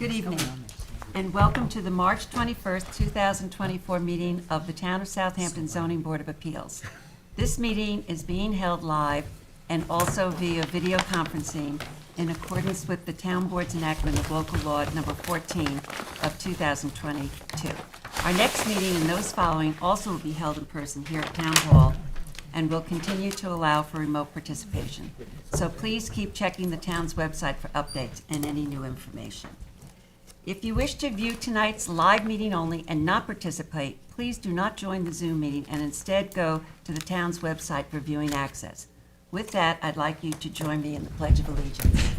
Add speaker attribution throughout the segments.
Speaker 1: Good evening, and welcome to the March 21st, 2024 meeting of the Town of Southampton Zoning Board of Appeals. This meeting is being held live and also via video conferencing in accordance with the Town Board's enactment of Local Law Number 14 of 2022. Our next meeting and those following also will be held in person here at Town Hall and will continue to allow for remote participation. So please keep checking the town's website for updates and any new information. If you wish to view tonight's live meeting only and not participate, please do not join the Zoom meeting and instead go to the town's website for viewing access. With that, I'd like you to join me in the Pledge of Allegiance.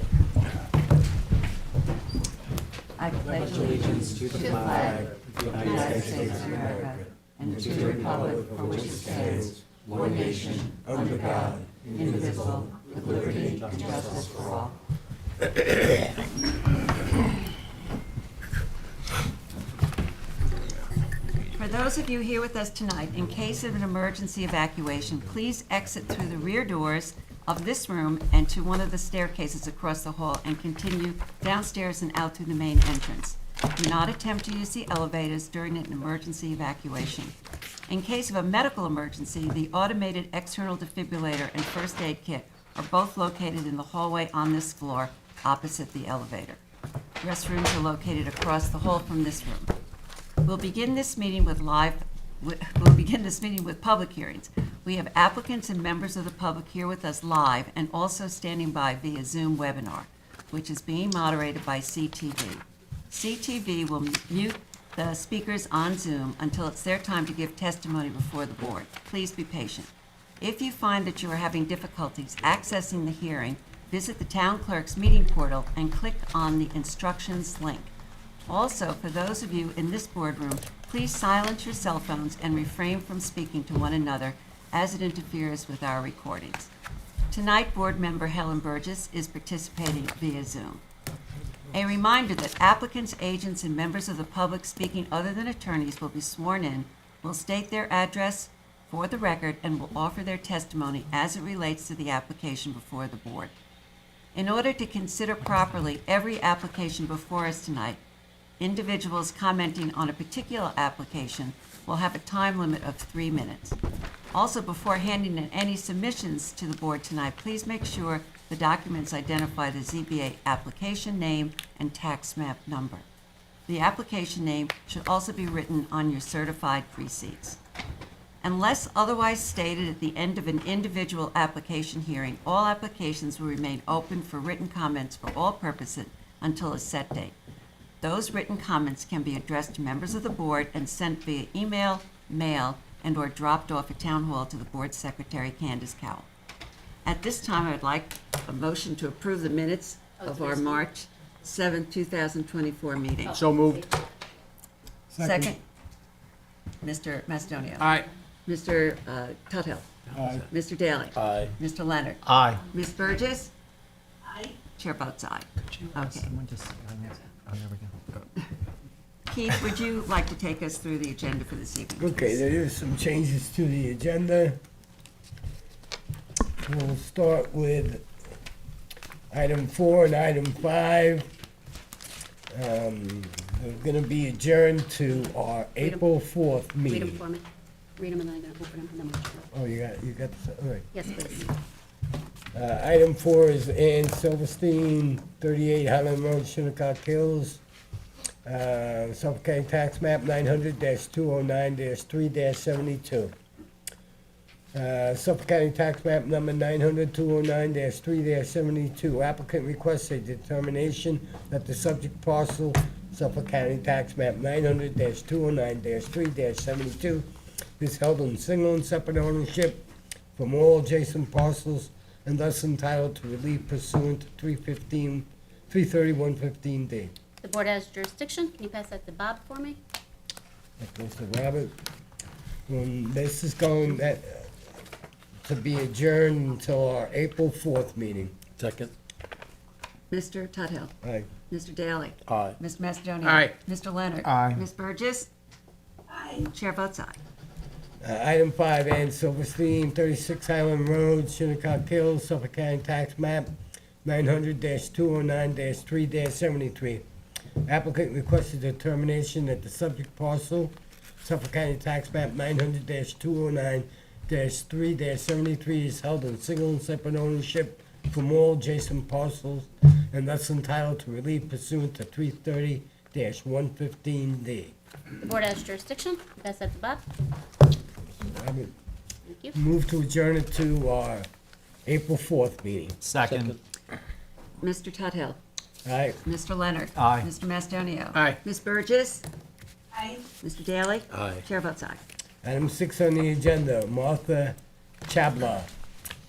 Speaker 1: I pledge allegiance to the flag of the United States of America and to the republic for which it stands, one nation, under God, indivisible, with liberty and justice for all. For those of you here with us tonight, in case of an emergency evacuation, please exit through the rear doors of this room and to one of the staircases across the hall and continue downstairs and out through the main entrance. Do not attempt to use the elevators during an emergency evacuation. In case of a medical emergency, the automated external defibrillator and first aid kit are both located in the hallway on this floor opposite the elevator. Restrooms are located across the hall from this room. We'll begin this meeting with public hearings. We have applicants and members of the public here with us live and also standing by via Zoom webinar, which is being moderated by CTV. CTV will mute the speakers on Zoom until it's their time to give testimony before the board. Please be patient. If you find that you are having difficulties accessing the hearing, visit the town clerk's meeting portal and click on the instructions link. Also, for those of you in this boardroom, please silence your cell phones and refrain from speaking to one another as it interferes with our recordings. Tonight, board member Helen Burgess is participating via Zoom. A reminder that applicants, agents, and members of the public speaking other than attorneys will be sworn in, will state their address for the record, and will offer their testimony as it relates to the application before the board. In order to consider properly every application before us tonight, individuals commenting on a particular application will have a time limit of 3 minutes. Also, before handing in any submissions to the board tonight, please make sure the documents identify the ZBA application name and tax map number. The application name should also be written on your certified receipts. Unless otherwise stated at the end of an individual application hearing, all applications will remain open for written comments for all purposes until a set date. Those written comments can be addressed to members of the board and sent via email, mail, and/or dropped off at Town Hall to the board secretary, Candace Cowell. At this time, I would like a motion to approve the minutes of our March 7, 2024 meeting.
Speaker 2: So moved.
Speaker 1: Second. Mr. Macedonio.
Speaker 2: Aye.
Speaker 1: Mr. Tuthill.
Speaker 2: Aye.
Speaker 1: Mr. Daly.
Speaker 2: Aye.
Speaker 1: Mr. Leonard.
Speaker 2: Aye.
Speaker 1: Ms. Burgess. Aye. Chair votes aye. Okay.
Speaker 2: Oh, there we go.
Speaker 1: Keith, would you like to take us through the agenda for this evening?
Speaker 3: Okay, there is some changes to the agenda. We'll start with item 4 and item 5. They're going to be adjourned to our April 4th
Speaker 4: Read them
Speaker 3: meeting.
Speaker 4: for me. Read them and then I'm gonna open them and then we'll.
Speaker 3: Oh, you got, all right.
Speaker 4: Yes, please.
Speaker 3: Item 4 is Ann Silverstein, 38 Highland Road, Shinnecock Hills. Suffolk County Tax Map 900-209-3-72. Suffolk County Tax Map number 900-209-3-72. Applicant requests a determination that the subject parcel, Suffolk County Tax Map 900-209-3-72, is held in single and separate ownership from all adjacent parcels and thus entitled to relief pursuant to 33115D.
Speaker 4: The board has jurisdiction. Can you pass that to Bob for me?
Speaker 3: That goes to Robert. This is going to be adjourned until our April 4th meeting.
Speaker 2: Second.
Speaker 1: Mr. Tuthill.
Speaker 3: Aye.
Speaker 1: Mr. Daly.
Speaker 2: Aye.
Speaker 1: Mr. Macedonio.
Speaker 2: Aye.
Speaker 1: Mr. Leonard.
Speaker 2: Aye.
Speaker 1: Ms. Burgess. Aye. Chair votes aye.
Speaker 3: Item 5, Ann Silverstein, 36 Highland Road, Shinnecock Hills, Suffolk County Tax Map 900-209-3-73. Applicant requested determination that the subject parcel, Suffolk County Tax Map 900-209-3-73 is held in single and separate ownership from all adjacent parcels and thus entitled to relief pursuant to 330-115D.
Speaker 4: The board has jurisdiction. Can you pass that to Bob?
Speaker 3: I would
Speaker 4: Thank you.
Speaker 3: move to adjourn it to our April 4th meeting.
Speaker 2: Second.
Speaker 1: Mr. Tudhill.
Speaker 3: Aye.
Speaker 1: Mr. Leonard.
Speaker 2: Aye.
Speaker 1: Mr. Macedonia.
Speaker 2: Aye.
Speaker 1: Ms. Burgess. Aye. Mr. Daly.
Speaker 2: Aye.
Speaker 1: Chair votes aye.
Speaker 3: Item 6 on the agenda, Martha Chabla,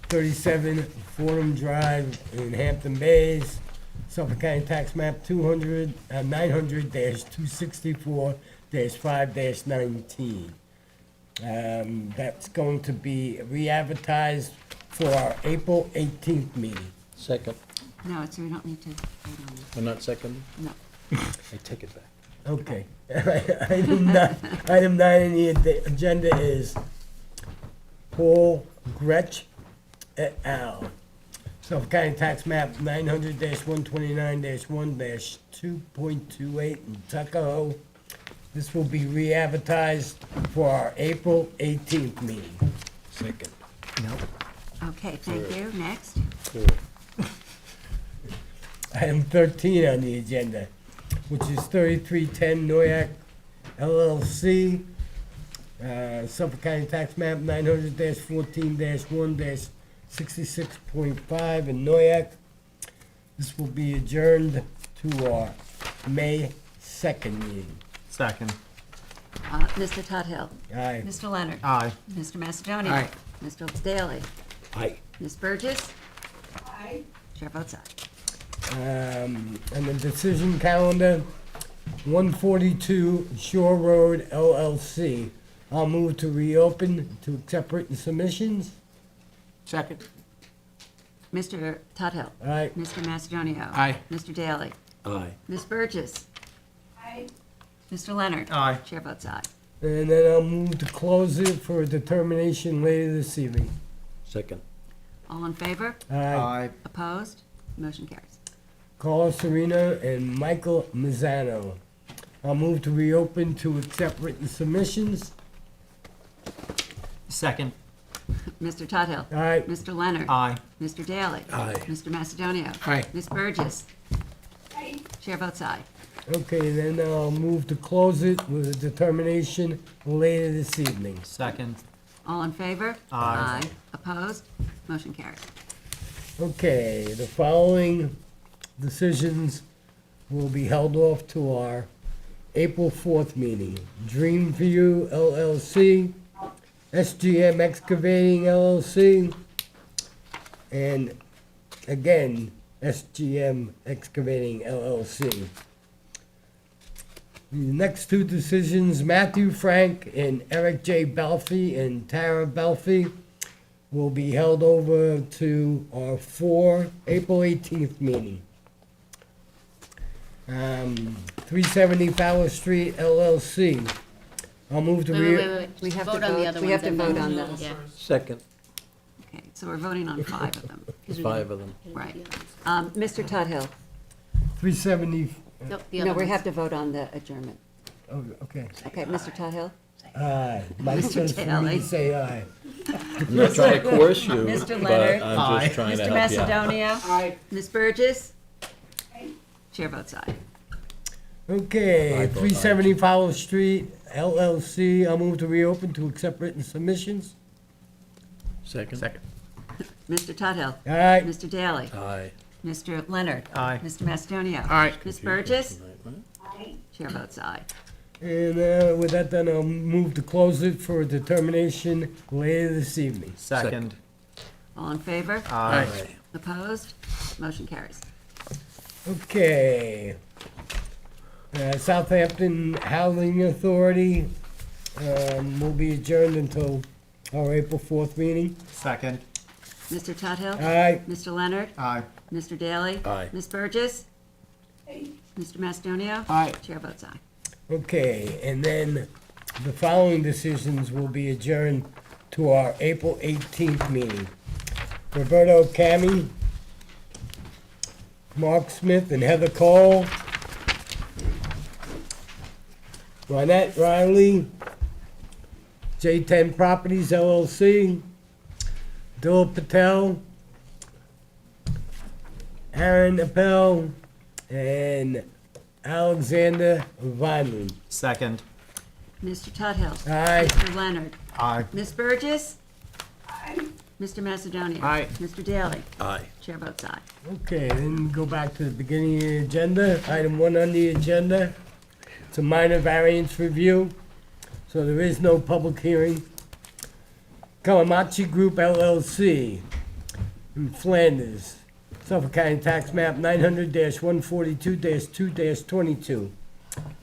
Speaker 3: 37 Fordham Drive in Hampton Bays, Suffolk County Tax Map 900-264-5-19. That's going to be re-advertised for our April 18th meeting.
Speaker 5: Second.
Speaker 1: No, so we don't need to vote on this.
Speaker 5: Or not second?
Speaker 1: No.
Speaker 5: I take it back.
Speaker 3: Okay. Item 9 on the agenda is Paul Gretsch et al. Suffolk County Tax Map 900-129-1-2.28 in Tuckahoe. This will be re-advertised for our April 18th meeting.
Speaker 5: Second.
Speaker 2: Nope.
Speaker 1: Okay, thank you. Next.
Speaker 5: Third.
Speaker 3: Item 13 on the agenda, which is 3310 Noyak LLC, Suffolk County Tax Map 900-14-1-66.5 in Noyak. This will be adjourned to our May 2nd meeting.
Speaker 2: Second.
Speaker 1: Mr. Tudhill.
Speaker 3: Aye.
Speaker 1: Mr. Leonard.
Speaker 2: Aye.
Speaker 1: Mr. Macedonia.
Speaker 2: Aye.
Speaker 1: Mr. Daly.
Speaker 5: Aye.
Speaker 1: Ms. Burgess. Aye. Chair votes aye.
Speaker 3: And the decision calendar, 142 Shore Road LLC. I'll move to reopen to accept written submissions.
Speaker 2: Second.
Speaker 1: Mr. Tudhill.
Speaker 3: Aye.
Speaker 1: Mr. Macedonia.
Speaker 2: Aye.
Speaker 1: Mr. Daly.
Speaker 5: Aye.
Speaker 1: Ms. Burgess. Aye. Mr. Leonard.
Speaker 2: Aye.
Speaker 1: Chair votes aye.
Speaker 3: And then I'll move to close it for a determination later this evening.
Speaker 5: Second.
Speaker 1: All in favor?
Speaker 3: Aye.
Speaker 1: Opposed? Motion carries.
Speaker 3: Carla Serena and Michael Mazzano. I'll move to reopen to accept written submissions.
Speaker 2: Second.
Speaker 1: Mr. Tudhill.
Speaker 3: Aye.
Speaker 1: Mr. Leonard.
Speaker 2: Aye.
Speaker 1: Mr. Daly.
Speaker 5: Aye.
Speaker 1: Mr. Macedonia.
Speaker 2: Aye.
Speaker 1: Ms. Burgess. Chair votes aye.
Speaker 3: Okay, then I'll move to close it with a determination later this evening.
Speaker 2: Second.
Speaker 1: All in favor?
Speaker 2: Aye.
Speaker 1: Opposed? Motion carries.
Speaker 3: Okay, the following decisions will be held off to our April 4th meeting. Dreamview LLC, SGM Excavating LLC, and again, SGM Excavating LLC. The next two decisions, Matthew Frank and Eric J. Belfi and Tara Belfi, will be held over to our April 18th meeting. 370 Fowler Street LLC. I'll move to
Speaker 4: Wait.
Speaker 1: We have to
Speaker 4: Vote on the
Speaker 1: vote.
Speaker 4: other
Speaker 1: We have
Speaker 4: ones
Speaker 1: to
Speaker 4: and
Speaker 1: vote
Speaker 4: then-
Speaker 1: on those.
Speaker 4: Yeah.
Speaker 5: Second.
Speaker 1: Okay, so we're voting on 5 of them.
Speaker 5: There's 5 of them.
Speaker 1: Right. Mr. Tudhill.
Speaker 3: 370,
Speaker 4: Nope, the other
Speaker 1: No, we
Speaker 4: ones.
Speaker 1: have to vote on the adjournment.
Speaker 3: oh, okay.
Speaker 1: Okay, Mr. Tudhill?
Speaker 3: Aye. Mike
Speaker 1: Mr.
Speaker 3: says for me
Speaker 1: Daly.
Speaker 3: to say aye.
Speaker 5: I'm not trying to coerce you,
Speaker 1: Mr.
Speaker 5: but
Speaker 1: Leonard.
Speaker 5: I'm
Speaker 2: Aye.
Speaker 5: just trying to
Speaker 1: Mr.
Speaker 5: help you out.
Speaker 1: Macedonia? Aye. Ms. Burgess? Chair votes aye.
Speaker 3: Okay,
Speaker 5: I vote aye.
Speaker 3: 370 Fowler Street LLC. I'll move to reopen to accept written submissions.
Speaker 5: Second.
Speaker 2: Second.
Speaker 1: Mr. Tudhill?
Speaker 3: Aye.
Speaker 1: Mr. Daly?
Speaker 5: Aye.
Speaker 1: Mr. Leonard?
Speaker 2: Aye.
Speaker 1: Mr. Macedonia?
Speaker 2: Aye.
Speaker 1: Ms. Burgess?
Speaker 5: Tonight, right?
Speaker 1: Chair votes aye.
Speaker 3: And with that done, I'll move to close it for a determination later this evening.
Speaker 2: Second.
Speaker 1: All in favor?
Speaker 2: Aye.
Speaker 1: Opposed? Motion carries.
Speaker 3: Okay. Southampton Housing Authority will be adjourned until our April 4th meeting.
Speaker 2: Second.
Speaker 1: Mr. Tudhill?
Speaker 3: Aye.
Speaker 1: Mr. Leonard?
Speaker 2: Aye.
Speaker 1: Mr. Daly?
Speaker 5: Aye.
Speaker 1: Ms. Burgess? Mr. Macedonia?
Speaker 2: Aye.
Speaker 1: Chair votes aye.
Speaker 3: Okay, and then the following decisions will be adjourned to our April 18th meeting. Roberto Cami, Mark Smith and Heather Cole, Ronette Riley, J10 Properties LLC, Dil Patel, Aaron Appel, and Alexander Vineland.
Speaker 2: Second.
Speaker 1: Mr. Tudhill.
Speaker 3: Aye.
Speaker 1: Mr. Leonard.
Speaker 2: Aye.
Speaker 1: Ms. Burgess.
Speaker 5: Aye.
Speaker 1: Mr. Macedonia.
Speaker 2: Aye.
Speaker 1: Mr. Daly.
Speaker 5: Aye.
Speaker 1: Chair votes aye.
Speaker 3: Okay, then go back to the beginning of the agenda. Item 1 on the agenda. It's a minor variance review, so there is no public hearing. Kalamachi Group LLC in Flanders, Suffolk County Tax Map 900-142-2-22.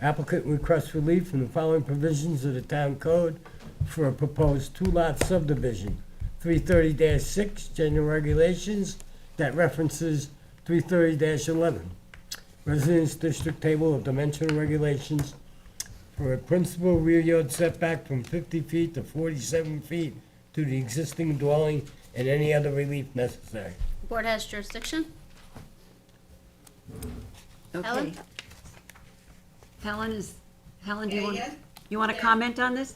Speaker 3: Applicant requests relief from the following provisions of the town code for a proposed two-lot subdivision. 330-6, general regulations that references 330-11. Residence District Table of Dimensional Regulations for a principal rear yard setback from 50 feet to 47 feet to the existing dwelling and any other relief necessary.
Speaker 4: Board has jurisdiction.
Speaker 1: Okay.
Speaker 4: Helen?
Speaker 1: Helen, do you want,
Speaker 6: Yes,
Speaker 1: you want to comment on this?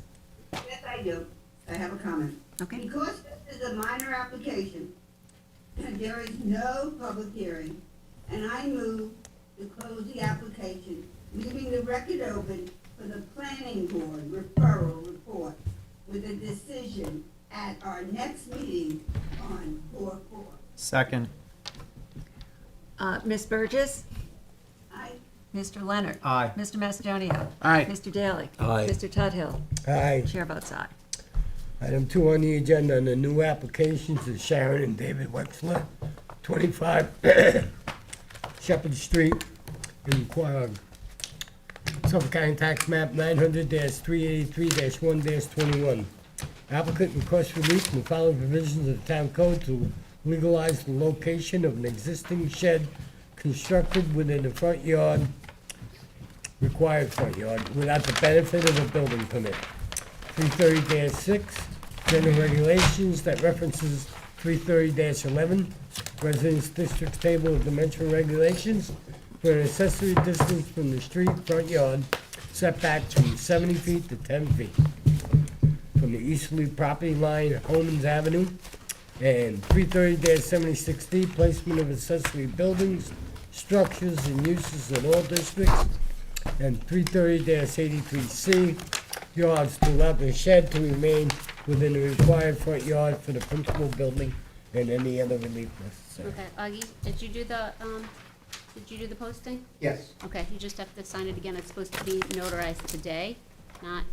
Speaker 6: yes, I do. I have a comment.
Speaker 1: Okay.
Speaker 6: Because this is a minor application, there is no public hearing, and I move to close the application, leaving the record open for the planning board referral report with a decision at our next meeting on 4/4.
Speaker 2: Second.
Speaker 1: Ms. Burgess.
Speaker 6: I,
Speaker 1: Mr. Leonard.
Speaker 2: Aye.
Speaker 1: Mr. Macedonia.
Speaker 2: Aye.
Speaker 1: Mr. Daly.
Speaker 5: Aye.
Speaker 1: Mr. Tudhill.
Speaker 3: Aye.
Speaker 1: Chair votes aye.
Speaker 3: Item 2 on the agenda, on the new applications is Sharon and David Wexler, 25 Shepherd Street in Quogue. Suffolk County Tax Map 900-383-1-21. Applicant requests relief from the following provisions of the town code to legalize the location of an existing shed constructed within the front yard, required front yard, without the benefit of a building permit. 330-6, general regulations that references 330-11, Residence Districts Table of Dimensional Regulations for an accessory distance from the street front yard setback from 70 feet to 10 feet from the easterly property line at Holman's Avenue, and 330-76D, placement of accessory buildings, structures, and uses in all districts, and 330-83C, yards to allow the shed to remain within the required front yard for the principal building and any other relief necessary.
Speaker 4: Okay, Augie, did you do the posting?
Speaker 7: Yes.
Speaker 4: Okay, you just have to sign it again. It's supposed to be notarized today, not,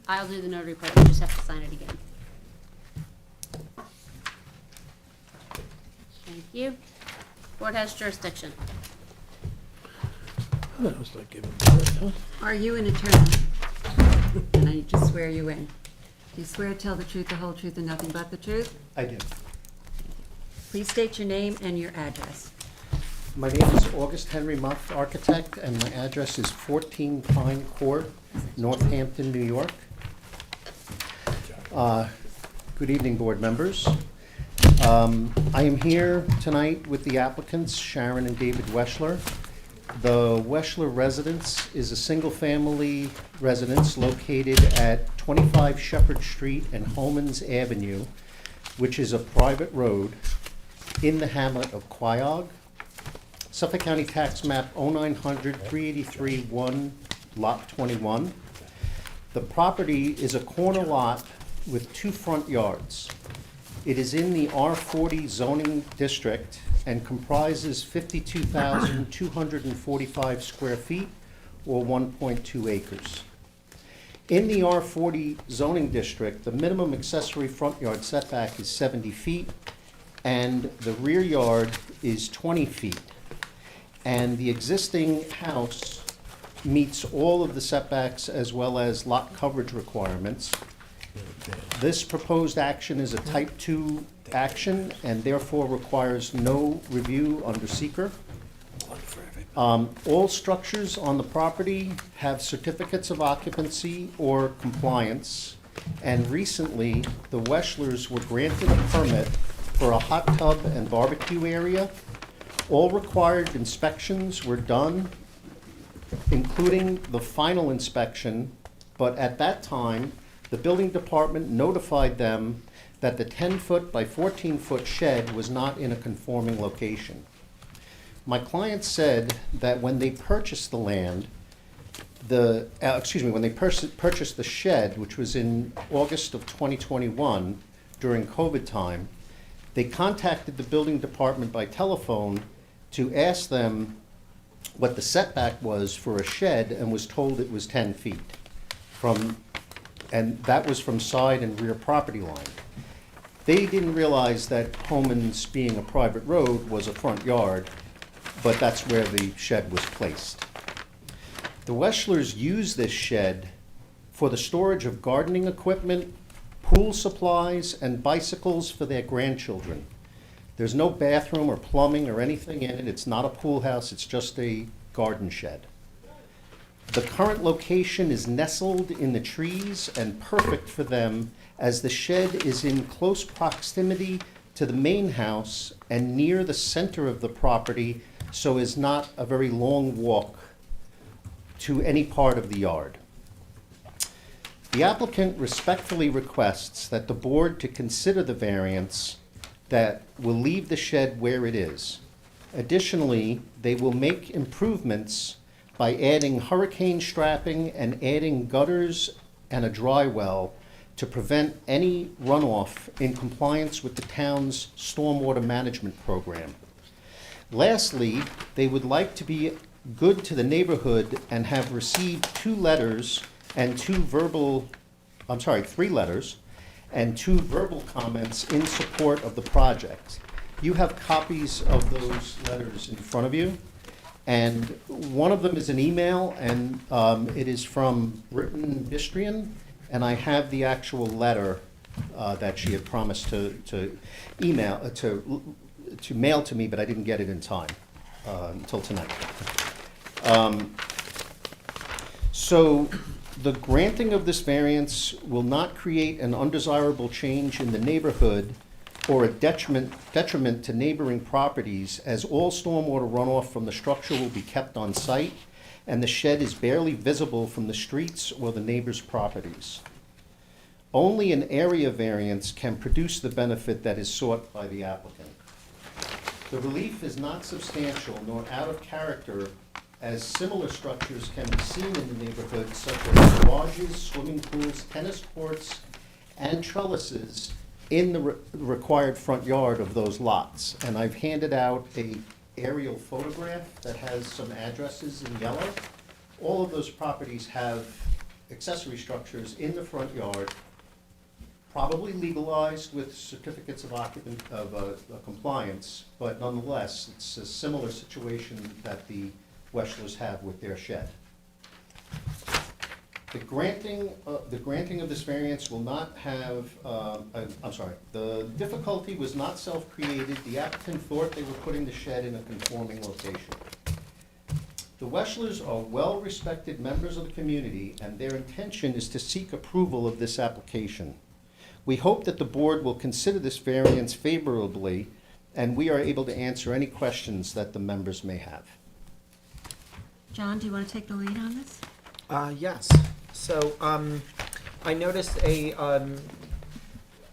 Speaker 4: I'll do the notary part, you just have to sign it again. Thank you. Board has jurisdiction.
Speaker 5: That was like giving birth, huh?
Speaker 1: Are you an attorney? And I need to swear you in. Do you swear to tell the truth, the whole truth, and nothing but the truth?
Speaker 7: I do.
Speaker 1: Please state your name and your address.
Speaker 7: My name is August Henry Muff, architect, and my address is 14 Pine Court, Northampton, New York. Good evening, board members. I am here tonight with the applicants, Sharon and David Weschler. The Weschler residence is a single-family residence located at 25 Shepherd Street and Holman's Avenue, which is a private road in the hamlet of Quogue. Suffolk County Tax Map 0900-383-1, Lot 21. The property is a corner lot with 2 front yards. It is in the R40 zoning district and comprises 52,245 square feet, or 1.2 acres. In the R40 zoning district, the minimum accessory front yard setback is 70 feet, and the rear yard is 20 feet. And the existing house meets all of the setbacks as well as lot coverage requirements. This proposed action is a type 2 action and therefore requires no review under seeker. All structures on the property have certificates of occupancy or compliance, and recently, the Weschlers were granted a permit for a hot tub and barbecue area. All required inspections were done including the final inspection, but at that time, the building department notified them that the 10-foot by 14-foot shed was not in a conforming location. My client said that when they purchased the land, when they purchased the shed, which was in August of 2021, during COVID time, they contacted the building department by telephone to ask them what the setback was for a shed and was told it was 10 feet and that was from side and rear property line. They didn't realize that Homan's, being a private road, was a front yard, but that's where the shed was placed. The Weschlers used this shed for the storage of gardening equipment, pool supplies, and bicycles for their grandchildren. There's no bathroom or plumbing or anything in it. It's not a pool house, it's just a garden shed. The current location is nestled in the trees and perfect for them, as the shed is in close proximity to the main house and near the center of the property, so is not a very long walk to any part of the yard. The applicant respectfully requests that the board to consider the variance that will leave the shed where it is. Additionally, they will make improvements by adding hurricane strapping and adding gutters and a dry well to prevent any runoff in compliance with the town's stormwater management program. Lastly, they would like to be good to the neighborhood and have received 3 letters and 2 verbal comments in support of the project. You have copies of those letters in front of you, and one of them is an email, and it is from Britton Bistrian, and I have the actual letter that she had promised to mail to me, but I didn't get it in time until tonight. So the granting of this variance will not create an undesirable change in the neighborhood or a detriment to neighboring properties, as all stormwater runoff from the structure will be kept on site, and the shed is barely visible from the streets or the neighbors' properties. Only an area variance can produce the benefit that is sought by the applicant. The relief is not substantial nor out of character, as similar structures can be seen in the neighborhood, such as garages, swimming pools, tennis courts, and trellises in the required front yard of those lots. And I've handed out a aerial photograph that has some addresses in yellow. All of those properties have accessory structures in the front yard, probably legalized with certificates of compliance, but nonetheless, it's a similar situation that the Weschlers have with their shed. The granting of this variance will not have, the difficulty was not self-created. The applicant thought they were putting the shed in a conforming location. The Weschlers are well-respected members of the community, and their intention is to seek approval of this application. We hope that the board will consider this variance favorably, and we are able to answer any questions that the members may have.
Speaker 1: John, do you want to take the lead on this?
Speaker 2: Yes. So, I noticed a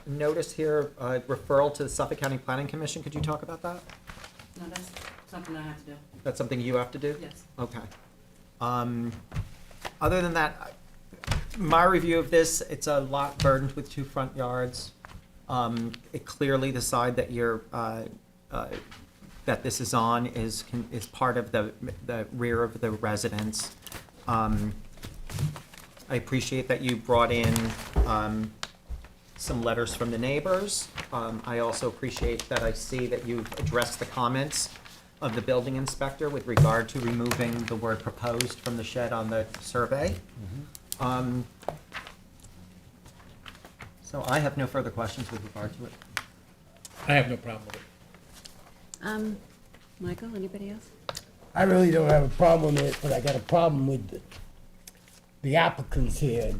Speaker 2: notice here, referral to the Suffolk County Planning Commission. Could you talk about that?
Speaker 8: No, that's something I have to do.
Speaker 2: That's something you have to do?
Speaker 8: Yes.
Speaker 2: Okay. Other than that, my review of this, it's a lot burdened with 2 front yards. It clearly, the side that you're, that this is on is part of the rear of the residence. I appreciate that you brought in some letters from the neighbors. I also appreciate that I see that you've addressed the comments of the building inspector with regard to removing the word proposed from the shed on the survey. So I have no further questions with regard to it.
Speaker 5: I have no problem with it.
Speaker 4: Michael, anybody else?
Speaker 3: I really don't have a problem with it, but I got a problem with the applicants here,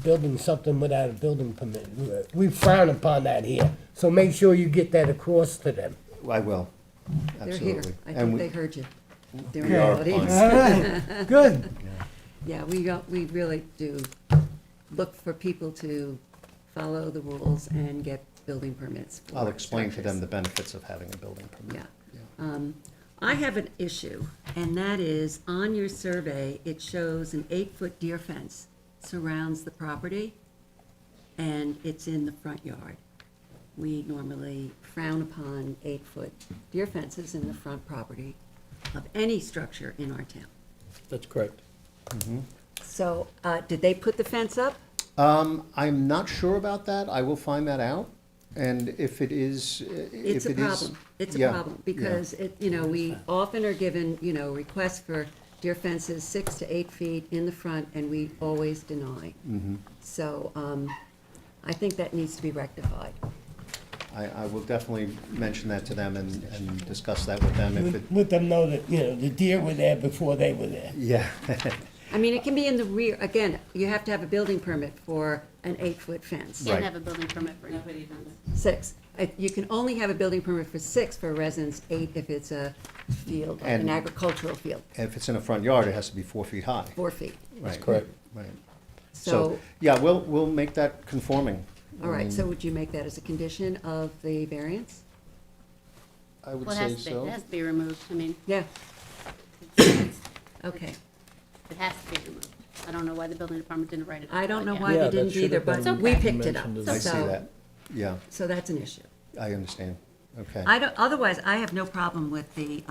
Speaker 3: building something without a building permit. We frown upon that here, so make sure you get that across to them.
Speaker 7: I will,
Speaker 1: They're here.
Speaker 7: absolutely.
Speaker 1: I
Speaker 7: And
Speaker 1: think
Speaker 7: we-
Speaker 1: they heard you. They're
Speaker 7: We
Speaker 1: in the
Speaker 7: are
Speaker 1: audience.
Speaker 3: All right, good.
Speaker 1: Yeah, we really do look for people to follow the rules and get building permits for
Speaker 7: I'll explain to them
Speaker 1: structures.
Speaker 7: the benefits of having a building permit.
Speaker 1: Yeah. I have an issue, and that is, on your survey, it shows an 8-foot deer fence surrounds the property, and it's in the front yard. We normally frown upon 8-foot deer fences in the front property of any structure in our town.
Speaker 5: That's correct.
Speaker 1: So, did they put the fence up?
Speaker 7: I'm not sure about that. I will find that out. And if it is,
Speaker 1: It's
Speaker 7: if
Speaker 1: a
Speaker 7: it is.
Speaker 1: problem. It's a
Speaker 7: yeah,
Speaker 1: problem,
Speaker 7: yeah.
Speaker 1: because we often are given, requests for deer fences 6 to 8 feet in the front, and we always deny.
Speaker 7: Mm-hmm.
Speaker 1: So, I think that needs to be rectified.
Speaker 7: I will definitely mention that to them and discuss that with them if it,
Speaker 3: Let them know that, the deer were there before they were there.
Speaker 7: yeah.
Speaker 1: I mean, it can be in the rear, again, you have to have a building permit for an 8-foot fence.
Speaker 7: Right.
Speaker 4: Can't have a building permit for
Speaker 8: Nobody does.
Speaker 1: 6. You can only have a building permit for 6 for a residence, 8 if it's a field, like an
Speaker 7: And-
Speaker 1: agricultural field,
Speaker 7: If it's in a front yard, it has to be 4 feet high.
Speaker 1: 4 feet.
Speaker 7: Right,
Speaker 5: correct.
Speaker 7: Right.
Speaker 1: So,
Speaker 7: So, yeah, we'll make that conforming.
Speaker 1: all right, so would you make that as a condition of the variance?
Speaker 7: I would
Speaker 4: Well,
Speaker 7: say
Speaker 4: it
Speaker 7: so.
Speaker 4: has to be removed. I mean,
Speaker 1: Yeah,
Speaker 4: it's-
Speaker 1: okay.
Speaker 4: it has to be removed. I don't know why the building department didn't write it.
Speaker 1: I don't know
Speaker 4: like
Speaker 1: why
Speaker 4: that.
Speaker 5: Yeah,
Speaker 1: they
Speaker 5: that
Speaker 1: didn't
Speaker 5: should
Speaker 1: either,
Speaker 5: have
Speaker 1: but
Speaker 4: been
Speaker 1: we picked it up.
Speaker 5: mentioned as
Speaker 7: I see
Speaker 1: So-
Speaker 7: that. Yeah,
Speaker 1: So that's an issue.
Speaker 7: I understand. Okay.
Speaker 1: Otherwise, I have no problem with the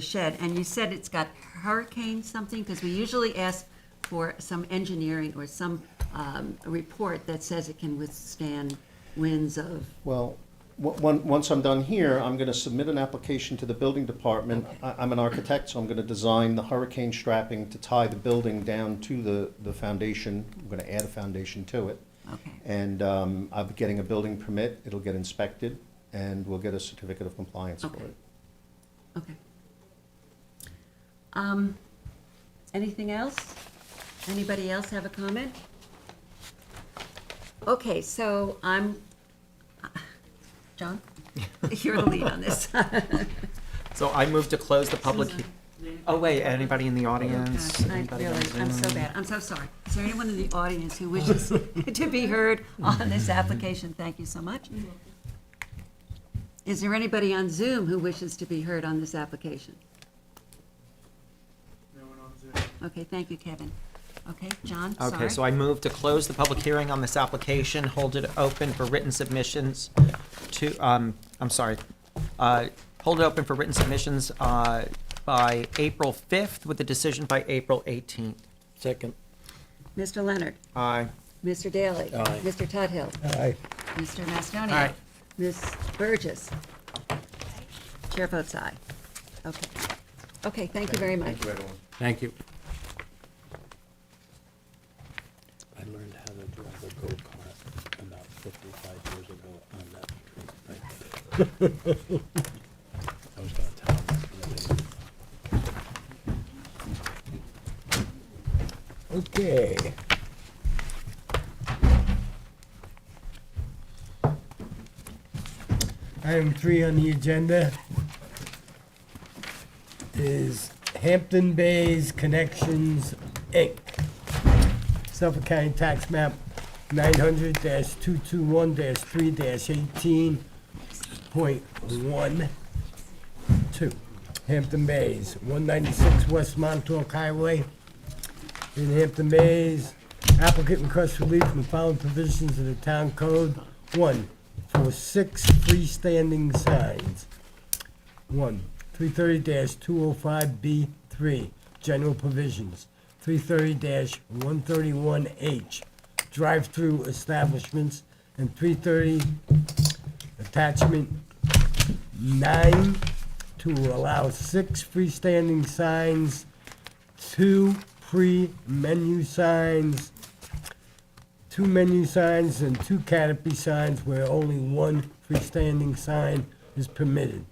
Speaker 1: shed. And you said it's got hurricane something? Because we usually ask for some engineering or some report that says it can withstand winds of,
Speaker 7: Well, once I'm done here, I'm gonna submit an application to the building department. I'm an architect, so I'm gonna design the hurricane strapping to tie the building down to the foundation. I'm gonna add a foundation to it.
Speaker 1: okay.
Speaker 7: And I'll be getting a building permit, it'll get inspected, and we'll get a certificate of compliance for
Speaker 1: Okay.
Speaker 7: it.
Speaker 1: Okay. Anything else? Anybody else have a comment? Okay, so John, you're the lead on this.
Speaker 2: So I move to close the public. Oh, wait, anybody in the audience?
Speaker 1: Gosh,
Speaker 2: Anybody on
Speaker 1: I'm so
Speaker 2: Zoom?
Speaker 1: bad. I'm so sorry. Is there anyone in the audience who wishes to be heard on this application? Thank you so much. Is there anybody on Zoom who wishes to be heard on this application? No one on Zoom. Okay, thank you, Kevin. Okay, John, sorry.
Speaker 2: Okay, so I move to close the public hearing on this application, hold it open for written submissions to, hold it open for written submissions by April 5th with a decision by April 18th.
Speaker 5: Second.
Speaker 1: Mr. Leonard,
Speaker 2: Aye.
Speaker 1: Mr. Daly.
Speaker 5: Aye.
Speaker 1: Mr. Tudhill.
Speaker 3: Aye.
Speaker 1: Mr. Macedonia.
Speaker 2: Aye.
Speaker 1: Ms. Burgess. Chair votes aye. Okay. Okay, thank you very much.
Speaker 7: Thank you, everyone.
Speaker 5: Thank you. I learned how to drive a go-kart about 55 years ago on that street right there. I was gonna tell them that.
Speaker 3: Okay. Item 3 on the agenda is Hampton Bays Connections, Inc. Suffolk County Tax Map 900-221-3-18.12. Hampton Bays, 196 West Montauk Highway in Hampton Bays. Applicant requests relief from the following provisions of the town code. 1, for 6 freestanding signs. 1, 330-205B3, general provisions. 330-131H, drive-through establishments, and 330 attachment 9 to allow 6 freestanding signs, 2 pre-menu signs, 2 menu signs, and 2 canopy signs where only 1 freestanding sign is permitted.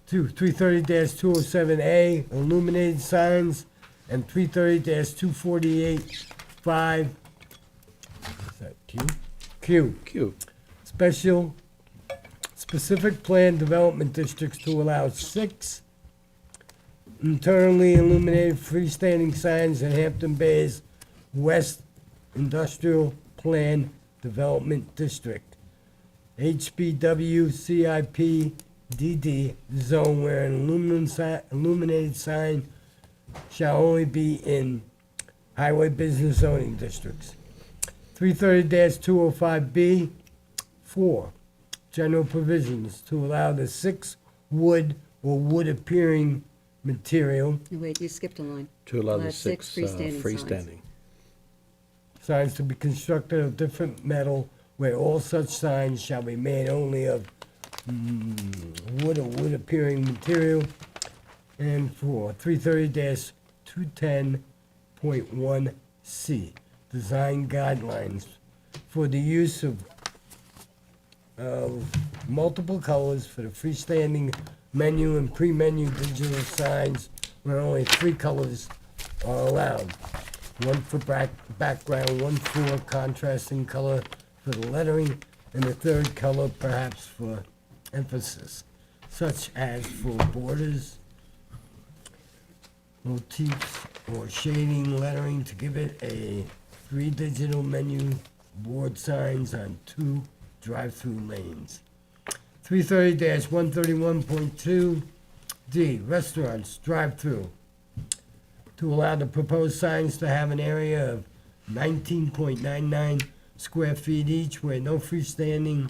Speaker 3: 2, 330-207A, illuminated signs, and 330-248-5, is that Q?
Speaker 5: Q.
Speaker 3: Specific plan development districts to allow 6 internally illuminated freestanding signs in Hampton Bays West Industrial Plan Development District. HBW CIP DD zone where an illuminated sign shall only be in highway business zoning districts. 330-205B, 4, general provisions to allow the 6 wood or wood-appearing material
Speaker 1: Wait, you skipped a line.
Speaker 5: To allow the
Speaker 1: That's six
Speaker 5: 6
Speaker 1: freestanding signs.
Speaker 5: freestanding.
Speaker 3: signs to be constructed of different metal, where all such signs shall be made only of wood or wood-appearing material. And 4, 330-210.1C, design guidelines for the use of multiple colors for the freestanding menu and pre-menu digital signs, where only 3 colors are allowed. 1 for background, 1 for contrasting color for the lettering, and the 3rd color perhaps for emphasis, such as for borders, motifs, or shading lettering to give it a 3 digital menu board signs on 2 drive-through lanes. 330-131.2D, restaurants, drive-through, to allow the proposed signs to have an area of 19.99 square feet each, where no freestanding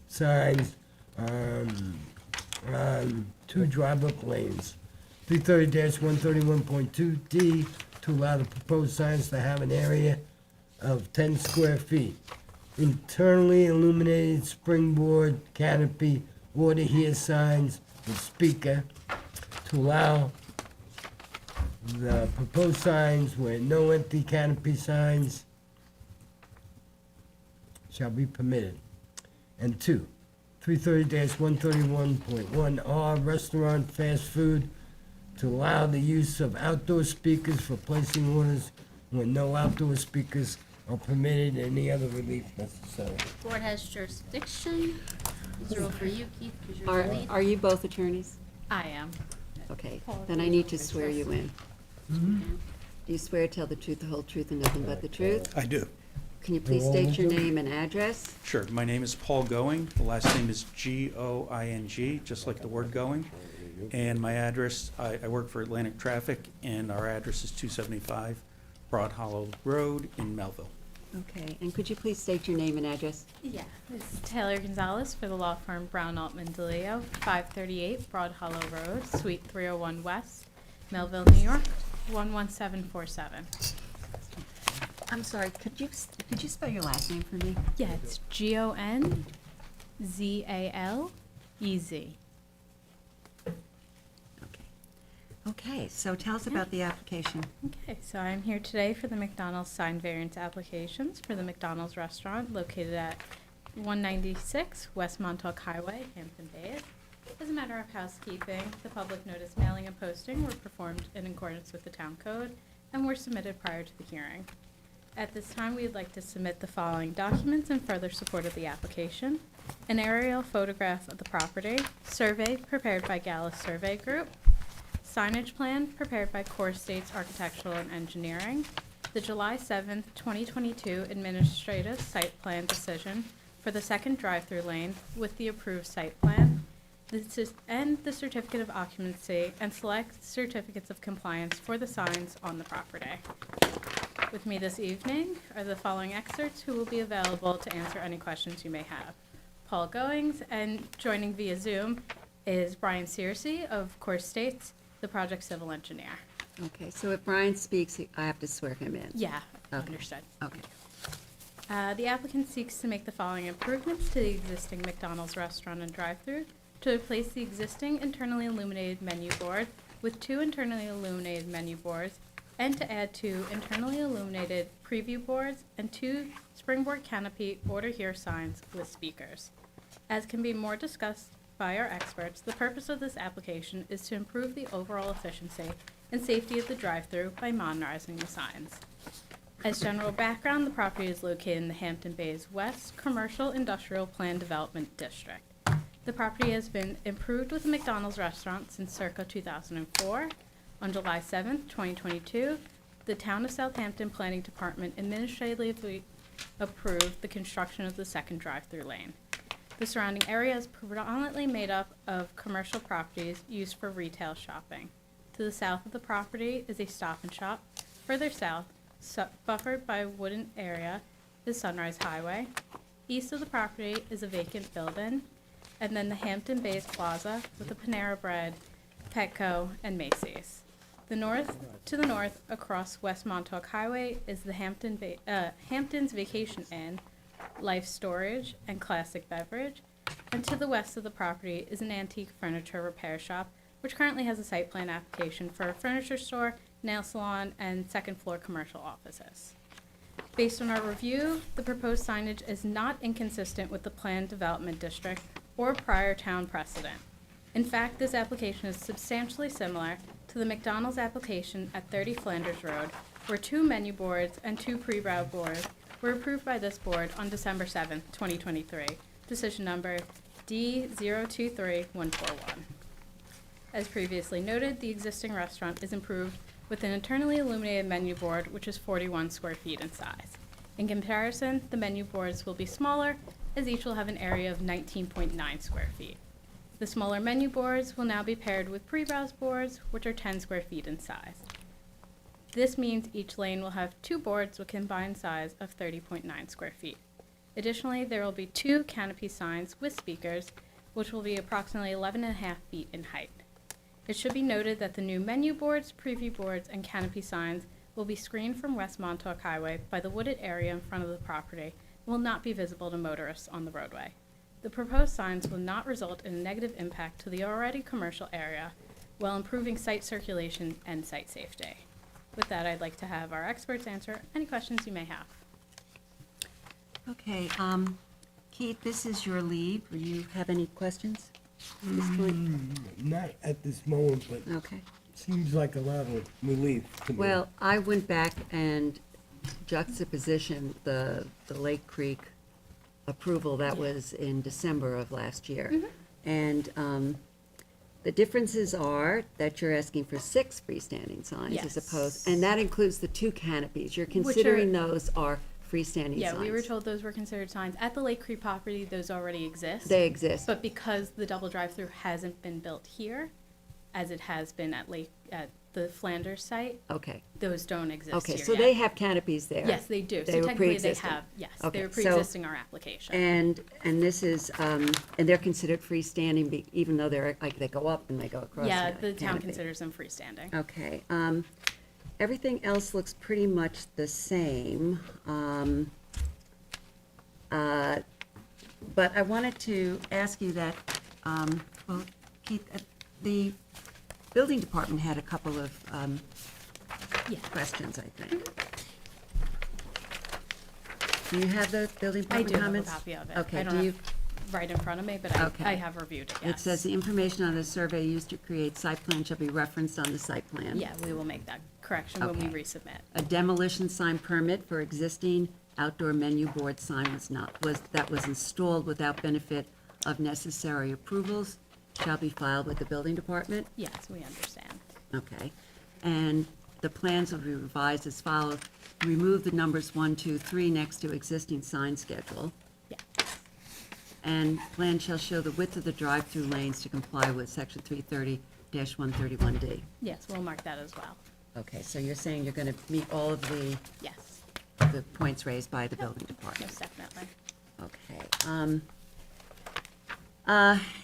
Speaker 3: signs on 2 drive-up lanes. 330-131.2D, to allow the proposed signs to have an area of 10 square feet. Internally illuminated springboard, canopy, order here signs with speaker, to allow the proposed signs where no empty canopy signs shall be permitted. And 2, 330-131.1R, restaurant, fast food, to allow the use of outdoor speakers for placing orders when no outdoor speakers are permitted, any other relief necessary.
Speaker 4: Board has jurisdiction. This is rule for you, Keith, because you're the lead.
Speaker 1: Are you both attorneys?
Speaker 4: I am.
Speaker 1: Okay, then I need to swear you in.
Speaker 4: Mm-hmm.
Speaker 1: Do you swear to tell the truth, the whole truth, and nothing but the truth?
Speaker 9: I do.
Speaker 1: Can you please state your name and address?
Speaker 9: Sure. My name is Paul Going. The last name is Going, just like the word going. And my address, I work for Atlantic Traffic, and our address is 275 Broad Hollow Road in Melville.
Speaker 1: Okay, and could you please state your name and address?
Speaker 10: Yeah, this is Taylor Gonzalez for the law firm Brown Altman DeLeo, 538 Broad Hollow Road, Suite 301 West, Melville, New York, 11747.
Speaker 1: I'm sorry, could you spell your last name for me?
Speaker 10: Yeah, it's Gonzalez.
Speaker 1: Okay, so tell us about the application.
Speaker 10: Okay, so I'm here today for the McDonald's sign variance applications for the McDonald's restaurant located at 196 West Montauk Highway, Hampton Bays. As a matter of housekeeping, the public notice mailing and posting were performed in accordance with the town code and were submitted prior to the hearing. At this time, we'd like to submit the following documents in further support of the application: an aerial photograph of the property, survey prepared by Gallus Survey Group, signage plan prepared by Core States Architectural and Engineering, the July 7th, 2022 administrative site plan decision for the second drive-through lane with the approved site plan, and the certificate of occupancy and select certificates of compliance for the signs on the property. With me this evening are the following experts who will be available to answer any questions you may have. Paul Goings, and joining via Zoom is Brian Searcy of Core States, the project civil engineer.
Speaker 1: Okay, so if Brian speaks, I have to swear him in?
Speaker 10: Yeah,
Speaker 1: Okay.
Speaker 10: understood.
Speaker 1: Okay.
Speaker 10: The applicant seeks to make the following improvements to the existing McDonald's restaurant and drive-through: to replace the existing internally illuminated menu board with 2 internally illuminated menu boards, and to add 2 internally illuminated preview boards and 2 springboard canopy order here signs with speakers. As can be more discussed by our experts, the purpose of this application is to improve the overall efficiency and safety of the drive-through by modernizing the signs. As general background, the property is located in the Hampton Bays West Commercial Industrial Plan Development District. The property has been improved with a McDonald's restaurant since circa 2004. On July 7th, 2022, the Town of Southampton Planning Department administratively approved the construction of the second drive-through lane. The surrounding area is predominantly made up of commercial properties used for retail shopping. To the south of the property is a Stop and Shop. Further south, buffered by a wooded area, is Sunrise Highway. East of the property is a vacant building, and then the Hampton Bays Plaza with the Panera Bread, Petco, and Macy's. To the north, across West Montauk Highway, is the Hampton's Vacation Inn, Life Storage, and Classic Beverage. And to the west of the property is an antique furniture repair shop, which currently has a site plan application for a furniture store, nail salon, and second-floor commercial offices. Based on our review, the proposed signage is not inconsistent with the planned development district or prior town precedent. In fact, this application is substantially similar to the McDonald's application at 30 Flanders Road, where 2 menu boards and 2 pre-brow boards were approved by this board on December 7th, 2023, decision number D023141. As previously noted, the existing restaurant is improved with an internally illuminated menu board, which is 41 square feet in size. In comparison, the menu boards will be smaller, as each will have an area of 19.9 square feet. The smaller menu boards will now be paired with pre-browse boards, which are 10 square feet in size. This means each lane will have 2 boards with combined size of 30.9 square feet. Additionally, there will be 2 canopy signs with speakers, which will be approximately 11.5 feet in height. It should be noted that the new menu boards, preview boards, and canopy signs will be screened from West Montauk Highway by the wooded area in front of the property and will not be visible to motorists on the roadway. The proposed signs will not result in a negative impact to the already commercial area while improving site circulation and site safety. With that, I'd like to have our experts answer any questions you may have.
Speaker 1: Okay, Keith, this is your lead. Do you have any questions at this point?
Speaker 3: Not at this moment, but
Speaker 1: Okay.
Speaker 3: seems like a lot of relief to me.
Speaker 1: Well, I went back and juxtapositioned the Lake Creek approval that was in December of last year. And the differences are that you're asking for 6 freestanding signs as opposed, and that includes the 2 canopies. You're considering those are freestanding signs.
Speaker 10: Yeah, we were told those were considered signs. At the Lake Creek property, those already exist.
Speaker 1: They exist.
Speaker 10: But because the double drive-through hasn't been built here, as it has been at the Flanders site,
Speaker 1: Okay.
Speaker 10: those don't exist
Speaker 1: Okay,
Speaker 10: here
Speaker 1: so
Speaker 10: yet.
Speaker 1: they have canopies there.
Speaker 10: Yes, they do.
Speaker 1: They
Speaker 10: So
Speaker 1: were
Speaker 10: technically they
Speaker 1: pre-existing.
Speaker 10: have, yes,
Speaker 1: Okay,
Speaker 10: they were
Speaker 1: so-
Speaker 10: pre-existing our application.
Speaker 1: And this is, and they're considered freestanding even though they're, like, they go up and they go across
Speaker 10: Yeah, the town
Speaker 1: canopy.
Speaker 10: considers them freestanding.
Speaker 1: Okay, everything else looks pretty much the same. But I wanted to ask you that, well, Keith, the building department had a couple of
Speaker 10: Yeah.
Speaker 1: questions, I think. Do you have the building
Speaker 10: I
Speaker 1: department
Speaker 10: do have a
Speaker 1: comments?
Speaker 10: copy of it.
Speaker 1: Okay,
Speaker 10: I don't
Speaker 1: do you?
Speaker 10: have right in front of me, but
Speaker 1: Okay.
Speaker 10: I have reviewed it, yes.
Speaker 1: It says the information on the survey used to create site plan shall be referenced on the site plan.
Speaker 10: Yeah, we will make that correction when we
Speaker 1: Okay.
Speaker 10: resubmit.
Speaker 1: A demolition sign permit for existing outdoor menu board sign that was installed without benefit of necessary approvals shall be filed with the building department.
Speaker 10: Yes, we understand.
Speaker 1: Okay. And the plans will be revised as follows. Remove the numbers 1, 2, 3 next to existing sign schedule.
Speaker 10: Yeah.
Speaker 1: And plan shall show the width of the drive-through lanes to comply with section 330-131D.
Speaker 10: Yes, we'll mark that as well.
Speaker 1: Okay, so you're saying you're going to meet all of the
Speaker 10: Yes,
Speaker 1: points raised by the building department?
Speaker 10: most definitely.
Speaker 1: Okay.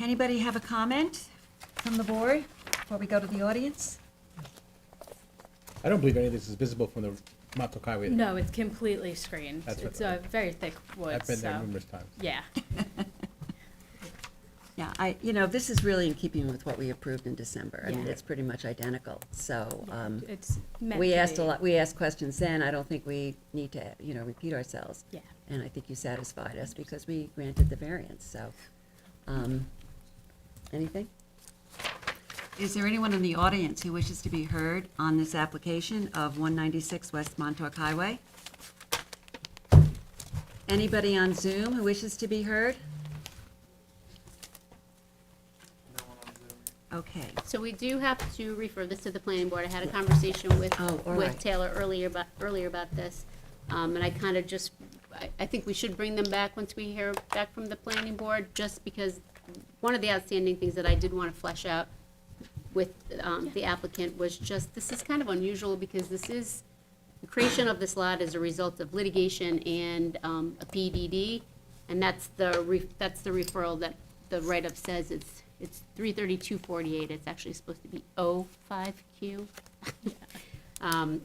Speaker 1: Anybody have a comment from the board before we go to the audience?
Speaker 11: I don't believe any of this is visible from the Montauk Highway.
Speaker 10: No, it's completely screened.
Speaker 11: That's
Speaker 10: It's
Speaker 11: what-
Speaker 10: a very thick wood,
Speaker 11: I've been there
Speaker 10: so,
Speaker 11: numerous times.
Speaker 10: yeah.
Speaker 1: Yeah, this is really in keeping with what we approved in December. I mean,
Speaker 10: Yeah.
Speaker 1: it's pretty much identical, so,
Speaker 10: It's meant
Speaker 1: we
Speaker 10: to
Speaker 1: asked
Speaker 10: be.
Speaker 1: we asked questions then. I don't think we need to, repeat ourselves.
Speaker 10: Yeah.
Speaker 1: And I think you satisfied us because we granted the variance, so, anything? Is there anyone in the audience who wishes to be heard on this application of 196 West Montauk Highway? Anybody on Zoom who wishes to be heard? Okay.
Speaker 4: So we do have to refer this to the planning board. I had a conversation with,
Speaker 1: Oh, all
Speaker 4: with
Speaker 1: right.
Speaker 4: Taylor earlier about this. And I kind of just, I think we should bring them back once we hear back from the planning board, just because one of the outstanding things that I did want to flesh out with, the applicant was just, this is kind of unusual because this is, the creation of this lot is a result of litigation and, a PDD. And that's the referral that the write-up says it's 33248, it's actually supposed to be 05Q.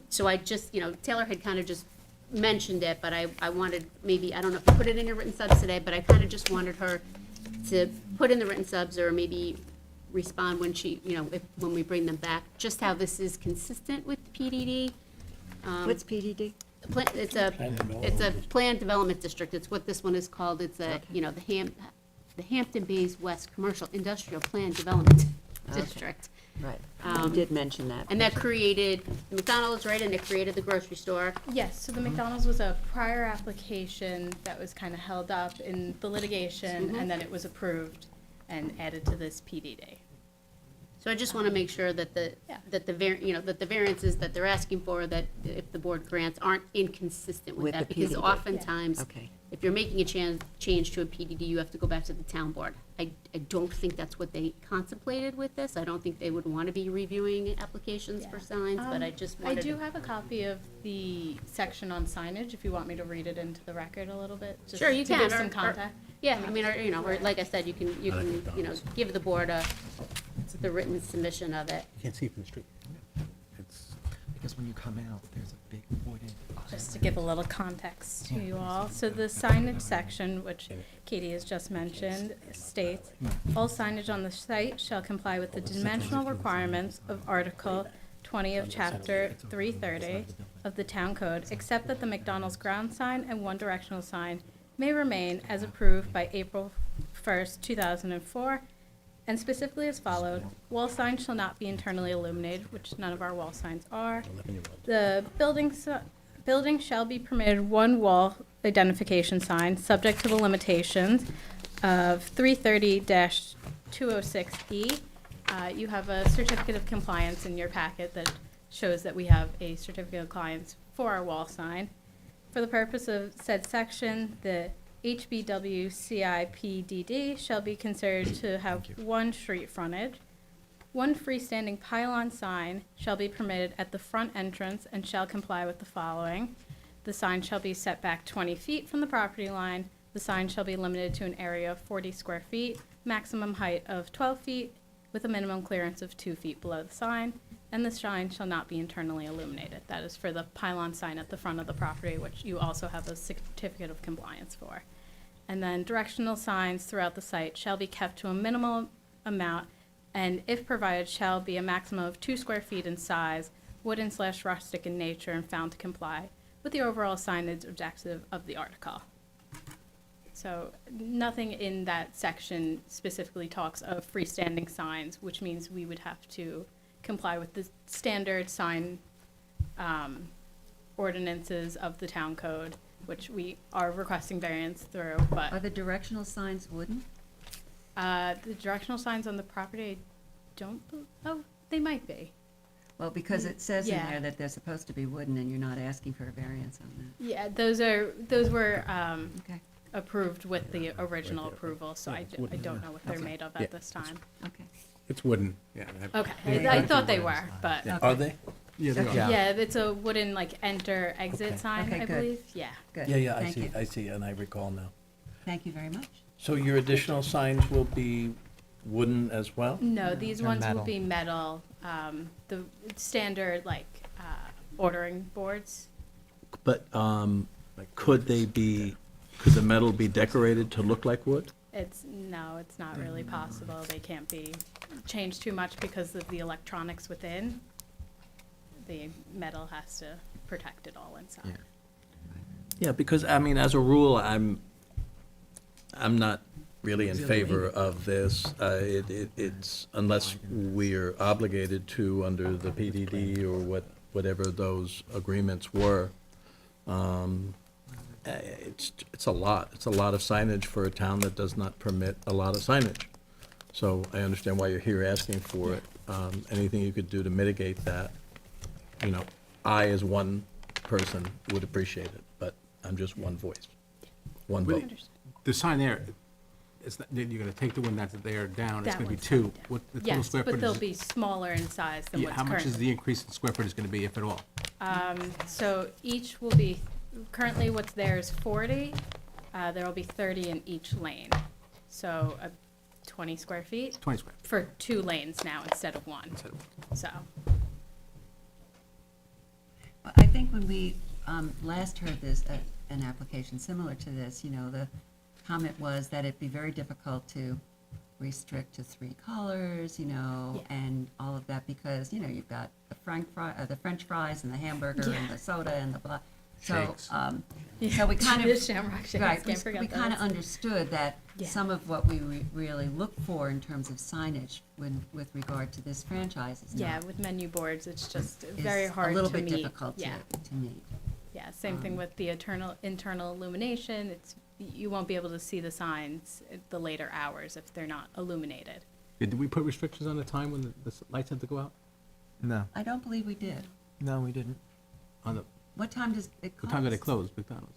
Speaker 4: So I just, Taylor had kind of just mentioned it, but I wanted, maybe, I don't know if you put it in your written subs today, but I kind of just wanted her to put in the written subs or maybe respond when she, when we bring them back, just how this is consistent with PDD.
Speaker 1: What's PDD?
Speaker 4: It's a planned development district, it's what this one is called, it's the Hampton Bays West Commercial Industrial Planned Development
Speaker 1: Okay.
Speaker 4: District.
Speaker 1: Right. You did mention that.
Speaker 4: And that created McDonald's, right, and it created the grocery store.
Speaker 10: Yes, so the McDonald's was a prior application that was kind of held up in the litigation, and then it was approved and added to this PDD.
Speaker 4: So I just want to make sure that that the variances that they're asking for, that if the board grants, aren't inconsistent with
Speaker 1: With
Speaker 4: that.
Speaker 1: the
Speaker 4: Because
Speaker 1: PDD.
Speaker 4: oftentimes,
Speaker 1: Okay.
Speaker 4: if you're making a change to a PDD, you have to go back to the town board. I don't think that's what they contemplated with this. I don't think they would want to be reviewing applications for signs, but I just
Speaker 10: I
Speaker 4: wanted
Speaker 10: do
Speaker 4: to.
Speaker 10: have a copy of the section on signage, if you want me to read it into the record a little bit. Just
Speaker 4: Sure, you
Speaker 10: to
Speaker 4: can,
Speaker 10: give
Speaker 4: or-
Speaker 10: some
Speaker 4: or-
Speaker 10: context.
Speaker 4: Yeah, I mean, or like I said, you can, give the board the written submission of it.
Speaker 11: You can't see from the street.
Speaker 2: Because when you come out, there's a big wooden.
Speaker 10: Just to give a little context to you all. So the signage section, which Katie has just mentioned, states, all signage on the site shall comply with the dimensional requirements of Article 20 of Chapter 330 of the Town Code, except that the McDonald's ground sign and one directional sign may remain as approved by April 1st, 2004, and specifically as followed: wall signs shall not be internally illuminated, which none of our wall signs are. The building shall be permitted one wall identification sign, subject to the limitations of 330-206E. You have a certificate of compliance in your packet that shows that we have a certificate of compliance for our wall sign. For the purpose of said section, the HBW CIPDD shall be considered to have one street frontage. One freestanding pylon sign shall be permitted at the front entrance and shall comply with the following. The sign shall be set back 20 feet from the property line. The sign shall be limited to an area of 40 square feet, maximum height of 12 feet, with a minimum clearance of 2 feet below the sign, and the sign shall not be internally illuminated. That is for the pylon sign at the front of the property, which you also have a certificate of compliance for. And then directional signs throughout the site shall be kept to a minimal amount, and if provided, shall be a maximum of 2 square feet in size, wooden/rustic in nature, and found to comply with the overall signage objective of the article. So nothing in that section specifically talks of freestanding signs, which means we would have to comply with the standard sign ordinances of the town code, which we are requesting variance through,
Speaker 1: Are
Speaker 10: but
Speaker 1: the directional signs wooden?
Speaker 10: the directional signs on the property, they might be.
Speaker 1: Well, because it says in
Speaker 10: Yeah.
Speaker 1: there that they're supposed to be wooden, and you're not asking for a variance on that.
Speaker 10: Yeah, those were
Speaker 1: Okay,
Speaker 10: approved with the original approval, so I don't know what they're made of
Speaker 11: Yeah.
Speaker 10: at this time.
Speaker 1: okay.
Speaker 11: It's wooden, yeah.
Speaker 10: Okay, I thought they were, but,
Speaker 5: Are they?
Speaker 11: Yeah, they are.
Speaker 10: yeah, it's a wooden, like, enter/exit
Speaker 5: Okay.
Speaker 10: sign,
Speaker 1: Okay,
Speaker 10: I
Speaker 1: good.
Speaker 10: believe, yeah.
Speaker 1: Good.
Speaker 5: Yeah, I
Speaker 1: Thank
Speaker 5: see,
Speaker 1: you.
Speaker 5: I see, and I recall now.
Speaker 1: Thank you very much.
Speaker 5: So your additional signs will be wooden as well?
Speaker 10: No, these
Speaker 2: they're
Speaker 10: ones will
Speaker 2: metal.
Speaker 10: be metal, the standard, like, ordering boards.
Speaker 5: But, could the metal be decorated to look like wood?
Speaker 10: It's not really possible. They can't be changed too much because of the electronics within. The metal has to protect it all inside.
Speaker 5: Yeah, because, I mean, as a rule, I'm not really in favor of this. It's, unless we're obligated to under the PDD or whatever those agreements were. It's a lot. It's a lot of signage for a town that does not permit a lot of signage. So I understand why you're here asking for it. Anything you could do to mitigate that, you know, I as one person would appreciate it, but I'm just one voice, one vote.
Speaker 11: The sign there, it's not, you're gonna take the one that's there down, it's
Speaker 10: That
Speaker 11: gonna be
Speaker 10: one's
Speaker 11: two.
Speaker 10: down.
Speaker 11: What, the total
Speaker 10: Yes,
Speaker 11: square
Speaker 10: but
Speaker 11: footage
Speaker 10: they'll
Speaker 11: is-
Speaker 10: be smaller in size than
Speaker 11: Yeah,
Speaker 10: what's
Speaker 11: how much is
Speaker 10: currently.
Speaker 11: the increase in square footage gonna be, if at all?
Speaker 10: So each will be, currently what's there is 40, there will be 30 in each lane. So 20 square feet
Speaker 11: 20 square.
Speaker 10: for 2 lanes now instead of 1,
Speaker 11: Instead of-
Speaker 10: so.
Speaker 1: Well, I think when we last heard this, an application similar to this, you know, the comment was that it'd be very difficult to restrict to 3 colors, you know,
Speaker 10: Yeah.
Speaker 1: and all of that, because, you know, you've got the the French fries and the hamburger and the soda and the blah. So,
Speaker 7: Shakes.
Speaker 1: so we kind
Speaker 10: The
Speaker 1: of.
Speaker 10: Shamrock Shakes,
Speaker 1: Right,
Speaker 10: can't forget
Speaker 1: we kind of
Speaker 10: those.
Speaker 1: understood that
Speaker 10: Yeah.
Speaker 1: some of what we really look for in terms of signage with regard to this franchise is
Speaker 10: Yeah,
Speaker 1: not,
Speaker 10: with menu boards, it's just
Speaker 1: is
Speaker 10: very hard
Speaker 1: a
Speaker 10: to
Speaker 1: little
Speaker 10: meet.
Speaker 1: bit difficult
Speaker 10: Yeah,
Speaker 1: to meet.
Speaker 10: yeah, same thing with the internal illumination, you won't be able to see the signs at the later hours if they're not illuminated.
Speaker 11: Did we put restrictions on the time when the lights had to go out?
Speaker 2: No,
Speaker 1: I don't believe we did.
Speaker 2: no, we didn't.
Speaker 11: On the,
Speaker 1: What time does it close?
Speaker 11: what time did they close, McDonald's?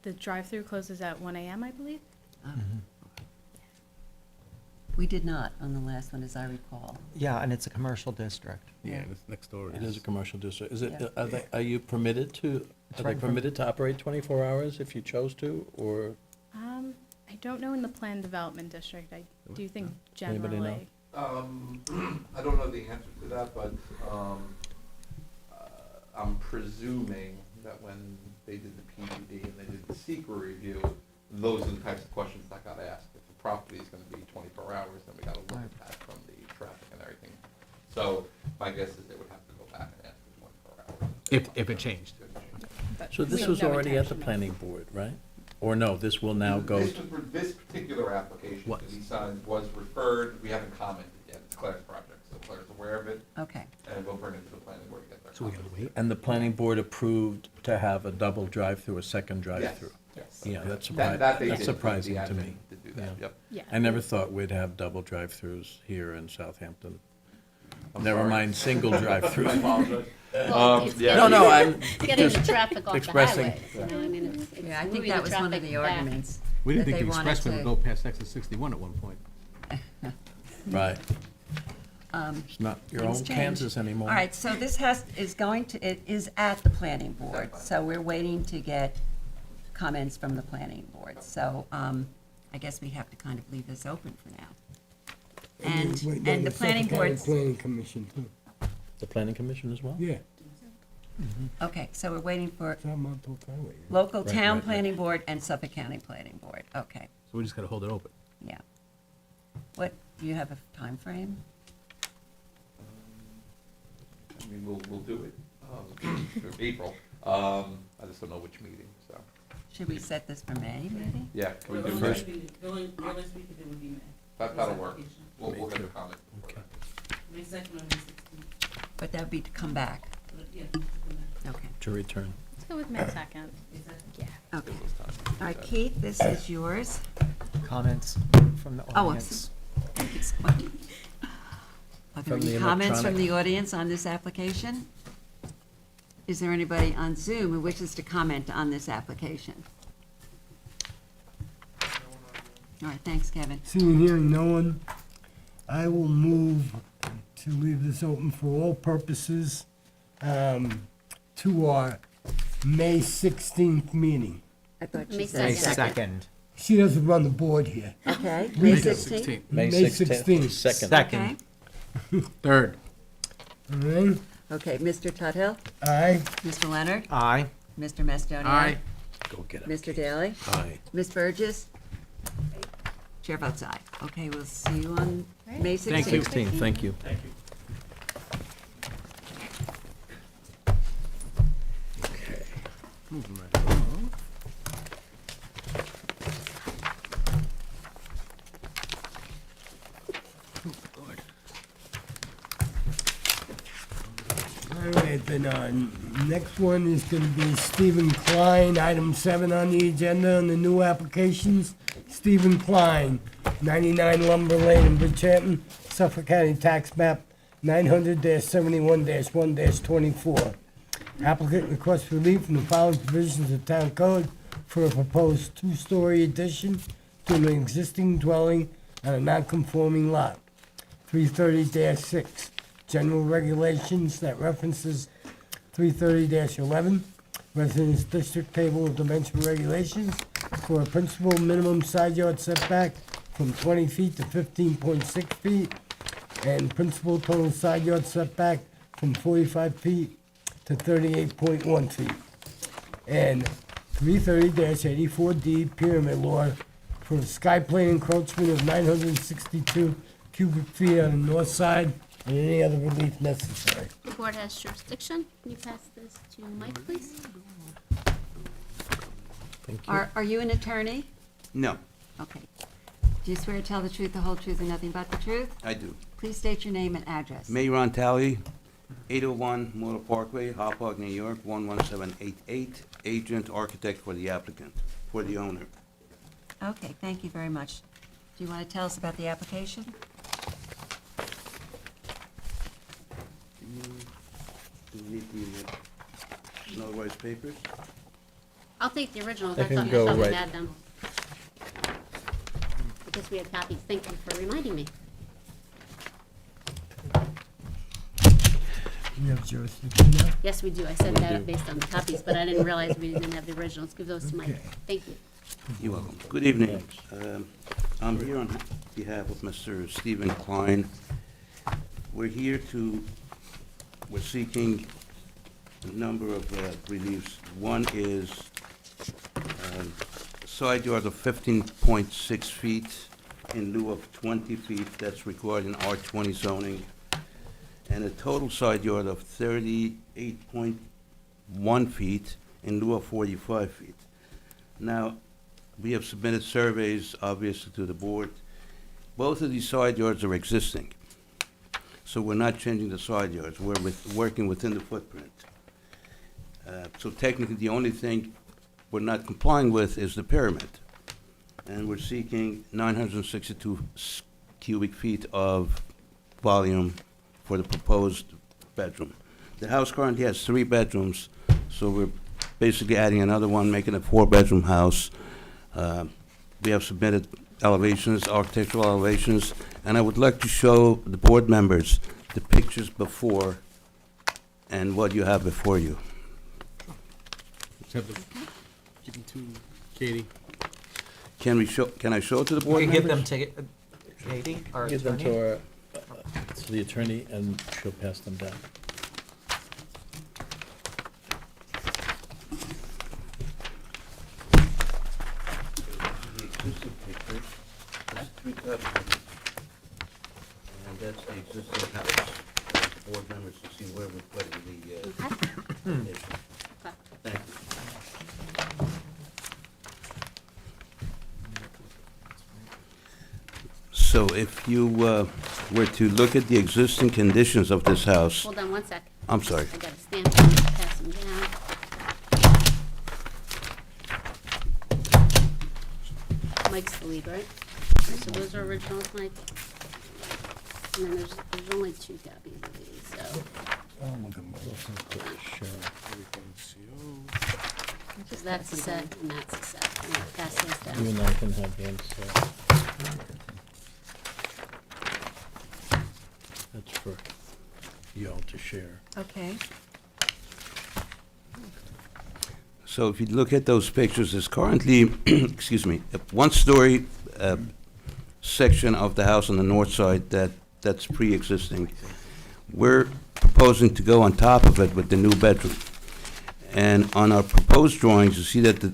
Speaker 10: The drive-through closes at 1 AM, I believe.
Speaker 1: Oh. We did not on the last one, as I recall.
Speaker 2: Yeah, and it's a commercial district.
Speaker 11: Yeah, it's next door.
Speaker 5: It is a commercial district. Is it,
Speaker 1: Yeah.
Speaker 5: are you permitted to, are they
Speaker 2: right from-
Speaker 5: permitted to operate 24 hours if you chose to, or?
Speaker 10: I don't know in the planned development district, I do think
Speaker 5: Anybody know?
Speaker 10: generally.
Speaker 12: I don't know the answer to that, but I'm presuming that when they did the PDD and they did the secret review, those are the types of questions that got asked. If the property is gonna be 24 hours, then we gotta look at that from the traffic and everything. So my guess is they would have to go back and ask for 24 hours.
Speaker 11: If it changed.
Speaker 10: But
Speaker 5: So
Speaker 10: we
Speaker 5: this
Speaker 10: have
Speaker 5: was
Speaker 10: no
Speaker 5: already at the
Speaker 10: intention of-
Speaker 5: planning board, right? Or no, this will now go,
Speaker 12: This was for this particular application,
Speaker 11: Was.
Speaker 12: to be signed, was referred, we haven't commented yet, it's Claire's project, so Claire's aware of it,
Speaker 1: Okay.
Speaker 12: and we'll bring it to the planning board to get their
Speaker 11: So we gotta
Speaker 12: comments.
Speaker 11: wait?
Speaker 5: and the planning board approved to have a double drive-through, a second drive-through?
Speaker 12: Yes.
Speaker 5: Yeah, that's
Speaker 12: That they
Speaker 5: that's
Speaker 12: did,
Speaker 5: surprising
Speaker 12: the
Speaker 5: to me.
Speaker 12: admin to do that,
Speaker 5: Yeah.
Speaker 12: yep.
Speaker 10: Yeah.
Speaker 5: I never thought we'd have double drive-throughs here in Southampton. Never
Speaker 12: sorry.
Speaker 5: mind single
Speaker 12: I
Speaker 5: drive-throughs.
Speaker 12: apologize.
Speaker 4: Well, it's
Speaker 12: yeah.
Speaker 5: No, no, I'm
Speaker 4: Getting the
Speaker 5: just
Speaker 4: traffic off the
Speaker 5: expressing.
Speaker 4: highways, you know, I mean, it's
Speaker 1: Yeah, I think
Speaker 4: moving
Speaker 1: that was one of
Speaker 4: traffic
Speaker 1: the
Speaker 4: back.
Speaker 1: arguments.
Speaker 11: We didn't
Speaker 1: that
Speaker 11: think the
Speaker 1: they wanted
Speaker 11: expressway would
Speaker 1: to-
Speaker 11: go past exit 61 at one point.
Speaker 5: Right.
Speaker 1: Um,
Speaker 5: It's not your
Speaker 1: Things
Speaker 5: own
Speaker 1: change.
Speaker 5: Kansas anymore.
Speaker 1: All right, so this it is at the planning board, so we're waiting to get comments from the planning board. So, I guess we have to kind of leave this open for now. And
Speaker 3: Wait,
Speaker 1: the planning
Speaker 3: Suffolk County
Speaker 1: board's,
Speaker 3: Planning Commission too.
Speaker 5: The planning commission as well?
Speaker 3: Yeah,
Speaker 1: okay, so we're waiting for
Speaker 3: it's on Montauk Highway.
Speaker 1: local
Speaker 5: Right,
Speaker 1: town
Speaker 5: right, right.
Speaker 1: planning board and Suffolk County Planning Board. Okay,
Speaker 11: So we just gotta hold it open.
Speaker 1: yeah. What, do you have a time frame?
Speaker 12: I mean, we'll do it, for April, I just don't know which meeting, so,
Speaker 1: Should we set this for May, maybe?
Speaker 12: yeah, can we
Speaker 8: The
Speaker 12: do
Speaker 8: only
Speaker 12: first?
Speaker 8: week- the only realistic week of it would be May.
Speaker 12: That'll work,
Speaker 8: Application.
Speaker 12: we'll get the
Speaker 5: too.
Speaker 12: comments before
Speaker 5: Okay.
Speaker 12: that.
Speaker 8: May 2nd or May 16th.
Speaker 1: But that would be to come back.
Speaker 8: But, yeah, it's in
Speaker 1: Okay,
Speaker 5: To return.
Speaker 10: Let's go with May 2nd.
Speaker 8: there. Is that-
Speaker 10: Yeah.
Speaker 1: okay. All right, Keith, this is yours.
Speaker 2: Comments from the
Speaker 1: Oh, I'm
Speaker 2: audience?
Speaker 1: Thank you so much. Are there
Speaker 5: From
Speaker 1: any
Speaker 5: the
Speaker 1: comments from
Speaker 5: electronic-
Speaker 1: the audience on this application? Is there anybody on Zoom who wishes to comment on this application? All right, thanks, Kevin.
Speaker 3: Seeing and hearing no one, I will move to leave this open for all purposes to our May 16th meeting.
Speaker 1: I thought
Speaker 4: May
Speaker 1: you said
Speaker 2: May
Speaker 4: 2nd.
Speaker 2: second.
Speaker 3: She doesn't run the board here.
Speaker 1: Okay,
Speaker 3: May
Speaker 1: May 16th?
Speaker 5: May
Speaker 3: May
Speaker 5: 16th,
Speaker 3: 16th.
Speaker 5: second.
Speaker 1: Okay,
Speaker 11: Third.
Speaker 3: All right?
Speaker 1: okay, Mr. Tuthill,
Speaker 3: Aye.
Speaker 1: Mr. Leonard,
Speaker 2: Aye.
Speaker 1: Mr. Mastonia.
Speaker 11: Aye.
Speaker 5: Go get it.
Speaker 1: Mr. Daly,
Speaker 5: Aye.
Speaker 1: Ms. Burgess. Chair votes aye. Okay, we'll see you on May 16th.
Speaker 11: Thank you.
Speaker 5: 16, thank you.
Speaker 11: Moving right along. Oh, Lord.
Speaker 3: All right, then, next one is gonna be Stephen Klein, item 7 on the agenda on the new applications. Stephen Klein, 99 Lumber Lane in Bridgehampton, Suffolk County Tax Map 900-71-1-24. Applicant requests relief from the following provisions of Town Code for a proposed two-story addition to an existing dwelling on a non-conforming lot. 330-6, general regulations that references 330-11, Residence District Table of Dimension Regulations for a principal minimum side yard setback from 20 feet to 15.6 feet, and principal total side yard setback from 45 feet to 38.1 feet. And 330-84D Pyramid Law for a sky plane encroachment of 962 cubic feet on the north side and any other relief necessary.
Speaker 4: The board has jurisdiction. Can you pass this to Mike, please?
Speaker 1: Are you an attorney?
Speaker 13: No,
Speaker 1: Okay. Do you swear to tell the truth, the whole truth, and nothing but the truth?
Speaker 13: I do.
Speaker 1: Please state your name and address.
Speaker 13: Mayor Talley, 801 Motor Parkway, Hopog, New York, 11788, agent, architect for the applicant, for the owner.
Speaker 1: Okay, thank you very much. Do you want to tell us about the application?
Speaker 13: Do you need the notarized papers?
Speaker 4: I'll take the originals.
Speaker 5: I
Speaker 4: I
Speaker 5: can
Speaker 4: thought
Speaker 5: go
Speaker 4: you
Speaker 5: right-
Speaker 4: had them. Because we had copies. Thank you for reminding me.
Speaker 3: You have jurisdiction now?
Speaker 4: Yes, we do. I set
Speaker 5: We
Speaker 4: that
Speaker 5: do.
Speaker 4: up based on the copies, but I didn't realize we didn't have the originals. Give those to Mike.
Speaker 3: Okay.
Speaker 4: Thank you.
Speaker 13: You're welcome. Good evening. I'm here on behalf of Mr. Stephen Klein. We're seeking a number of reliefs. One is side yard of 15.6 feet in lieu of 20 feet that's required in R20 zoning, and a total side yard of 38.1 feet in lieu of 45 feet. Now, we have submitted surveys, obviously, to the board. Both of these side yards are existing, so we're not changing the side yards. We're working within the footprint. So technically, the only thing we're not complying with is the pyramid. And we're seeking 962 cubic feet of volume for the proposed bedroom. The house currently has 3 bedrooms, so we're basically adding another one, making a 4-bedroom house. We have submitted elevations, architectural elevations, and I would like to show the board members the pictures before and what you have before you.
Speaker 11: Let's have the, give them to Katie.
Speaker 13: Can I show it to the
Speaker 2: You
Speaker 13: board
Speaker 2: can
Speaker 13: members?
Speaker 2: give them to Katie, our
Speaker 5: Give them
Speaker 2: attorney.
Speaker 5: to our, to the attorney, and she'll pass them down.
Speaker 13: The existing pictures, there's 3 bedrooms, and that's the existing house. Board members to see where we're putting the addition.
Speaker 4: Okay.
Speaker 13: Thank you. So if you were to look at the existing conditions of this house,
Speaker 4: Hold on one sec.
Speaker 13: I'm sorry.
Speaker 4: I got a stamp on it. Pass them down. Mike's the lead, right? So those are originals, Mike. And then there's only 2 copies of these, so. That's a set and that's a set. I'm gonna pass those
Speaker 5: You
Speaker 4: down.
Speaker 5: and I can have them, so. That's for y'all to share.
Speaker 1: Okay.
Speaker 13: So if you look at those pictures, there's currently, excuse me, a 1-story section of the house on the north side that's pre-existing. We're proposing to go on top of it with the new bedroom. And on our proposed drawings, you see that the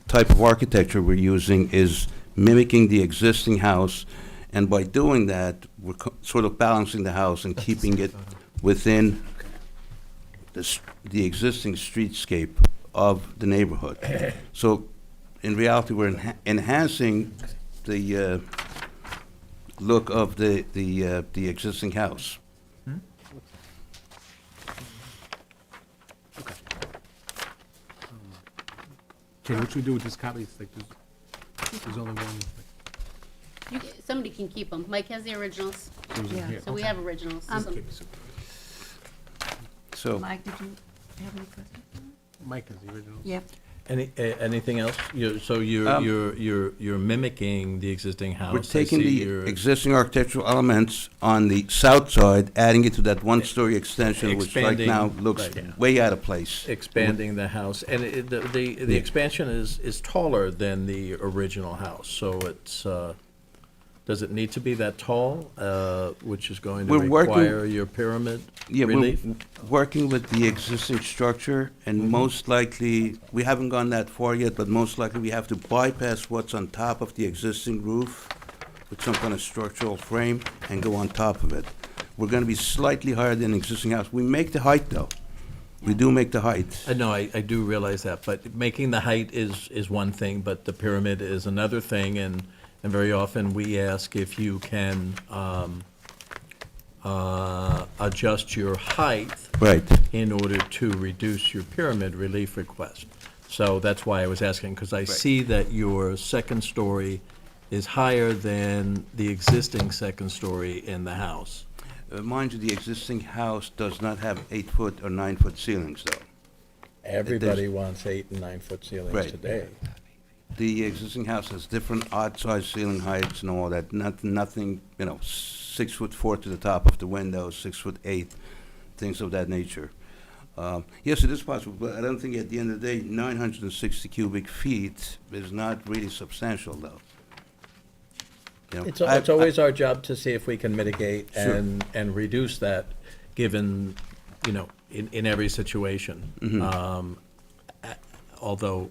Speaker 13: type of architecture we're using is mimicking the existing house. And by doing that, we're sort of balancing the house and keeping it within the existing streetscape of the neighborhood. So in reality, we're enhancing the look of the existing house.
Speaker 11: Katie, what should we do with this copy? It's like, there's only one.
Speaker 4: Somebody can keep them. Mike has the originals,
Speaker 1: Yeah.
Speaker 4: so we have originals.
Speaker 13: So,
Speaker 1: Mike, did you have any questions?
Speaker 11: Mike is the original.
Speaker 1: Yep.
Speaker 5: Anything else? So you're mimicking the existing house.
Speaker 13: we're
Speaker 5: I
Speaker 13: taking
Speaker 5: see
Speaker 13: the
Speaker 5: you're
Speaker 13: existing architectural elements on the south side, adding it to that one-story extension, which right
Speaker 5: Expanding,
Speaker 13: now looks
Speaker 5: right, yeah.
Speaker 13: way out of place.
Speaker 5: expanding the house, and the expansion is taller than the original house, so it's, does it need to be that tall, which is going to
Speaker 13: We're working-
Speaker 5: require your pyramid
Speaker 13: Yeah, we're
Speaker 5: relief?
Speaker 13: working with the existing structure, and most likely, we haven't gone that far yet, but most likely we have to bypass what's on top of the existing roof with some kind of structural frame and go on top of it. We're gonna be slightly higher than the existing house. We make the height, though. We do make the height.
Speaker 5: No, I do realize that, but making the height is one thing, but the pyramid is another thing, and very often we ask if you can adjust your height
Speaker 13: Right.
Speaker 5: in order to reduce your pyramid relief request. So that's why I was asking, because I see that your second story is higher than the existing second story in the house.
Speaker 13: Mind you, the existing house does not have 8-foot or 9-foot ceilings, though.
Speaker 5: Everybody wants 8 and 9 foot ceilings
Speaker 13: Right.
Speaker 5: today.
Speaker 13: The existing house has different odd-sized ceiling heights and all that, nothing, 6'4" to the top of the window, 6'8", things of that nature. Yes, it is possible, but I don't think at the end of the day, 960 cubic feet is not really substantial, though. You know,
Speaker 5: It's always our job to see if we can mitigate
Speaker 13: Sure.
Speaker 5: and reduce that, given, in every situation. Although,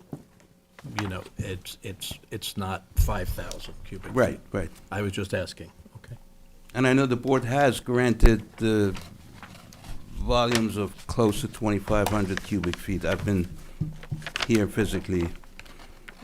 Speaker 5: it's not 5,000 cubic feet.
Speaker 13: Right, right.
Speaker 5: I was just asking, okay.
Speaker 13: And I know the board has granted the volumes of close to 2,500 cubic feet. I've been here physically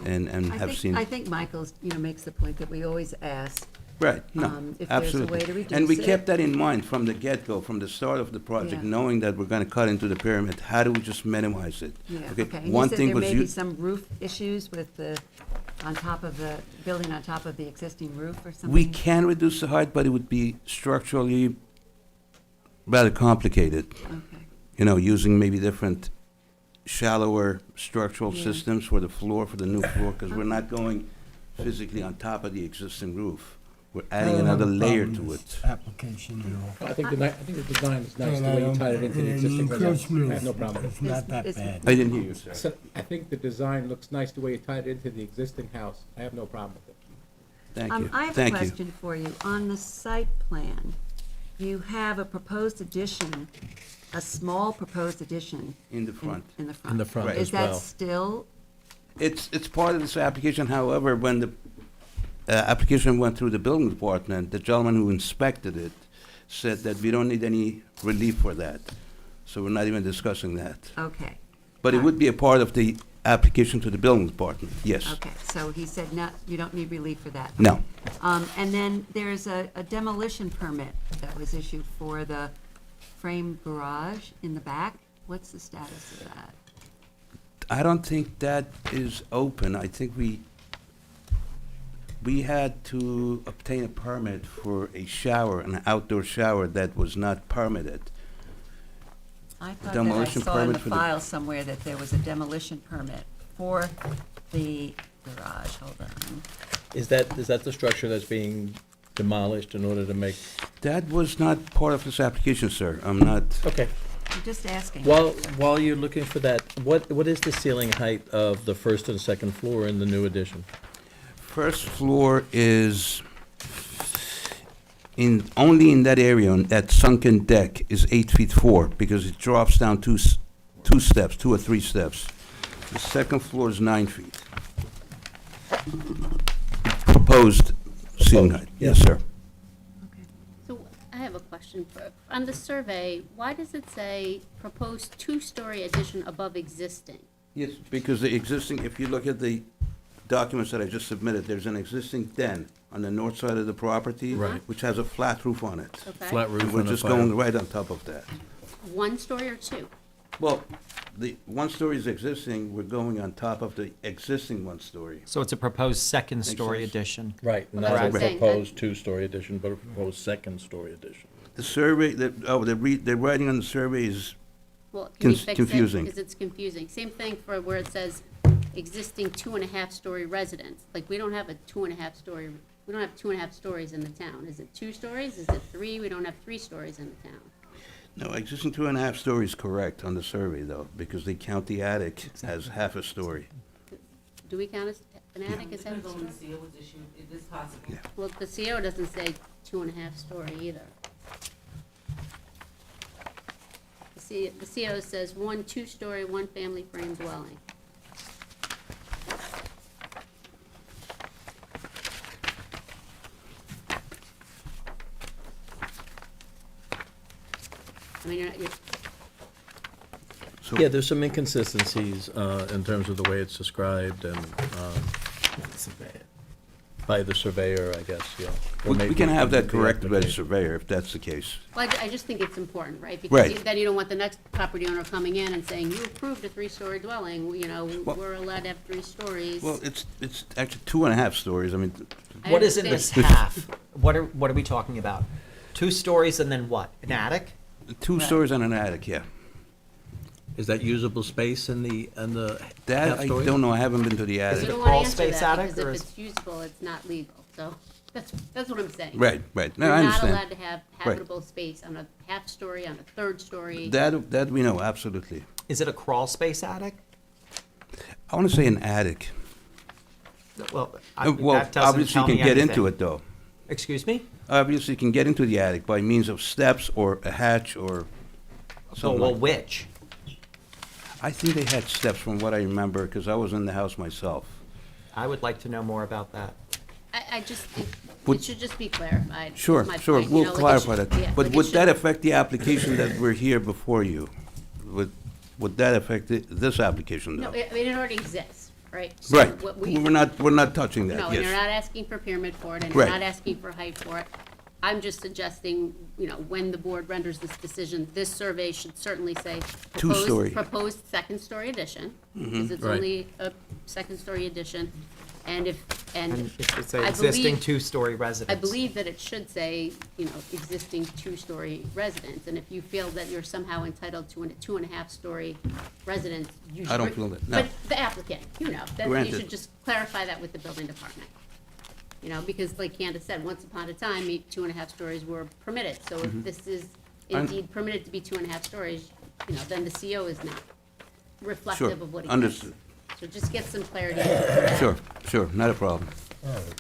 Speaker 13: and have seen.
Speaker 1: I think Michael's, makes the point that we always ask,
Speaker 13: Right, no,
Speaker 1: if there's a way
Speaker 13: absolutely.
Speaker 1: to reduce
Speaker 13: And we
Speaker 1: it.
Speaker 13: kept that in mind from the get-go, from the start of the project,
Speaker 1: Yeah.
Speaker 13: knowing that we're gonna cut into the pyramid. How do we just minimize it?
Speaker 1: Yeah,
Speaker 13: Okay,
Speaker 1: okay. And you
Speaker 13: one
Speaker 1: said
Speaker 13: thing
Speaker 1: there
Speaker 13: was
Speaker 1: may be
Speaker 13: you,
Speaker 1: some roof issues with on top of the, building on top of the existing roof or something?
Speaker 13: we can reduce the height, but it would be structurally rather complicated.
Speaker 1: Okay.
Speaker 13: Using maybe different shallower structural
Speaker 1: Yeah.
Speaker 13: systems for the floor, for the new floor, because we're not going physically on top of the existing roof. We're adding another layer to it.
Speaker 3: Application,
Speaker 11: I think the design is nice, the way you tied it into the existing window. I have no problem with
Speaker 3: It's not that
Speaker 1: Is-
Speaker 3: bad.
Speaker 13: I didn't hear you, sir.
Speaker 11: it. I think the design looks nice, the way you tied it into the existing house. I have no problem with it.
Speaker 13: Thank you.
Speaker 1: I have a
Speaker 13: Thank you.
Speaker 1: question for you. On the site plan, you have a proposed addition, a small proposed addition.
Speaker 13: In the front.
Speaker 1: In the front.
Speaker 5: In the front
Speaker 13: Right.
Speaker 5: as
Speaker 1: Is that
Speaker 5: well.
Speaker 1: still,
Speaker 13: It's part of this application, however, when the application went through the building department, the gentleman who inspected it said that we don't need any relief for that. So we're not even discussing that.
Speaker 1: okay,
Speaker 13: But it would be a part of the application to the building department, yes.
Speaker 1: okay. So he said, no, you don't need relief for that.
Speaker 13: No.
Speaker 1: And then there's a demolition permit that was issued for the frame garage in the back. What's the status of that?
Speaker 13: I don't think that is open. I think we had to obtain a permit for a shower, an outdoor shower that was not permitted.
Speaker 1: I thought that I
Speaker 13: Demolition
Speaker 1: saw in the
Speaker 13: permit for the-
Speaker 1: file somewhere that there was a demolition permit for the garage. Hold on.
Speaker 5: Is that the structure that's being demolished in order to make?
Speaker 13: That was not part of this application, sir. I'm not,
Speaker 5: Okay.
Speaker 1: I'm just asking.
Speaker 5: While you're looking for that, what is the ceiling height of the first and second floor in the new addition?
Speaker 13: first floor is only in that area, on that sunken deck, is 8'4", because it drops down two steps, 2 or 3 steps. The second floor is 9 feet. Proposed ceiling height, yes, sir.
Speaker 4: So I have a question. On the survey, why does it say proposed two-story addition above existing?
Speaker 13: Yes, because the existing, if you look at the documents that I just submitted, there's an existing den on the north side of the property.
Speaker 5: Right.
Speaker 13: Which has a flat roof on it.
Speaker 4: Okay.
Speaker 5: Flat roof
Speaker 13: And we're
Speaker 5: and a
Speaker 13: just
Speaker 5: fire.
Speaker 13: going right on top of that.
Speaker 4: One story or two?
Speaker 13: Well, the one-story is existing, we're going on top of the existing one-story.
Speaker 2: So it's a proposed second-story
Speaker 13: sense.
Speaker 2: addition.
Speaker 5: Right,
Speaker 4: Well,
Speaker 5: not
Speaker 4: that's
Speaker 5: a
Speaker 4: what I'm saying.
Speaker 5: proposed two-story addition, but a proposed second-story addition.
Speaker 13: The survey, they're writing on the survey is,
Speaker 4: Well, can we
Speaker 13: Con-
Speaker 4: fix it?
Speaker 13: confusing.
Speaker 4: Because it's confusing. Same thing for where it says existing 2.5-story residence. Like, we don't have a 2.5-story, we don't have 2.5 stories in the town. Is it 2 stories? Is it 3? We don't have 3 stories in the town.
Speaker 13: no, existing 2.5 stories correct on the survey, though, because they count the attic as half a story.
Speaker 4: Do we count as an attic as half a
Speaker 8: Depends on
Speaker 4: story?
Speaker 8: when the CO was issued, it is possible.
Speaker 13: Yeah.
Speaker 4: Well, the CO doesn't say 2.5 story either. The CO says 1 2-story, 1 family frame dwelling. I mean, you're,
Speaker 13: So
Speaker 5: Yeah, there's some inconsistencies in terms of the way it's described and by the surveyor, I guess, yeah. Or
Speaker 13: we
Speaker 5: maybe
Speaker 13: can have that
Speaker 5: the
Speaker 13: corrected by the
Speaker 5: application.
Speaker 13: surveyor, if that's the case.
Speaker 4: well, I just think it's important, right?
Speaker 13: Right.
Speaker 4: Because then you don't want the next property owner coming in and saying, you approved a 3-story dwelling, you know,
Speaker 13: Well-
Speaker 4: we're allowed to have 3 stories.
Speaker 13: Well, it's actually 2.5 stories, I mean,
Speaker 4: I
Speaker 2: What is in this
Speaker 4: understand.
Speaker 2: half? What are we talking about? 2 stories and then what? An attic?
Speaker 13: 2 stories and an attic, yeah.
Speaker 5: Is that usable space in the
Speaker 13: That,
Speaker 5: half
Speaker 13: I
Speaker 5: story?
Speaker 13: don't know, I haven't been to the
Speaker 2: Is
Speaker 4: You
Speaker 2: it
Speaker 13: attic.
Speaker 2: a
Speaker 4: don't wanna
Speaker 2: crawl
Speaker 4: answer
Speaker 2: space
Speaker 4: that,
Speaker 2: attic,
Speaker 4: because
Speaker 2: or
Speaker 4: if
Speaker 2: is-
Speaker 4: it's useful, it's not legal, so that's what I'm saying.
Speaker 13: Right, right, no, I
Speaker 4: You're not
Speaker 13: understand.
Speaker 4: allowed to have habitable space on a half story, on a 3rd story.
Speaker 13: That we know, absolutely.
Speaker 2: Is it a crawl space attic?
Speaker 13: I want to say an attic.
Speaker 2: Well,
Speaker 13: Well,
Speaker 2: that doesn't
Speaker 13: obviously
Speaker 2: tell
Speaker 13: you
Speaker 2: me
Speaker 13: can get into
Speaker 2: anything.
Speaker 13: it, though.
Speaker 2: Excuse me?
Speaker 13: Obviously, you can get into the attic by means of steps or a hatch or something
Speaker 2: Well,
Speaker 13: like.
Speaker 2: which?
Speaker 13: I think they had steps from what I remember, because I was in the house myself.
Speaker 2: I would like to know more about that.
Speaker 4: I just think
Speaker 13: Would-
Speaker 4: it should just be clarified. is
Speaker 13: Sure,
Speaker 4: my
Speaker 13: sure,
Speaker 4: point, you
Speaker 13: we'll
Speaker 4: know, like it
Speaker 13: clarify
Speaker 4: should-
Speaker 13: that.
Speaker 4: yeah,
Speaker 13: But
Speaker 4: like it
Speaker 13: would that
Speaker 4: should-
Speaker 13: affect the application that we're here before you? Would that affect this application,
Speaker 4: No,
Speaker 13: though?
Speaker 4: I mean, it already exists, right? So
Speaker 13: Right,
Speaker 4: what we-
Speaker 13: we're not touching
Speaker 4: No,
Speaker 13: that,
Speaker 4: and you're
Speaker 13: yes.
Speaker 4: not asking for pyramid for it, and you're
Speaker 13: Right.
Speaker 4: not asking for height for it. I'm just suggesting, you know, when the board renders this decision, this survey should certainly say
Speaker 13: Two-story.
Speaker 4: proposed 2nd-story addition,
Speaker 13: Mm-hmm.
Speaker 4: because it's
Speaker 5: Right.
Speaker 4: only a 2nd-story addition. And
Speaker 2: And it's an
Speaker 4: I
Speaker 2: existing
Speaker 4: believe-
Speaker 2: 2-story residence.
Speaker 4: I believe that it should say, you know, existing 2-story residence, and if you feel that you're somehow entitled to a 2.5-story residence, you should.
Speaker 13: I don't feel that, no.
Speaker 4: But the applicant, you know, that you
Speaker 13: Granted.
Speaker 4: should just clarify that with the building department. You know, because like Candace said, once upon a time, 2.5 stories were permitted, so if this is
Speaker 13: I'm-
Speaker 4: indeed permitted to be 2.5 stories, you know, then the CO is not reflective of what it is.
Speaker 13: understood.
Speaker 4: So just get some clarity.
Speaker 13: Sure, not a problem.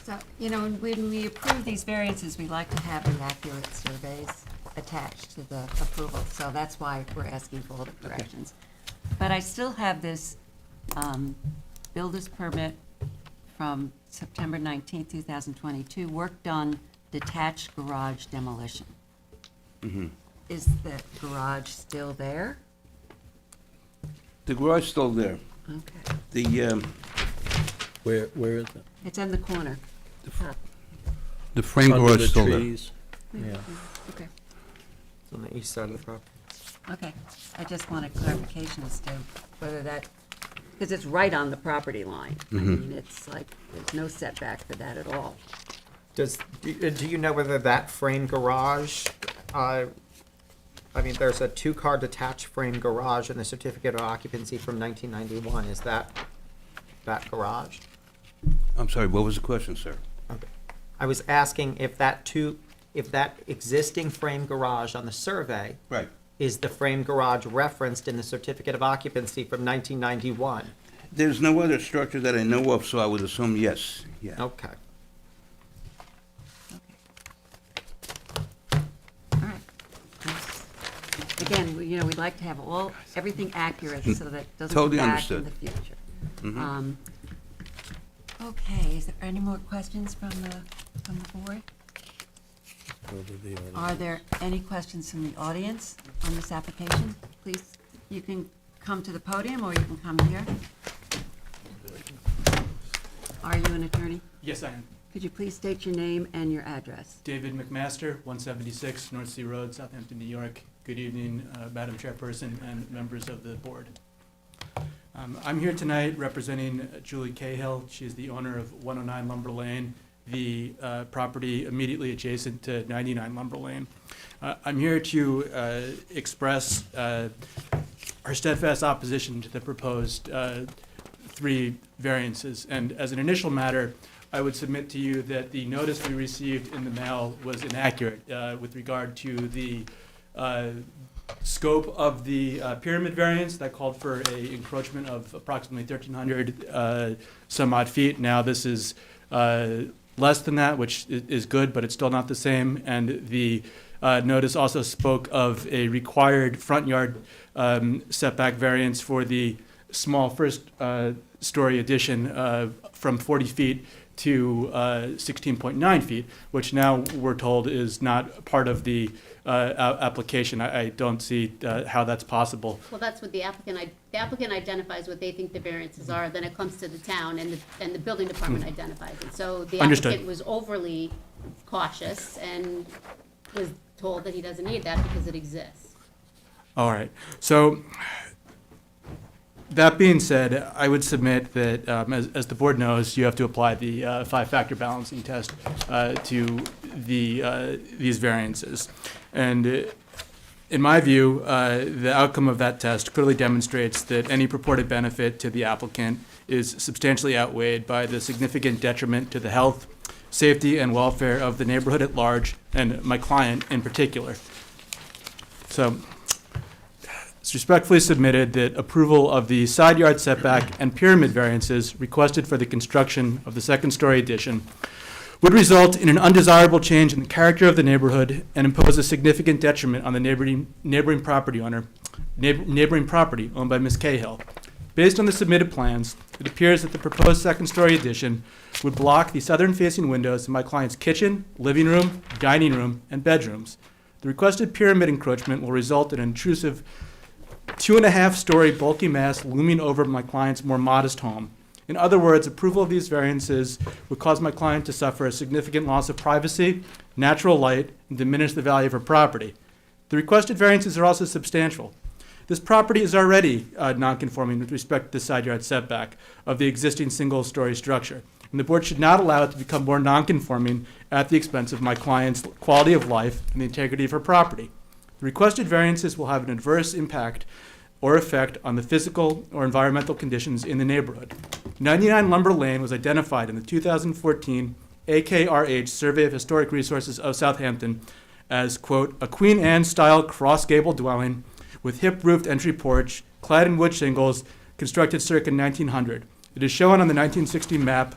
Speaker 1: So, you know, when we approve these variances, we like to have the accurate surveys attached to the approval, so that's why we're asking for all the corrections. But I still have this builder's permit from September 19th, 2022, work done, detached garage demolition. Is the garage still there?
Speaker 13: The garage is still there.
Speaker 1: Okay.
Speaker 13: The
Speaker 5: Where is it?
Speaker 1: It's in the corner.
Speaker 13: the frame
Speaker 5: Under
Speaker 13: garage
Speaker 5: the
Speaker 13: is still there.
Speaker 5: trees. Yeah.
Speaker 1: Okay.
Speaker 2: It's on the east side of the property.
Speaker 1: Okay, I just wanted clarification as to whether that, because it's right on the property line. I mean, it's like, there's no setback for that at all.
Speaker 2: Do you know whether that frame garage, I mean, there's a 2-car detached frame garage in the certificate of occupancy from 1991. Is that garage?
Speaker 13: I'm sorry, what was the question, sir?
Speaker 2: Okay. I was asking if that existing frame garage on the survey
Speaker 13: Right.
Speaker 2: is the frame garage referenced in the certificate of occupancy from 1991.
Speaker 13: There's no other structure that I know of, so I would assume yes, yeah.
Speaker 2: Okay.
Speaker 1: All right. Again, you know, we'd like to have everything accurate so that it doesn't come
Speaker 13: Totally
Speaker 1: back in
Speaker 13: understood.
Speaker 1: the future.
Speaker 13: Mhm.
Speaker 1: Okay, is there any more questions from the board? Are there any questions from the audience on this application? Please, you can come to the podium or you can come here. Are you an attorney?
Speaker 14: Yes, I am.
Speaker 1: Could you please state your name and your address?
Speaker 14: David McMaster, 176 North Sea Road, Southampton, New York. Good evening, Madam Chairperson and members of the board. I'm here tonight representing Julie Cahill. She is the owner of 109 Lumber Lane, the property immediately adjacent to 99 Lumber Lane. I'm here to express our steadfast opposition to the proposed 3 variances. And as an initial matter, I would submit to you that the notice we received in the mail was inaccurate with regard to the scope of the pyramid variance that called for a encroachment of approximately 1,300 some odd feet. Now this is less than that, which is good, but it's still not the same. And the notice also spoke of a required front yard setback variance for the small first story addition from 40 feet to 16.9 feet, which now we're told is not part of the application. I don't see how that's possible.
Speaker 4: Well, that's what the applicant identifies what they think the variances are, then it comes to the town, and the building department identifies it. So the
Speaker 14: Understood.
Speaker 4: applicant was overly cautious and was told that he doesn't need that because it exists.
Speaker 14: All right. So that being said, I would submit that, as the board knows, you have to apply the 5-factor balancing test to these variances. And in my view, the outcome of that test clearly demonstrates that any purported benefit to the applicant is substantially outweighed by the significant detriment to the health, safety, and welfare of the neighborhood at large, and my client in particular. So it's respectfully submitted that approval of the side yard setback and pyramid variances requested for the construction of the second-story addition would result in an undesirable change in the character of the neighborhood and impose a significant detriment on the neighboring property owned by Ms. Cahill. Based on the submitted plans, it appears that the proposed second-story addition would block the southern-facing windows in my client's kitchen, living room, dining room, and bedrooms. The requested pyramid encroachment will result in an intrusive 2.5-story bulky mass looming over my client's more modest home. In other words, approval of these variances would cause my client to suffer a significant loss of privacy, natural light, and diminish the value of her property. The requested variances are also substantial. This property is already non-conforming with respect to the side yard setback of the existing single-story structure, and the board should not allow it to become more non-conforming at the expense of my client's quality of life and the integrity of her property. The requested variances will have an adverse impact or effect on the physical or environmental conditions in the neighborhood. 99 Lumber Lane was identified in the 2014 AKRH Survey of Historic Resources of Southampton as, quote, a Queen Anne-style cross-gable dwelling with hip-roofed entry porch, clad in wood shingles, constructed circa 1900. It is shown on the 1960 map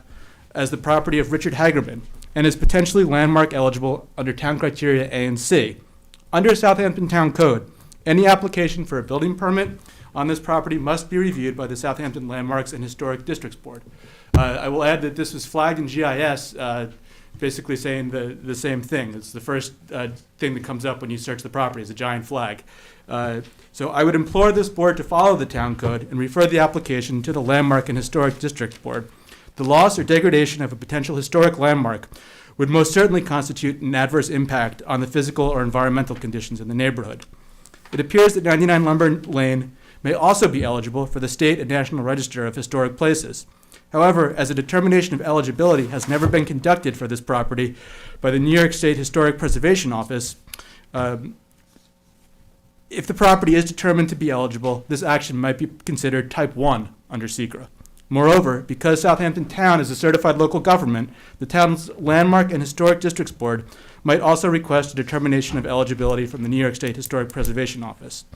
Speaker 14: as the property of Richard Hagerman and is potentially landmark eligible under town criteria A and C. Under Southampton Town Code, any application for a building permit on this property must be reviewed by the Southampton Landmarks and Historic Districts Board. I will add that this was flagged in GIS, basically saying the same thing. It's the first thing that comes up when you search the property, is a giant flag. So I would implore this board to follow the town code and refer the application to the Landmark and Historic Districts Board. The loss or degradation of a potential historic landmark would most certainly constitute an adverse impact on the physical or environmental conditions in the neighborhood. It appears that 99 Lumber Lane may also be eligible for the State and National Register of Historic Places. However, as a determination of eligibility has never been conducted for this property by the New York State Historic Preservation Office, if the property is determined to be eligible, this action might be considered Type 1 under SECRA. Moreover, because Southampton Town is a certified local government, the town's Landmark and Historic Districts Board might also request a determination of eligibility from the New York State Historic Preservation Office.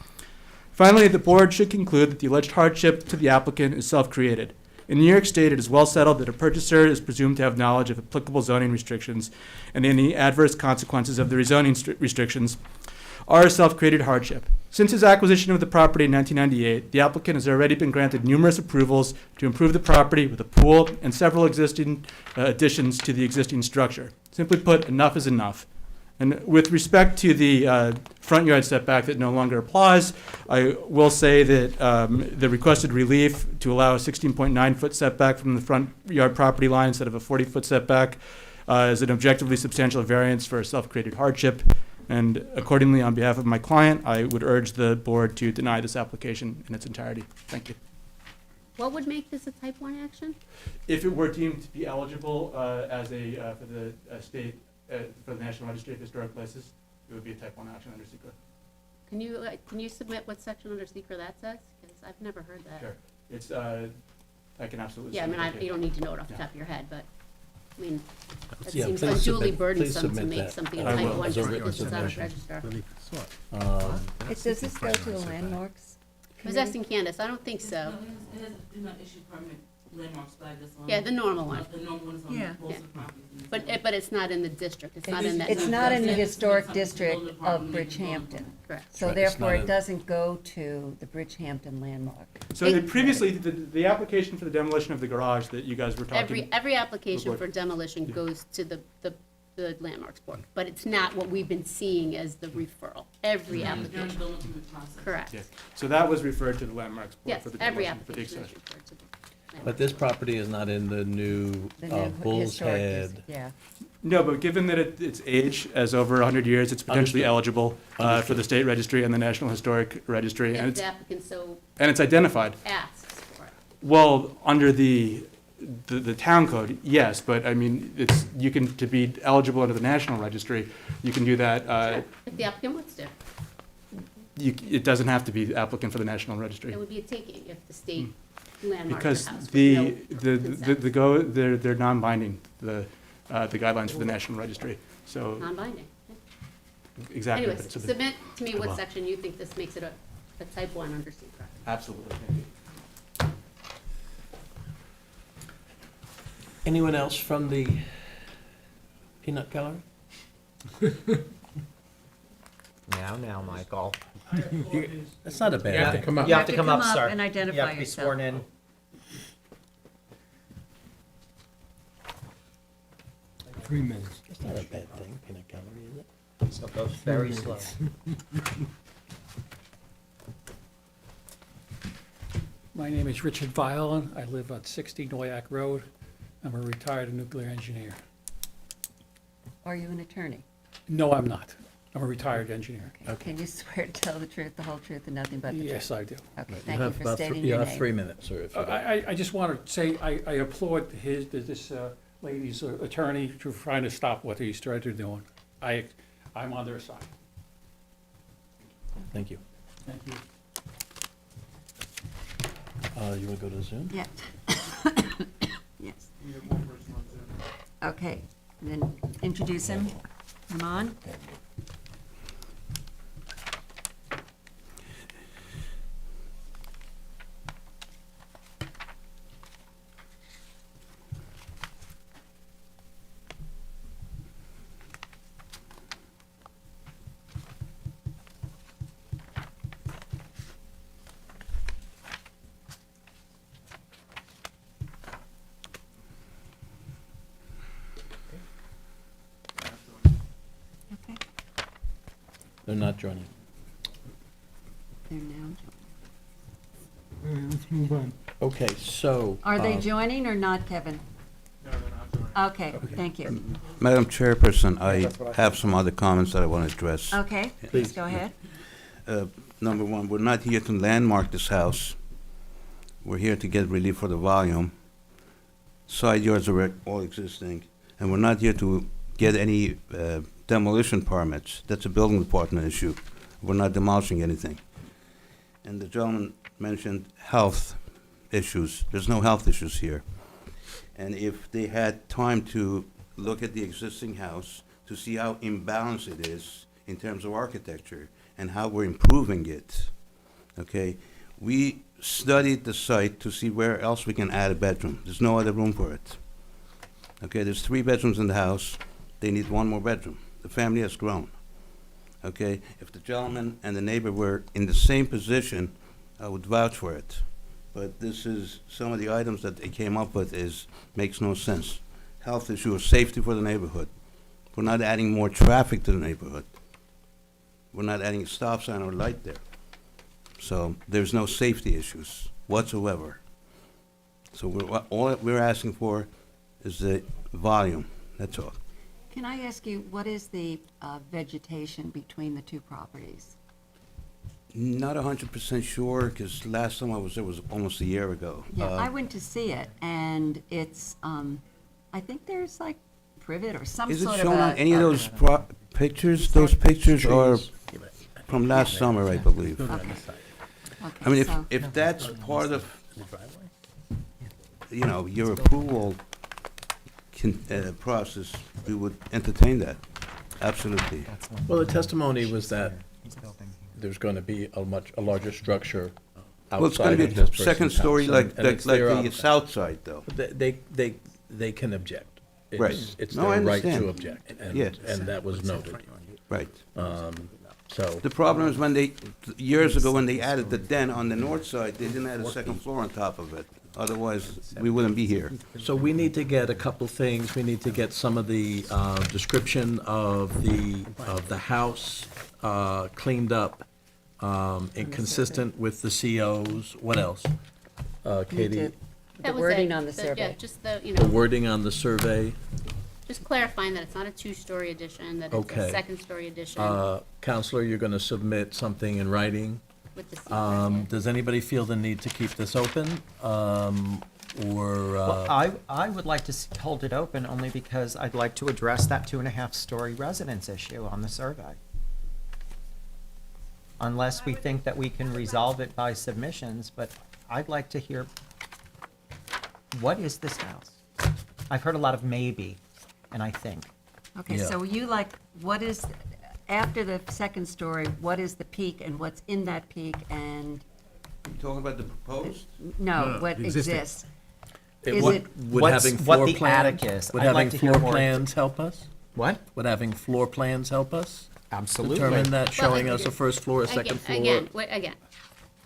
Speaker 14: Finally, the board should conclude that the alleged hardship to the applicant is self-created. In New York State, it is well settled that a purchaser is presumed to have knowledge of applicable zoning restrictions, and any adverse consequences of the rezoning restrictions are a self-created hardship. Since his acquisition of the property in 1998, the applicant has already been granted numerous approvals to improve the property with a pool and several existing additions to the existing structure. Simply put, enough is enough. And with respect to the front yard setback that no longer applies, I will say that the requested relief to allow a 16.9-foot setback from the front yard property line instead of a 40-foot setback is an objectively substantial variance for a self-created hardship. And accordingly, on behalf of my client, I would urge the board to deny this application in its entirety. Thank you.
Speaker 4: What would make this a type 1 action?
Speaker 14: If it were deemed to be eligible as for the state, for the National Registry of Historic Places, it would be a type 1 action under secret.
Speaker 4: Can you submit what section under secret that says? Because I've never heard that.
Speaker 14: Sure. It's, I can absolutely.
Speaker 4: Yeah, I mean,
Speaker 14: submit that to
Speaker 4: you don't need to know it off the top of your head, but, I mean, it
Speaker 5: Yeah,
Speaker 4: seems
Speaker 5: please
Speaker 4: unduly
Speaker 5: submit-
Speaker 4: burdensome
Speaker 5: please
Speaker 4: to
Speaker 5: submit
Speaker 4: make
Speaker 5: that.
Speaker 4: something a
Speaker 14: I
Speaker 4: type
Speaker 14: will,
Speaker 4: 1
Speaker 5: as a
Speaker 4: just
Speaker 5: written
Speaker 4: because it's out of
Speaker 5: submission.
Speaker 4: register.
Speaker 1: Does this go to the landmarks?
Speaker 4: I was asking Candace, I don't think so.
Speaker 8: No, it has, do not issue permanent landmarks by this one.
Speaker 4: Yeah, the normal one.
Speaker 8: The normal one is on
Speaker 1: Yeah.
Speaker 8: most of the properties. in the
Speaker 4: But it's not in the district, it's not in that.
Speaker 1: It's not in the
Speaker 8: It's
Speaker 1: historic
Speaker 8: not-
Speaker 1: district
Speaker 8: it's
Speaker 1: of
Speaker 8: not-
Speaker 1: Bridgehampton.
Speaker 4: Correct.
Speaker 1: So
Speaker 5: Right, it's
Speaker 1: therefore,
Speaker 5: not
Speaker 1: it
Speaker 5: a-
Speaker 1: doesn't go to the Bridgehampton landmark.
Speaker 14: So previously, the application for the demolition of the garage that you guys were talking.
Speaker 4: Every application
Speaker 14: Report.
Speaker 4: for demolition goes to the landmarks board, but it's not what we've been seeing as the referral. Every
Speaker 8: During the
Speaker 4: application,
Speaker 8: building permit process.
Speaker 4: correct.
Speaker 14: Yeah. So that was referred to the landmarks board
Speaker 4: Yes,
Speaker 14: for the
Speaker 4: every
Speaker 14: demolition for the
Speaker 4: application is
Speaker 14: accession.
Speaker 4: referred to the
Speaker 5: But
Speaker 4: landmarks.
Speaker 5: this property is not in the new
Speaker 1: The new
Speaker 5: Bull's
Speaker 1: historic
Speaker 5: Head.
Speaker 1: district, yeah.
Speaker 14: No, but given that its age as over 100 years, it's potentially
Speaker 5: Understood.
Speaker 14: eligible for the state registry and the National Historic Registry, and
Speaker 4: If the
Speaker 14: it's,
Speaker 4: applicant so
Speaker 14: and it's identified.
Speaker 4: asks for it.
Speaker 14: Well, under the town code, yes, but I mean, you can, to be eligible under the National Registry, you can do that,
Speaker 4: If the applicant wants to,
Speaker 14: it doesn't have to be the applicant for the National Registry.
Speaker 4: it would be a taking if the state landmarked
Speaker 14: Because
Speaker 4: the house with
Speaker 14: the,
Speaker 4: no consent.
Speaker 14: they're non-binding, the guidelines for the National Registry, so,
Speaker 4: Non-binding.
Speaker 14: exactly.
Speaker 4: Anyways,
Speaker 14: So the-
Speaker 4: submit to me what
Speaker 5: Well.
Speaker 4: section you think this makes it a type 1 under secret.
Speaker 14: Absolutely, thank you.
Speaker 5: Anyone else from the peanut gallery?
Speaker 2: Now, Michael.
Speaker 5: That's not a
Speaker 11: You
Speaker 5: bad
Speaker 11: have to
Speaker 5: thing.
Speaker 11: come up.
Speaker 2: You have to come up, sir.
Speaker 1: and
Speaker 2: You
Speaker 1: identify
Speaker 2: have to be
Speaker 1: yourself.
Speaker 2: sworn in.
Speaker 3: 3 minutes.
Speaker 5: It's not a bad thing, peanut gallery, is it?
Speaker 2: So go very slow.
Speaker 15: My name is Richard Viola. I live at 60 Noyak Road. I'm a retired nuclear engineer.
Speaker 1: Are you an attorney?
Speaker 15: No, I'm not. I'm a retired engineer.
Speaker 1: Okay. Can you swear to tell the truth, the whole truth, and nothing but the truth?
Speaker 15: Yes, I do.
Speaker 1: Okay,
Speaker 5: You
Speaker 1: thank you
Speaker 5: have
Speaker 1: for
Speaker 5: about
Speaker 1: stating
Speaker 5: you
Speaker 1: your
Speaker 5: have
Speaker 1: name.
Speaker 5: 3 minutes, sir. if you like.
Speaker 15: I just want to say I applaud this lady's attorney for trying to stop what he's trying to do. I'm on their side.
Speaker 5: Thank you.
Speaker 15: Thank you.
Speaker 5: You want to go to Zoom?
Speaker 1: Yeah. Yes. Okay, then introduce him. Come on. Okay,
Speaker 5: They're not joining.
Speaker 1: they're now
Speaker 3: All right, let's move on.
Speaker 5: Okay, so.
Speaker 1: Are they joining or not, Kevin?
Speaker 14: No, they're not joining.
Speaker 1: Okay, thank you.
Speaker 13: Madam Chairperson, I have some other comments that I want to address.
Speaker 1: Okay, please go ahead.
Speaker 13: Number one, we're not here to landmark this house. We're here to get relief for the volume. Side yards are all existing, and we're not here to get any demolition permits. That's a building department issue. We're not demolishing anything. And the gentleman mentioned health issues. There's no health issues here. And if they had time to look at the existing house to see how imbalanced it is in terms of architecture and how we're improving it, okay? We studied the site to see where else we can add a bedroom. There's no other room for it. Okay, there's 3 bedrooms in the house. They need 1 more bedroom. The family has grown. Okay, if the gentleman and the neighbor were in the same position, I would vouch for it. But this is, some of the items that they came up with makes no sense. Health issue or safety for the neighborhood. We're not adding more traffic to the neighborhood. We're not adding a stop sign or light there. So there's no safety issues whatsoever. So all that we're asking for is the volume, that's all.
Speaker 1: Can I ask you, what is the vegetation between the two properties?
Speaker 13: Not 100% sure, because last time I was there was almost a year ago.
Speaker 1: Yeah, I went to see it, and it's, I think there's like privet or some
Speaker 13: Is it
Speaker 1: sort of
Speaker 13: shown on
Speaker 1: a.
Speaker 13: any of those pictures? Those pictures are from last summer, I believe.
Speaker 1: Okay.
Speaker 13: I mean,
Speaker 1: so-
Speaker 13: if that's part of, you know, your approval process, we would entertain that, absolutely.
Speaker 5: Well, the testimony was that there's going to be a larger structure
Speaker 13: Well, it's gonna
Speaker 5: outside
Speaker 13: be
Speaker 5: of this
Speaker 13: a second
Speaker 5: person's
Speaker 13: story
Speaker 5: house,
Speaker 13: like
Speaker 5: and it's
Speaker 13: the
Speaker 5: their
Speaker 13: south side, though.
Speaker 5: They can object.
Speaker 13: Right.
Speaker 5: It's
Speaker 13: No, I
Speaker 5: their right to
Speaker 13: understand.
Speaker 5: object,
Speaker 13: Yeah.
Speaker 5: and that was noted.
Speaker 13: Right.
Speaker 5: So,
Speaker 13: The problem is when they, years ago, when they added the den on the north side, they didn't add a second floor on top of it. Otherwise, we wouldn't be here.
Speaker 5: so we need to get a couple things. We need to get some of the description of the house cleaned up and consistent with the COs. What else? Katie,
Speaker 4: That was
Speaker 1: wording
Speaker 4: it.
Speaker 1: on the survey.
Speaker 4: Yeah, just the,
Speaker 5: the wording on the survey.
Speaker 4: just clarifying that it's not a two-story addition, that it's
Speaker 5: Okay.
Speaker 4: a second-story addition
Speaker 5: Counselor, you're going to submit something in writing.
Speaker 4: with the secret.
Speaker 5: Does anybody feel the need to keep this open? Or,
Speaker 2: Well, I would like to hold it open only because I'd like to address that 2.5-story residence issue on the survey. Unless we think that we can resolve it by submissions, but I'd like to hear, what is this house? I've heard a lot of maybe, and I think.
Speaker 1: Okay,
Speaker 5: Yeah.
Speaker 1: so you like, what is, after the second story, what is the peak and what's in that peak and,
Speaker 13: You talking about the proposed?
Speaker 1: no, what
Speaker 11: existing.
Speaker 1: exists?
Speaker 5: it
Speaker 1: Is
Speaker 5: would-
Speaker 1: it-
Speaker 5: would
Speaker 2: What's-
Speaker 5: having
Speaker 2: what
Speaker 5: floor
Speaker 2: the
Speaker 5: plans-
Speaker 2: attic is.
Speaker 5: Would
Speaker 2: I'd like
Speaker 5: having
Speaker 2: to hear
Speaker 5: floor
Speaker 2: more.
Speaker 5: plans help us?
Speaker 2: What?
Speaker 5: Would having floor plans help us?
Speaker 2: Absolutely.
Speaker 5: Determine that,
Speaker 4: Well,
Speaker 5: showing us a first floor, a second floor?
Speaker 4: Again,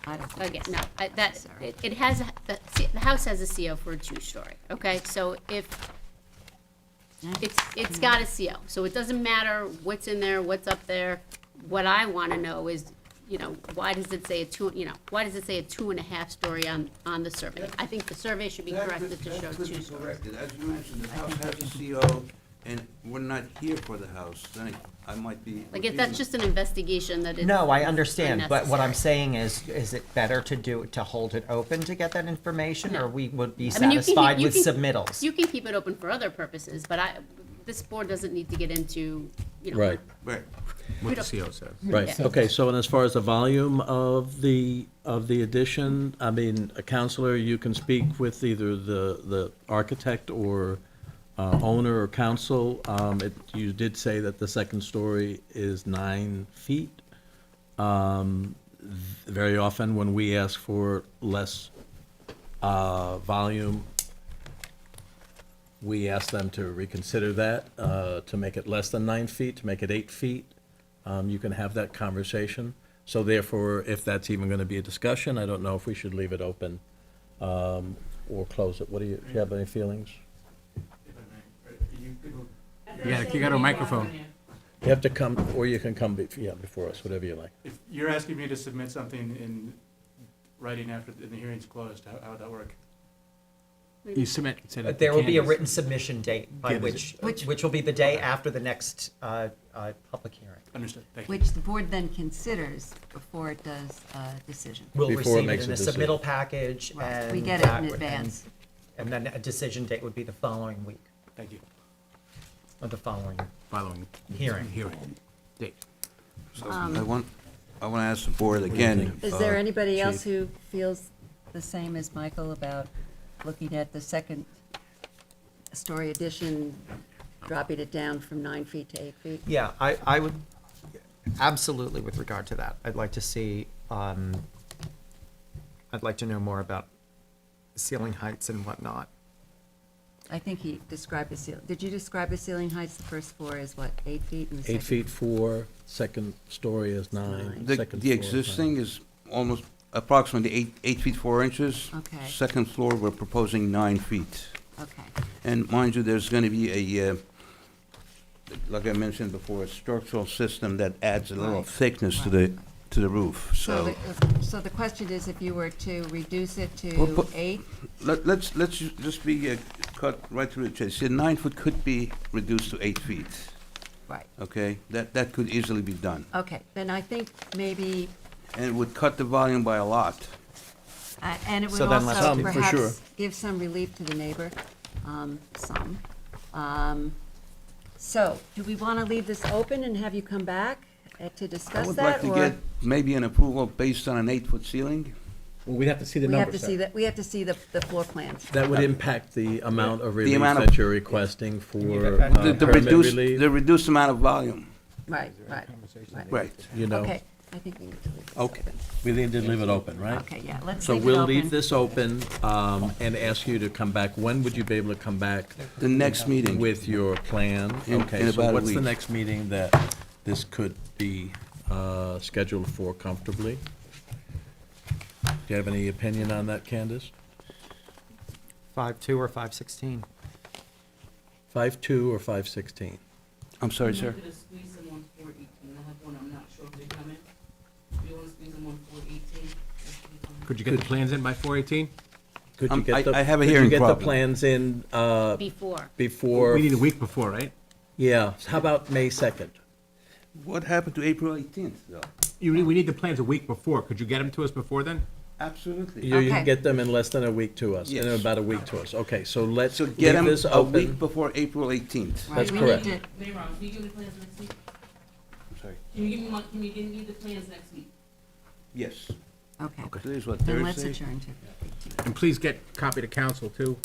Speaker 1: I don't think
Speaker 4: again,
Speaker 1: it's-
Speaker 4: no, that, it has, the house has a CO for a two-story, okay? So if, it's got a CO, so it doesn't matter what's in there, what's up there. What I wanna know is, you know, why does it say a 2.5-story on the survey? I think the survey should be corrected to show two stories.
Speaker 13: Corrected. As you mentioned, the house has a CO, and we're not here for the house, then I might be.
Speaker 4: Like, if that's just an investigation, that it's
Speaker 2: No, I understand, but what I'm
Speaker 4: unnecessary.
Speaker 2: saying is it better to hold it open to get that information, or we would be
Speaker 4: I mean, you can-
Speaker 2: satisfied
Speaker 4: you
Speaker 2: with
Speaker 4: can-
Speaker 2: submittals?
Speaker 4: You can keep it open for other purposes, but this board doesn't need to get into, you know.
Speaker 5: Right.
Speaker 13: Right.
Speaker 11: What the CO says.
Speaker 5: Right,
Speaker 4: Yeah.
Speaker 5: okay, so and as far as the volume of the addition, I mean, a counselor, you can speak with either the architect or owner or council. You did say that the second story is 9 feet. Very often, when we ask for less volume, we ask them to reconsider that, to make it less than 9 feet, to make it 8 feet. You can have that conversation. So therefore, if that's even going to be a discussion, I don't know if we should leave it open or close it. What do you have any feelings?
Speaker 11: You got a microphone.
Speaker 5: You have to come, or you can come before us, whatever you like.
Speaker 14: If you're asking me to submit something in writing after the hearing's closed, how would that work?
Speaker 11: You submit. say that
Speaker 2: There
Speaker 11: the
Speaker 2: will be a
Speaker 11: candidates-
Speaker 2: written submission date by
Speaker 11: Candidates.
Speaker 2: which will be the day after the next public hearing.
Speaker 14: Understood, thank you.
Speaker 1: Which the board then considers before it does a decision.
Speaker 2: We'll
Speaker 5: Before it
Speaker 2: receive it
Speaker 5: makes
Speaker 2: in
Speaker 5: a
Speaker 2: a
Speaker 5: decision.
Speaker 2: submittal package,
Speaker 1: Right,
Speaker 2: and
Speaker 1: we get it in
Speaker 2: that would-
Speaker 1: advance.
Speaker 2: And then a decision date would be the following week,
Speaker 14: Thank you.
Speaker 2: or the following.
Speaker 11: Following.
Speaker 2: Hearing.
Speaker 11: Date.
Speaker 13: So I want to ask the board again.
Speaker 1: Is there anybody
Speaker 5: Chief.
Speaker 1: else who feels the same as Michael about looking at the second story addition, dropping it down from 9 feet to 8 feet?
Speaker 2: Yeah, I would, absolutely with regard to that. I'd like to see, I'd like to know more about ceiling heights and whatnot.
Speaker 1: I think he described the ceiling. Did you describe the ceiling heights? The first floor is what, 8 feet? And the
Speaker 5: 8
Speaker 1: second-
Speaker 5: feet 4, second story is 9.
Speaker 13: The
Speaker 5: second
Speaker 13: the
Speaker 5: floor is 9.
Speaker 13: existing is almost approximately 8 feet 4 inches.
Speaker 1: Okay.
Speaker 13: Second floor, we're proposing 9 feet.
Speaker 1: Okay,
Speaker 13: And mind you, there's going to be a, like I mentioned before, a structural system that adds a little
Speaker 1: Right.
Speaker 13: thickness to
Speaker 1: Right.
Speaker 13: the roof, so.
Speaker 1: so the question is, if you were to reduce it
Speaker 13: Well,
Speaker 1: to
Speaker 13: but-
Speaker 1: 8?
Speaker 13: Let's just be cut right through the chase. The 9 foot could be reduced to 8 feet,
Speaker 1: Right.
Speaker 13: okay? That could easily be done.
Speaker 1: Okay, then I think maybe
Speaker 13: and it would cut the volume by a lot.
Speaker 1: And it would
Speaker 2: So then let's
Speaker 1: also
Speaker 2: do- For
Speaker 5: sure.
Speaker 1: perhaps give some relief to the neighbor, some. So, do we want to leave this open and have you come back to
Speaker 13: I
Speaker 1: discuss
Speaker 13: would
Speaker 1: that?
Speaker 13: like to
Speaker 1: or
Speaker 13: get maybe an approval based on an 8-foot ceiling.
Speaker 11: Well, we'd have to see the
Speaker 1: We have
Speaker 11: numbers,
Speaker 1: to see
Speaker 11: sir.
Speaker 1: that, we have to see the floor plans.
Speaker 5: That would impact the amount of relief
Speaker 13: amount of-
Speaker 5: that you're requesting for
Speaker 13: The
Speaker 5: permit
Speaker 13: reduced,
Speaker 5: relief,
Speaker 13: the reduced amount of volume.
Speaker 1: Right.
Speaker 13: Right.
Speaker 5: you know.
Speaker 1: Okay, I think we need to leave this
Speaker 5: Okay,
Speaker 1: open.
Speaker 5: we need to leave it open, right?
Speaker 1: Okay, yeah, let's
Speaker 5: So
Speaker 1: leave it
Speaker 5: we'll
Speaker 1: open.
Speaker 5: leave this open, and ask you to come back. When would you be able to come back
Speaker 13: The next meeting.
Speaker 5: with your plan?
Speaker 13: In
Speaker 5: Okay, so
Speaker 13: about a
Speaker 5: what's the
Speaker 13: week.
Speaker 5: next meeting that this could be scheduled for comfortably? Do you have any opinion on that, Candace?
Speaker 2: 5/2 or 5/16?
Speaker 5: 5/2 or 5/16?
Speaker 13: I'm sorry,
Speaker 8: You
Speaker 13: sir.
Speaker 8: wanted to squeeze them on 4/18. I have one, I'm not sure if they're coming. You want to squeeze them on 4/18?
Speaker 11: Could you get the plans in by 4/18?
Speaker 5: Could you get
Speaker 13: I
Speaker 5: the,
Speaker 13: have a
Speaker 5: could you
Speaker 13: hearing
Speaker 5: get the
Speaker 13: problem.
Speaker 5: plans in
Speaker 4: Before.
Speaker 5: before?
Speaker 11: We need a week before, right?
Speaker 5: Yeah, how about May 2nd?
Speaker 13: What happened to April 18th, though?
Speaker 11: We need the plans a week before. Could you get them to us before then?
Speaker 13: Absolutely.
Speaker 5: You can
Speaker 1: Okay.
Speaker 5: get them in less than a week to us, in
Speaker 13: Yes.
Speaker 5: about a week to us. Okay, so let's
Speaker 13: So
Speaker 5: leave
Speaker 13: get them
Speaker 5: this
Speaker 13: a week
Speaker 5: open.
Speaker 13: before April 18th.
Speaker 1: Right,
Speaker 5: That's
Speaker 1: we
Speaker 5: correct.
Speaker 1: need to-
Speaker 8: Mayron, can you give me the plans next week?
Speaker 13: I'm sorry.
Speaker 8: Can you give me the plans next week?
Speaker 13: Yes.
Speaker 1: Okay,
Speaker 13: Today's what,
Speaker 1: then let's
Speaker 13: Thursday?
Speaker 1: adjourn to
Speaker 11: And please get a copy to council, too.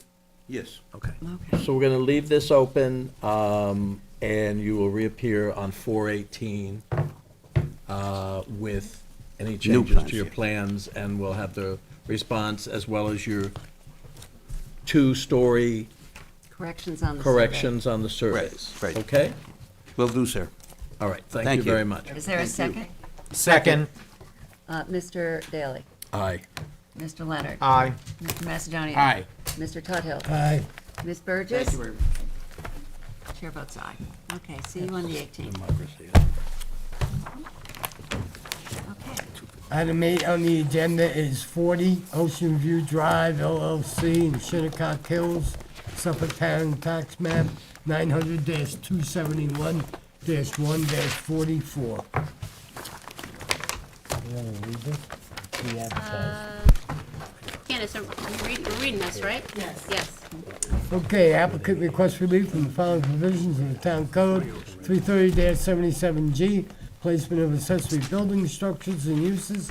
Speaker 13: Yes.
Speaker 5: Okay.
Speaker 1: Okay.
Speaker 5: So we're gonna leave this open, and you will reappear on 4/18 with any
Speaker 13: New
Speaker 5: changes
Speaker 13: plans,
Speaker 5: to your
Speaker 13: yeah.
Speaker 5: plans, and we'll have the response as well as your two-story
Speaker 1: corrections on the survey.
Speaker 5: corrections on the surveys.
Speaker 13: right.
Speaker 5: Okay?
Speaker 13: Will do, sir.
Speaker 5: All right, thank
Speaker 13: Thank
Speaker 5: you
Speaker 13: you.
Speaker 5: very much.
Speaker 1: Is there a second?
Speaker 2: Second.
Speaker 1: Mr. Daly,
Speaker 5: Aye.
Speaker 1: Mr. Leonard,
Speaker 2: Aye.
Speaker 1: Mr. Macedonia.
Speaker 11: Aye.
Speaker 1: Mr. Tudhill.
Speaker 3: Aye.
Speaker 1: Ms. Burgess. Chair votes aye. Okay, see you on the 18th.
Speaker 5: Democracy.
Speaker 1: Okay.
Speaker 3: Item 8 on the agenda is 40 Ocean View Drive LLC in Shinnecock Hills, Suffolk Town Tax Map 900-271-1-44.
Speaker 4: Candace, we're reading this, right?
Speaker 8: Yes.
Speaker 4: Yes.
Speaker 3: Okay, applicant requests relief from the following provisions of the town code, 330-77G, placement of accessory building structures and uses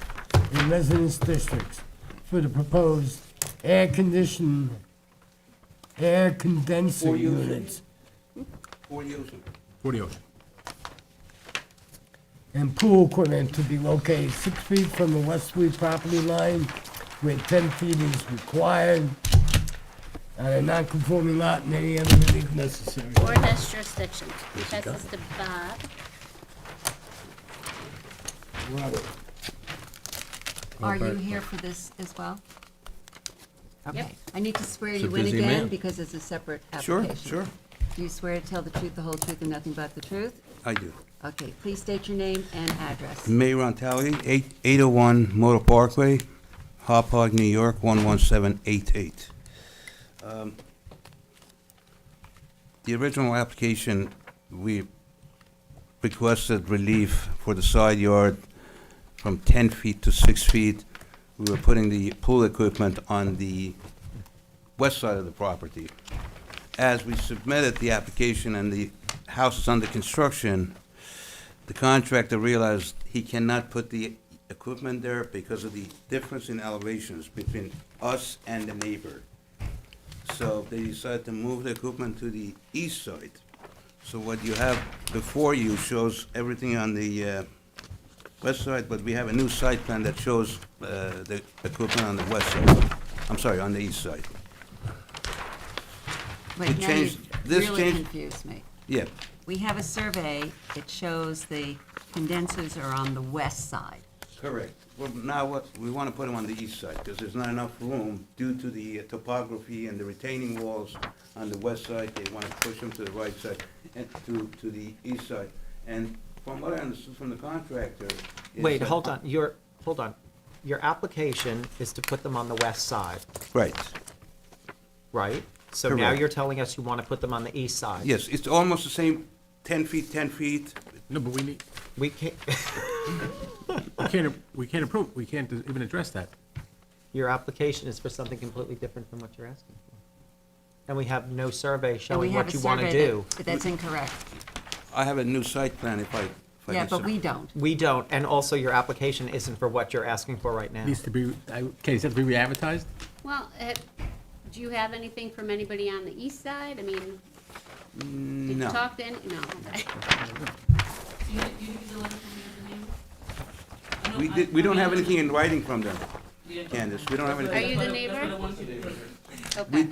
Speaker 3: in residence districts for the proposed air conditioner units
Speaker 13: 40 Ocean.
Speaker 11: 40 Ocean.
Speaker 3: and pool equipment to be located 6 feet from the Westwood property line where 10 feet is required on a non-conforming lot and any other relief necessary.
Speaker 4: Board has jurisdiction. Pass this to Bob.
Speaker 1: Are you here for this as well?
Speaker 4: Yep.
Speaker 1: Okay. I need to swear
Speaker 5: It's a
Speaker 1: you in
Speaker 5: busy
Speaker 1: again
Speaker 5: man.
Speaker 1: because it's a separate
Speaker 13: Sure,
Speaker 1: application.
Speaker 13: sure.
Speaker 1: Do you swear to tell the truth, the whole truth, and nothing but the truth?
Speaker 13: I do.
Speaker 1: Okay, please state your name and address.
Speaker 13: Mayor Talley, 801 Motor Parkway, Hauppauge, New York, 11788. The original application, we requested relief for the side yard from 10 feet to 6 feet. We were putting the pool equipment on the west side of the property. As we submitted the application and the house is under construction, the contractor realized he cannot put the equipment there because of the difference in elevations between us and the neighbor. So they decided to move the equipment to the east side. So what you have before you shows everything on the west side, but we have a new site plan that shows the equipment on the west side. I'm sorry, on the east side.
Speaker 1: Wait,
Speaker 13: It
Speaker 1: now
Speaker 13: changed-
Speaker 1: you
Speaker 13: this
Speaker 1: really
Speaker 13: changed-
Speaker 1: confused me.
Speaker 13: Yeah,
Speaker 1: We have a survey, it shows the condensers are on the west side.
Speaker 13: correct. Well, now what, we want to put them on the east side, because there's not enough room due to the topography and the retaining walls on the west side. They want to push them to the right side and to the east side. And from what I understood from the contractor. is
Speaker 2: Wait,
Speaker 13: that-
Speaker 2: hold on. Your application is to put them on the west side,
Speaker 13: Right,
Speaker 2: right? So now
Speaker 13: Correct.
Speaker 2: you're telling us you want to put them on the east side?
Speaker 13: yes, it's almost the same, 10 feet, 10 feet.
Speaker 11: No, but we need,
Speaker 2: We can't,
Speaker 11: we can't we can't even address that.
Speaker 2: Your application is for something completely different than what you're asking for. And we have no survey
Speaker 1: And we
Speaker 2: showing
Speaker 1: have
Speaker 2: what
Speaker 1: a
Speaker 2: you want to
Speaker 1: survey
Speaker 2: do.
Speaker 1: that's incorrect.
Speaker 13: I have a new site plan if I
Speaker 1: Yeah,
Speaker 13: can
Speaker 1: but
Speaker 13: sub-
Speaker 1: we don't.
Speaker 2: We don't, and also your application isn't for what you're asking for right now.
Speaker 11: Needs to be, does that to be re-advertised?
Speaker 4: Well, do you have anything from anybody on the east side? I mean, did you
Speaker 13: No.
Speaker 4: talk to any, no, okay.
Speaker 8: You get the letter from your neighbor? I know-
Speaker 13: We
Speaker 8: I
Speaker 13: don't
Speaker 8: mean,
Speaker 13: have
Speaker 8: I-
Speaker 13: anything in writing from them,
Speaker 8: Yeah.
Speaker 13: Candace. We don't have
Speaker 4: Are
Speaker 13: anything.
Speaker 4: you the
Speaker 8: That's
Speaker 4: neighbor?
Speaker 8: what I want you to do.
Speaker 4: Okay.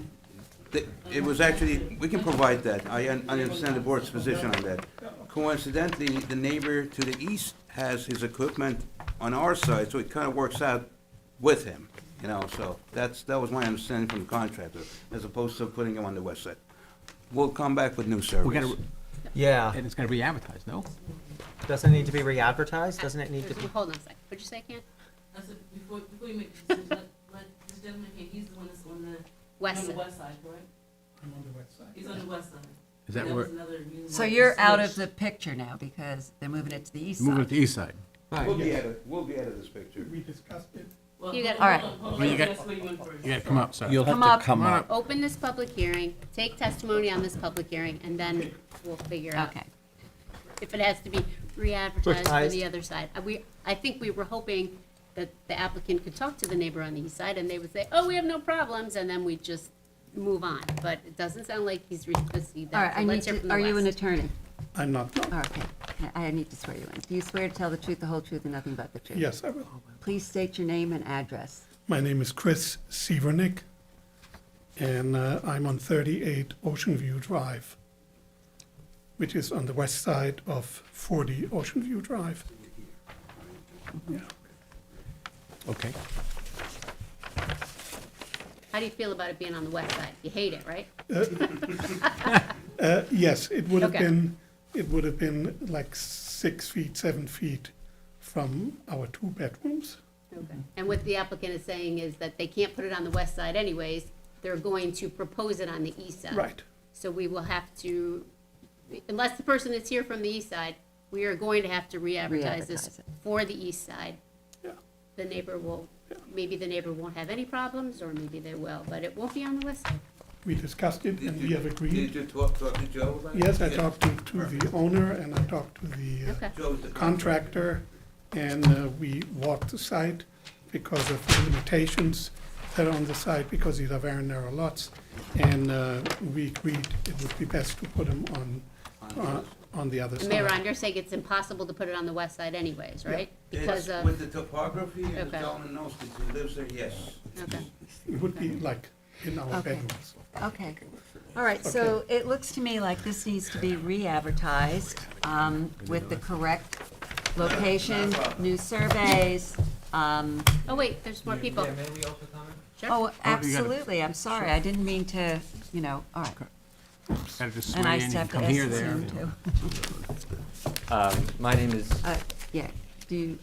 Speaker 13: It was actually, we can provide that. I understand the board's position on that. Coincidentally, the neighbor to the east has his equipment on our side, so it kind of works out with him, you know, so that was my understanding from the contractor, as opposed to putting him on the west side. We'll come back with new
Speaker 11: We
Speaker 13: surveys.
Speaker 11: gotta,
Speaker 2: Yeah.
Speaker 11: and it's gotta be advertised, no?
Speaker 2: Doesn't it need to be re-advertised? Doesn't it need to be?
Speaker 4: Hold on a second. What'd you say, Ken?
Speaker 8: I said, before you make the decision, let this gentleman here, he's the one that's on the,
Speaker 4: West
Speaker 8: on the
Speaker 4: side.
Speaker 8: west side, correct?
Speaker 9: I'm on the west side.
Speaker 8: He's on the west side.
Speaker 11: Is that
Speaker 8: And
Speaker 11: where,
Speaker 8: was another reason
Speaker 1: So
Speaker 8: why he
Speaker 1: you're out of the
Speaker 8: switched.
Speaker 1: picture now because they're moving it to the east
Speaker 11: moving
Speaker 1: side.
Speaker 11: to the east side?
Speaker 13: We'll be out of this picture.
Speaker 9: We discussed it.
Speaker 8: Well,
Speaker 4: You got-
Speaker 8: hold on,
Speaker 1: All right.
Speaker 8: hold on,
Speaker 11: Well, you got-
Speaker 8: that's where you went first.
Speaker 11: You gotta come up, sir.
Speaker 5: You'll have
Speaker 1: Come up.
Speaker 5: to come up.
Speaker 4: Open this public hearing, take testimony on this public hearing, and then we'll figure out
Speaker 1: Okay.
Speaker 4: if it has to be re-advertised for
Speaker 2: Advertised.
Speaker 4: the other side. I think we were hoping that the applicant could talk to the neighbor on the east side, and they would say, oh, we have no problems, and then we just move on. But it doesn't sound like he's received
Speaker 1: All right,
Speaker 4: that, so
Speaker 1: I need
Speaker 4: let's hear
Speaker 1: to,
Speaker 4: from the
Speaker 1: are you an
Speaker 4: west.
Speaker 1: attorney?
Speaker 9: I'm not, no.
Speaker 1: Okay, I need to swear you in. Do you swear to tell the truth, the whole truth, and nothing but the truth?
Speaker 9: Yes, I will.
Speaker 1: Please state your name and address.
Speaker 9: My name is Chris Severnick, and I'm on 38 Ocean View Drive, which is on the west side of 40 Ocean View Drive. Yeah.
Speaker 11: Okay.
Speaker 4: How do you feel about it being on the west side? You hate it, right?
Speaker 9: Yes, it would have
Speaker 4: Okay.
Speaker 9: been like 6 feet, 7 feet from our 2 bedrooms.
Speaker 4: Okay. And what the applicant is saying is that they can't put it on the west side anyways, they're going to propose it on the east side.
Speaker 9: Right.
Speaker 4: So we will have to, unless the person is here from the east side, we are going to have to re-advertise this
Speaker 1: Re-advertise it.
Speaker 4: for the east side.
Speaker 9: Yeah.
Speaker 4: The neighbor will, maybe the neighbor won't have any problems, or maybe they will, but it won't be on the west side.
Speaker 9: We discussed it and we have
Speaker 13: Did
Speaker 9: agreed.
Speaker 13: you talk to Joe about it?
Speaker 9: Yes, I
Speaker 13: Yeah.
Speaker 9: talked to the owner and I talked to the
Speaker 4: Okay.
Speaker 13: Joe's the
Speaker 9: contractor, and we walked the site because of the limitations that are on the site, because these are very narrow lots. And we agreed it would be best to put them on the other
Speaker 4: And Mayor Ron,
Speaker 9: side.
Speaker 4: you're saying it's impossible to put it on the west side anyways, right? Because
Speaker 13: It's
Speaker 4: of,
Speaker 13: with the topography and the
Speaker 4: Okay.
Speaker 13: gentleman knows because he lives there, yes.
Speaker 4: okay.
Speaker 9: It would be like in our
Speaker 1: Okay.
Speaker 9: bedrooms.
Speaker 1: Okay. All right, so it looks to me like this needs to be re-advertised with the correct location, new surveys.
Speaker 4: Oh, wait, there's more people.
Speaker 2: Yeah, may we also comment?
Speaker 4: Sure.
Speaker 1: Oh, absolutely, I'm sorry, I didn't mean to, all right.
Speaker 11: Gotta just
Speaker 1: And
Speaker 11: swear
Speaker 1: I
Speaker 11: in,
Speaker 1: just
Speaker 11: you
Speaker 1: have to
Speaker 11: come
Speaker 1: ask
Speaker 11: here,
Speaker 1: this
Speaker 11: there.
Speaker 1: in too.
Speaker 16: My name is,
Speaker 1: Yeah,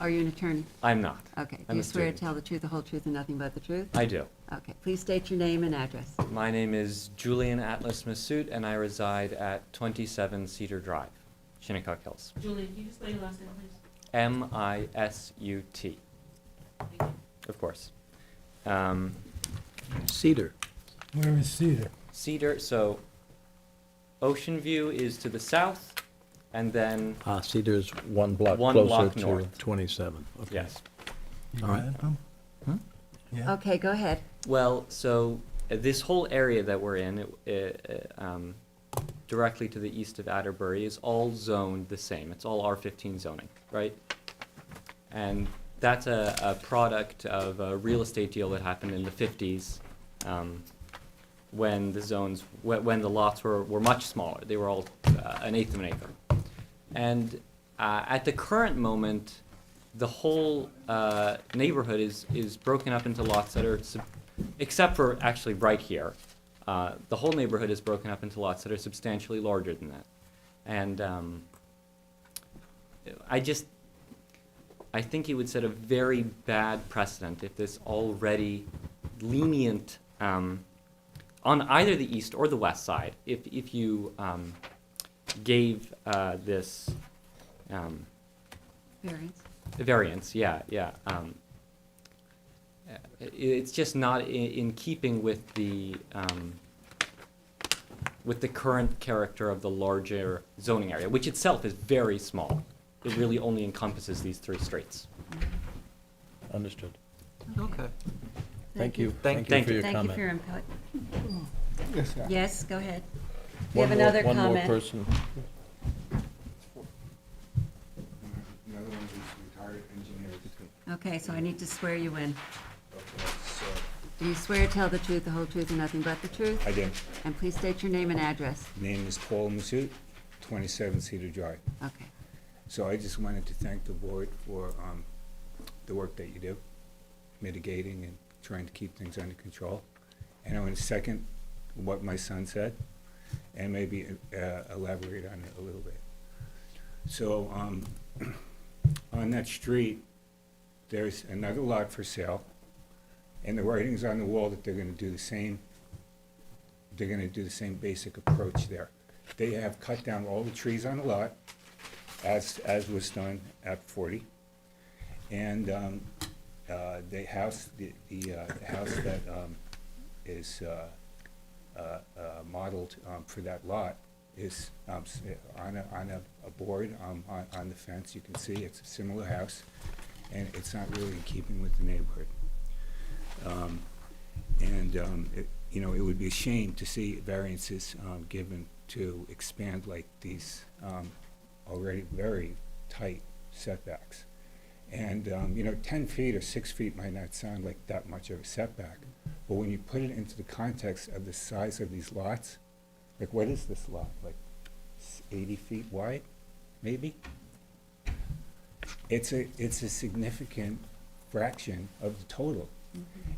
Speaker 1: are you an attorney?
Speaker 16: I'm not.
Speaker 1: Okay, do
Speaker 16: I'm
Speaker 1: you
Speaker 16: a
Speaker 1: swear to
Speaker 16: student.
Speaker 1: tell the truth, the whole truth, and nothing but the truth?
Speaker 16: I do.
Speaker 1: Okay, please state your name and address.
Speaker 16: My name is Julian Atlas Massoud, and I reside at 27 Cedar Drive, Shinnecock Hills.
Speaker 8: Julie, can you just spell your last name, please?
Speaker 16: Misut.
Speaker 8: Thank you.
Speaker 16: Of course.
Speaker 5: Cedar.
Speaker 3: Where is Cedar?
Speaker 16: Cedar, so Ocean View is to the south, and then,
Speaker 5: Cedar's one block
Speaker 16: One
Speaker 5: closer
Speaker 16: block
Speaker 5: to
Speaker 16: north.
Speaker 5: 27. Okay.
Speaker 16: yes.
Speaker 5: All right.
Speaker 3: Yeah.
Speaker 1: Okay, go ahead.
Speaker 16: Well, so this whole area that we're in, directly to the east of Atterbury, is all zoned the same. It's all R15 zoning, right? And that's a product of a real estate deal that happened in the 50s, when the zones, when the lots were much smaller. They were all an eighth of an acre. And at the current moment, the whole neighborhood is broken up into lots that are, except for actually right here, the whole neighborhood is broken up into lots that are substantially larger than that. And I think it would set a very bad precedent if this already lenient, on either the east or the west side, if you
Speaker 1: Variance.
Speaker 16: gave this variance, yeah. It's just not in keeping with the current character of the larger zoning area, which itself is very small. It really only encompasses these 3 streets.
Speaker 5: Understood.
Speaker 2: Okay.
Speaker 5: Thank you.
Speaker 2: Thank
Speaker 5: Thank you for your
Speaker 1: Thank you for your
Speaker 5: comment.
Speaker 1: input. Yes, go ahead. You
Speaker 5: One
Speaker 1: have
Speaker 5: more-
Speaker 1: another
Speaker 5: One more
Speaker 1: comment?
Speaker 5: person.
Speaker 17: Another one who's retired engineer.
Speaker 1: Okay, so I need to swear you in.
Speaker 17: Okay, so,
Speaker 1: Do you swear to tell the truth, the whole truth, and nothing but the truth?
Speaker 17: I did.
Speaker 1: And please state your name and address.
Speaker 17: Name is Paul Massoud, 27 Cedar Drive.
Speaker 1: Okay.
Speaker 17: So I just wanted to thank the board for the work that you do, mitigating and trying to keep things under control. And I want to second what my son said, and maybe elaborate on it a little bit. So on that street, there's another lot for sale, and the writing's on the wall that they're gonna do the same, basic approach there. They have cut down all the trees on the lot, as was done at 40. And the house that is modeled for that lot is on a board on the fence. You can see it's a similar house, and it's not really in keeping with the neighborhood. It would be a shame to see variances given to expand like these already very tight setbacks. And 10 feet or 6 feet might not sound like that much of a setback, but when you put it into the context of the size of these lots, like what is this lot, like 80 feet wide, maybe? It's a significant fraction of the total.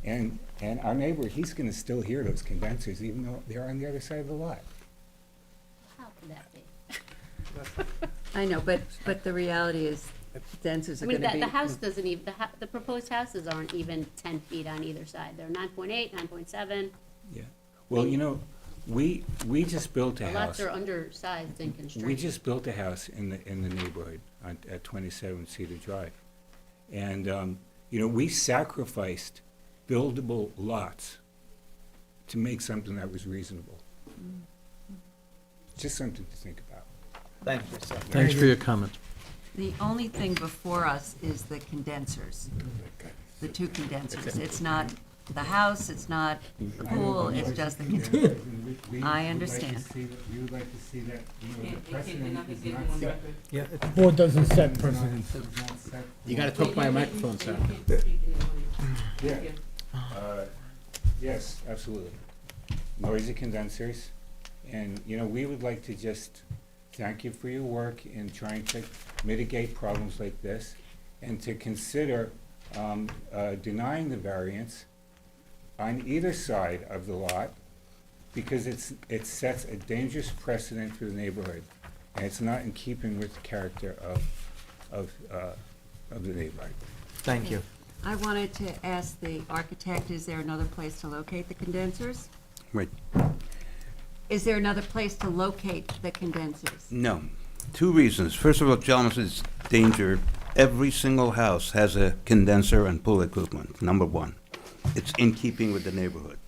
Speaker 17: And our neighbor, he's gonna still hear those condensers even though they're on the other side of the lot.
Speaker 4: How could that be?
Speaker 1: I know, but the reality is dancers
Speaker 4: I
Speaker 1: are
Speaker 4: mean,
Speaker 1: gonna be.
Speaker 4: the house doesn't even, the proposed houses aren't even 10 feet on either side. They're 9.8, 9.7.
Speaker 17: Yeah. Well, we just built a
Speaker 4: The lots
Speaker 17: house.
Speaker 4: are undersized and constrained.
Speaker 17: We just built a house in the neighborhood at 27 Cedar Drive. And, we sacrificed buildable lots to make something that was reasonable. Just something to think about.
Speaker 2: Thank you, sir.
Speaker 5: Thanks for your comment.
Speaker 1: The only thing before us is the condensers, the 2 condensers. It's not the house, it's not the pool, it's just the condensers. I understand.
Speaker 17: We would like to see that, the
Speaker 8: They're
Speaker 17: precedent
Speaker 8: not
Speaker 17: is
Speaker 8: giving
Speaker 17: not
Speaker 8: one
Speaker 17: set.
Speaker 8: record.
Speaker 2: Yeah,
Speaker 3: The board doesn't set precedents.
Speaker 11: You gotta talk by a microphone, sir.
Speaker 17: Yeah. Yes, absolutely. Noisy condensers. And, we would like to just thank you for your work in trying to mitigate problems like this and to consider denying the variance on either side of the lot because it sets a dangerous precedent for the neighborhood. And it's not in keeping with the character of the neighborhood.
Speaker 2: thank you.
Speaker 1: I wanted to ask the architect, is there another place to locate the condensers?
Speaker 13: Right.
Speaker 1: Is there another place to locate the condensers?
Speaker 13: No. 2 reasons. First of all, gentlemen, it's danger. Every single house has a condenser and pool equipment, number 1. It's in keeping with the neighborhood.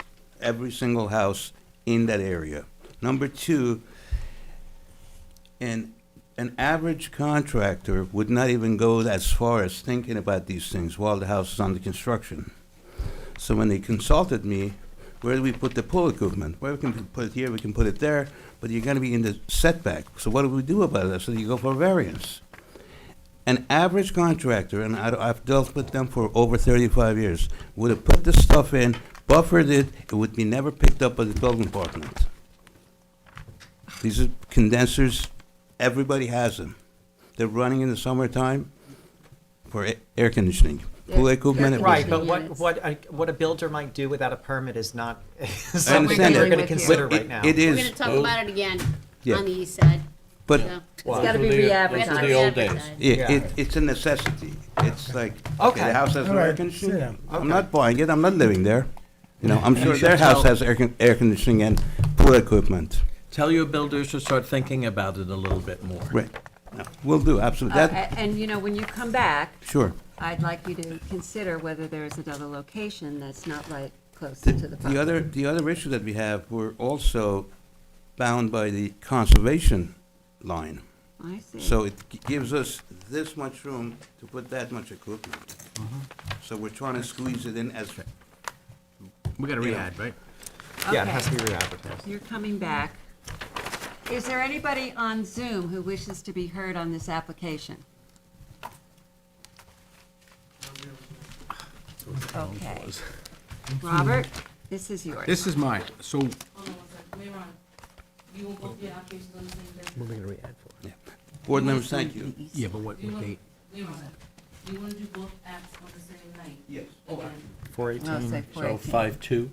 Speaker 13: Every single house in that area. Number 2, an average contractor would not even go as far as thinking about these things while the house is under construction. So when they consulted me, where do we put the pool equipment? Well, we can put it here, we can put it there, but you're gonna be in the setback. So what do we do about it? So you go for a variance. An average contractor, and I've dealt with them for over 35 years, would have put this stuff in, buffered it, it would be never picked up by the building department. These are condensers, everybody has them. They're running in the summertime for air conditioning. Pool equipment.
Speaker 2: Right, but
Speaker 1: Units.
Speaker 2: what a builder might do without a permit is not
Speaker 13: understand
Speaker 2: something
Speaker 13: that.
Speaker 2: we're gonna
Speaker 1: But
Speaker 2: consider
Speaker 13: But
Speaker 2: right now.
Speaker 13: It
Speaker 4: We're
Speaker 13: is.
Speaker 4: gonna talk about it again
Speaker 13: Yeah.
Speaker 4: on the east side.
Speaker 13: But
Speaker 4: so.
Speaker 1: It's gotta be re-advertised.
Speaker 16: the old days.
Speaker 13: It's a necessity. It's like, okay,
Speaker 2: Okay.
Speaker 13: the house has no
Speaker 3: All
Speaker 13: air
Speaker 3: right,
Speaker 13: conditioning.
Speaker 3: sit down.
Speaker 13: I'm not buying it, I'm not living there. I'm sure
Speaker 5: should
Speaker 13: their house
Speaker 5: tell-
Speaker 13: has air conditioning and pool equipment.
Speaker 5: Tell your builders to start thinking about it a little bit more.
Speaker 13: Right. No, will do, absolutely. That,
Speaker 1: And, when you come back,
Speaker 13: sure.
Speaker 1: I'd like you to consider whether there's another location that's not right close to the public.
Speaker 13: The other issue that we have, we're also bound by the conservation line.
Speaker 1: I see.
Speaker 13: So it gives us this much room to put that much equipment. So we're trying to squeeze it in as,
Speaker 11: We got a
Speaker 13: Yeah.
Speaker 11: re-ad, right?
Speaker 2: Yeah, it
Speaker 1: Okay.
Speaker 2: has to be re-advertised.
Speaker 1: You're coming back. Is there anybody on Zoom who wishes to be heard on this application? Okay. Robert, this is yours.
Speaker 11: This is mine, so,
Speaker 8: Hold on one second, Mayor Ron, you want both your applications on the same day?
Speaker 11: we're making a re-ad for it.
Speaker 13: board members, thank you.
Speaker 11: Yeah, but what
Speaker 8: Do you want,
Speaker 11: date?
Speaker 8: Mayor Ron, do you wanna do both acts on the same night?
Speaker 13: Yes.
Speaker 8: Again?
Speaker 1: I'll
Speaker 2: 418.
Speaker 1: say
Speaker 5: So
Speaker 1: 418.
Speaker 5: 5-2?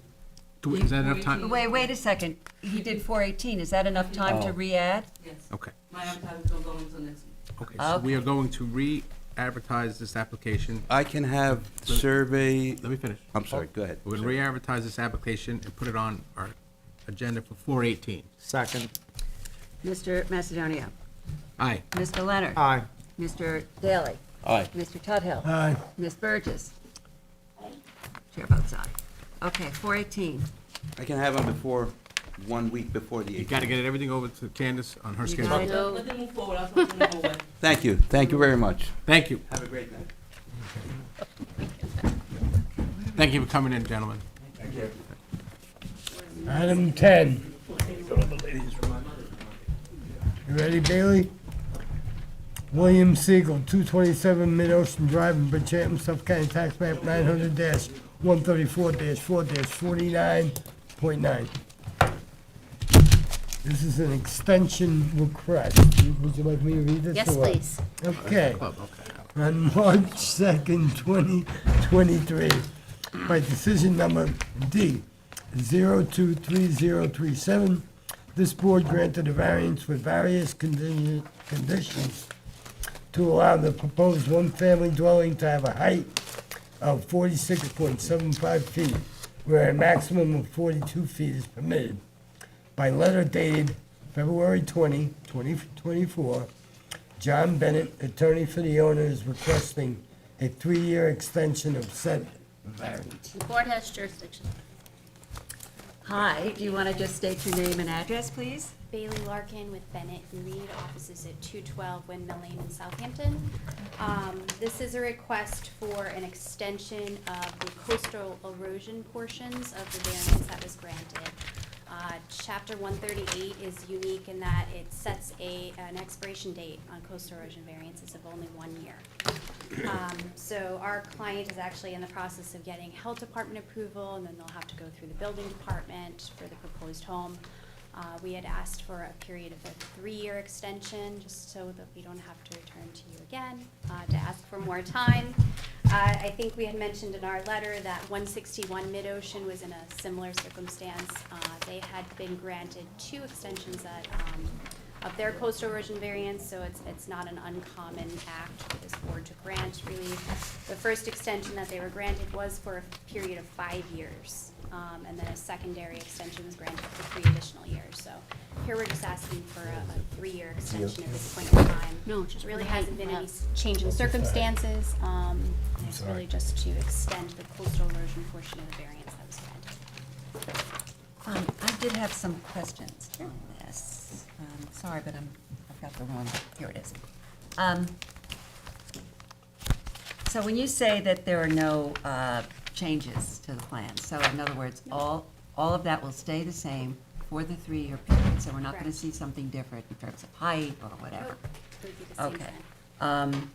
Speaker 11: Is that enough time?
Speaker 1: Wait a second. He did 418. Is that enough time to
Speaker 5: Oh.
Speaker 1: re-add?
Speaker 8: Yes.
Speaker 11: Okay,
Speaker 8: My advertising don't go until next week.
Speaker 11: okay, so we are going to re-advertise this application.
Speaker 13: I can have survey,
Speaker 11: Let me finish.
Speaker 13: I'm sorry, go ahead.
Speaker 11: We're gonna re-advertise this application and put it on our agenda for 4/18.
Speaker 2: Second.
Speaker 1: Mr. Macedonia?
Speaker 11: Aye.
Speaker 1: Mr. Leonard?
Speaker 2: Aye.
Speaker 1: Mr. Daly?
Speaker 5: Aye.
Speaker 1: Mr. Tudhill?
Speaker 3: Aye.
Speaker 1: Ms. Burgess? Chair votes aye. Okay, 418.
Speaker 13: I can have them before, 1 week before the
Speaker 11: You
Speaker 13: 18th.
Speaker 11: gotta get everything over to Candace on her
Speaker 1: You
Speaker 11: schedule.
Speaker 1: got it.
Speaker 8: Let them move forward, I'll talk to them over.
Speaker 13: Thank you very much.
Speaker 11: Thank you.
Speaker 13: Have a great night.
Speaker 11: Thank you for coming in, gentlemen.
Speaker 3: Item 10. You ready, Bailey? William Siegel, 227 Mid-Ocean Drive in Bridgehampton, Suffolk County Tax Map 900-134-4-49.9. This is an extension request. Would you like me to read this?
Speaker 4: Yes,
Speaker 3: or what?
Speaker 4: please.
Speaker 3: Okay. On March 2nd, 2023, by decision number D 023037, this board granted a variance with various conditions to allow the proposed one-family dwelling to have a height of 46.75 feet, where a maximum of 42 feet is permitted. By letter dated February 20, 2024, John Bennett, attorney for the owner, is requesting a 3-year extension of said variance.
Speaker 4: The board has jurisdiction.
Speaker 1: Hi, do you want to just state your name and address, please?
Speaker 18: Bailey Larkin with Bennett and Reed, offices at 212 Windmill Lane in Southampton. This is a request for an extension of the coastal erosion portions of the variance that was granted. Chapter 138 is unique in that it sets an expiration date on coastal erosion variances of only 1 year. So our client is actually in the process of getting health department approval, and then they'll have to go through the building department for the proposed home. We had asked for a period of a 3-year extension, just so that we don't have to return to you again, to ask for more time. I think we had mentioned in our letter that 161 Mid-Ocean was in a similar circumstance. They had been granted 2 extensions of their coastal erosion variance, so it's not an uncommon act for this board to grant relief. The first extension that they were granted was for a period of 5 years, and then a secondary extension was granted for 3 additional years. So here we're just asking for a 3-year extension at this point in time.
Speaker 4: No,
Speaker 18: There really hasn't been any change in circumstances. It's really just to extend the coastal erosion portion of the variance that was granted.
Speaker 1: I did have some questions on this. Sorry, but I've got the wrong, here it is. So when you say that there are no changes to the plan, so in other words, all of that will stay the same for the 3-year period, so we're not gonna
Speaker 18: Correct.
Speaker 1: see something different in terms of height or whatever?
Speaker 18: It would be the same
Speaker 1: Okay.
Speaker 18: thing.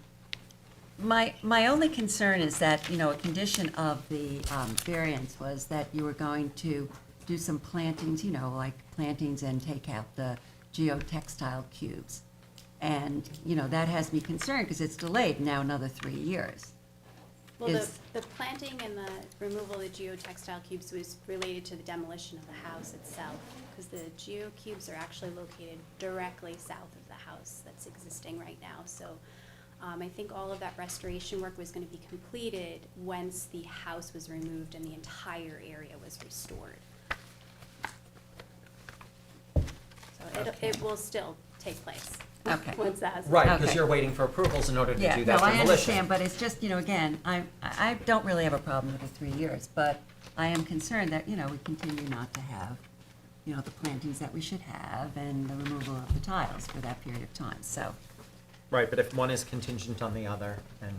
Speaker 1: My only concern is that, a condition of the variance was that you were going to do some plantings, like plantings and take out the geotextile cubes. And, that has me concerned because it's delayed now another 3 years.
Speaker 18: Well,
Speaker 1: Is-
Speaker 18: the planting and the removal of the geotextile cubes was related to the demolition of the house itself, because the geocubes are actually located directly south of the house that's existing right now. So I think all of that restoration work was going to be completed once the house was removed and the entire area was restored. So it will still take place.
Speaker 1: Okay.
Speaker 4: once that has.
Speaker 2: Right, because
Speaker 1: Okay.
Speaker 2: you're waiting for approvals in order to
Speaker 1: Yeah,
Speaker 2: do
Speaker 1: no,
Speaker 2: that
Speaker 1: I
Speaker 2: demolition.
Speaker 1: understand, but it's just, again, I don't really have a problem with the 3 years, but I am concerned that, we continue not to have, the plantings that we should have and the removal of the tiles for that period of time, so,
Speaker 2: Right, but if one is contingent on the other, then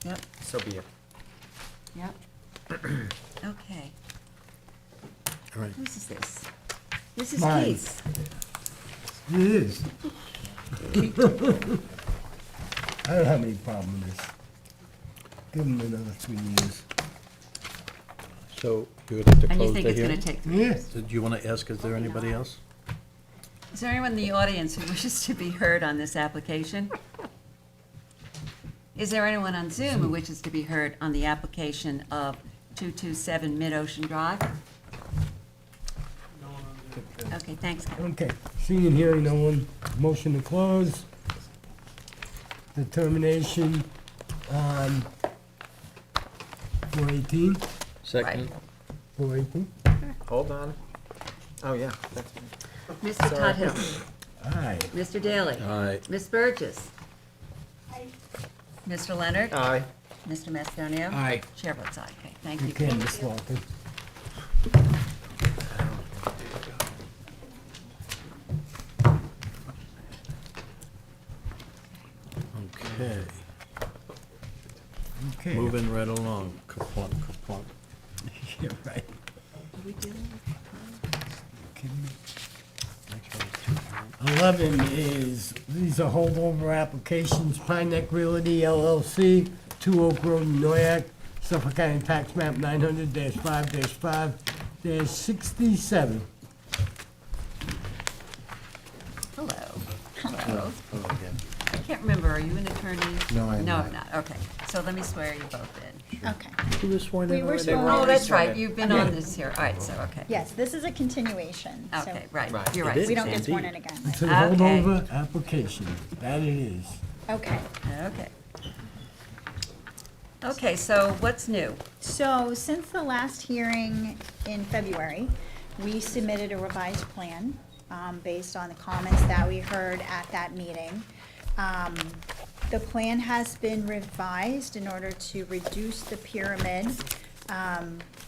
Speaker 1: yep,
Speaker 2: so be it.
Speaker 1: yep. Okay.
Speaker 5: All right.
Speaker 1: Whose is this? This is
Speaker 3: Mine.
Speaker 1: Keith's.
Speaker 3: It is. I don't have any problem with this. Give them another 3 years.
Speaker 5: So you would have to
Speaker 1: And you
Speaker 5: close
Speaker 1: think
Speaker 5: the
Speaker 1: it's gonna
Speaker 5: hearing?
Speaker 1: take 3
Speaker 3: Yes.
Speaker 1: years?
Speaker 5: Did you want to ask, is there anybody else?
Speaker 1: Is there anyone in the audience who wishes to be heard on this application? Is there anyone on Zoom who wishes to be heard on the application of 227 Mid-Ocean Drive? Okay, thanks, Kevin.
Speaker 3: Okay, seeing and hearing no one, motion to close. Determination on 418,
Speaker 5: Second?
Speaker 3: 418.
Speaker 2: Hold on. Oh, yeah, that's,
Speaker 1: Mr.
Speaker 2: Sorry.
Speaker 1: Tudhill.
Speaker 3: Aye.
Speaker 1: Mr. Daly.
Speaker 5: Aye.
Speaker 1: Ms. Burgess. Mr. Leonard.
Speaker 2: aye.
Speaker 1: Mr. Mastonio.
Speaker 11: Aye.
Speaker 1: Chair votes aye. Okay, thank you.
Speaker 3: Okay, Ms. Walton.
Speaker 5: Okay,
Speaker 3: Okay.
Speaker 5: moving right along. Kaplunk, kaplunk.
Speaker 3: Yeah, right. Kidding me?
Speaker 5: Next one is
Speaker 3: 11 is, these are holdover applications, Pine Neck Realty LLC, 2 Oak Road, Noyak, Suffolk County Tax Map 900-5-5-67.
Speaker 1: Hello. Hello.
Speaker 5: Oh, yeah.
Speaker 1: I can't remember, are you an attorney?
Speaker 11: No, I'm
Speaker 1: No,
Speaker 11: not.
Speaker 1: I'm not, okay. So let me swear you both in.
Speaker 10: Okay.
Speaker 5: Who was sworn
Speaker 10: We
Speaker 5: in
Speaker 10: were
Speaker 5: already?
Speaker 10: sworn
Speaker 1: Oh,
Speaker 10: in.
Speaker 1: that's right,
Speaker 2: Sorry.
Speaker 1: you've been on this here, all right, so, okay.
Speaker 10: Yes, this is a continuation. so
Speaker 1: Okay, right,
Speaker 2: Right.
Speaker 1: you're
Speaker 5: It
Speaker 1: right.
Speaker 5: is.
Speaker 10: We don't get sworn
Speaker 5: Indeed.
Speaker 10: in again.
Speaker 3: It's a
Speaker 1: Okay.
Speaker 3: holdover application, that it is.
Speaker 10: Okay.
Speaker 1: Okay. Okay, so what's new?
Speaker 10: So since the last hearing in February, we submitted a revised plan based on the comments that we heard at that meeting. The plan has been revised in order to reduce the pyramid.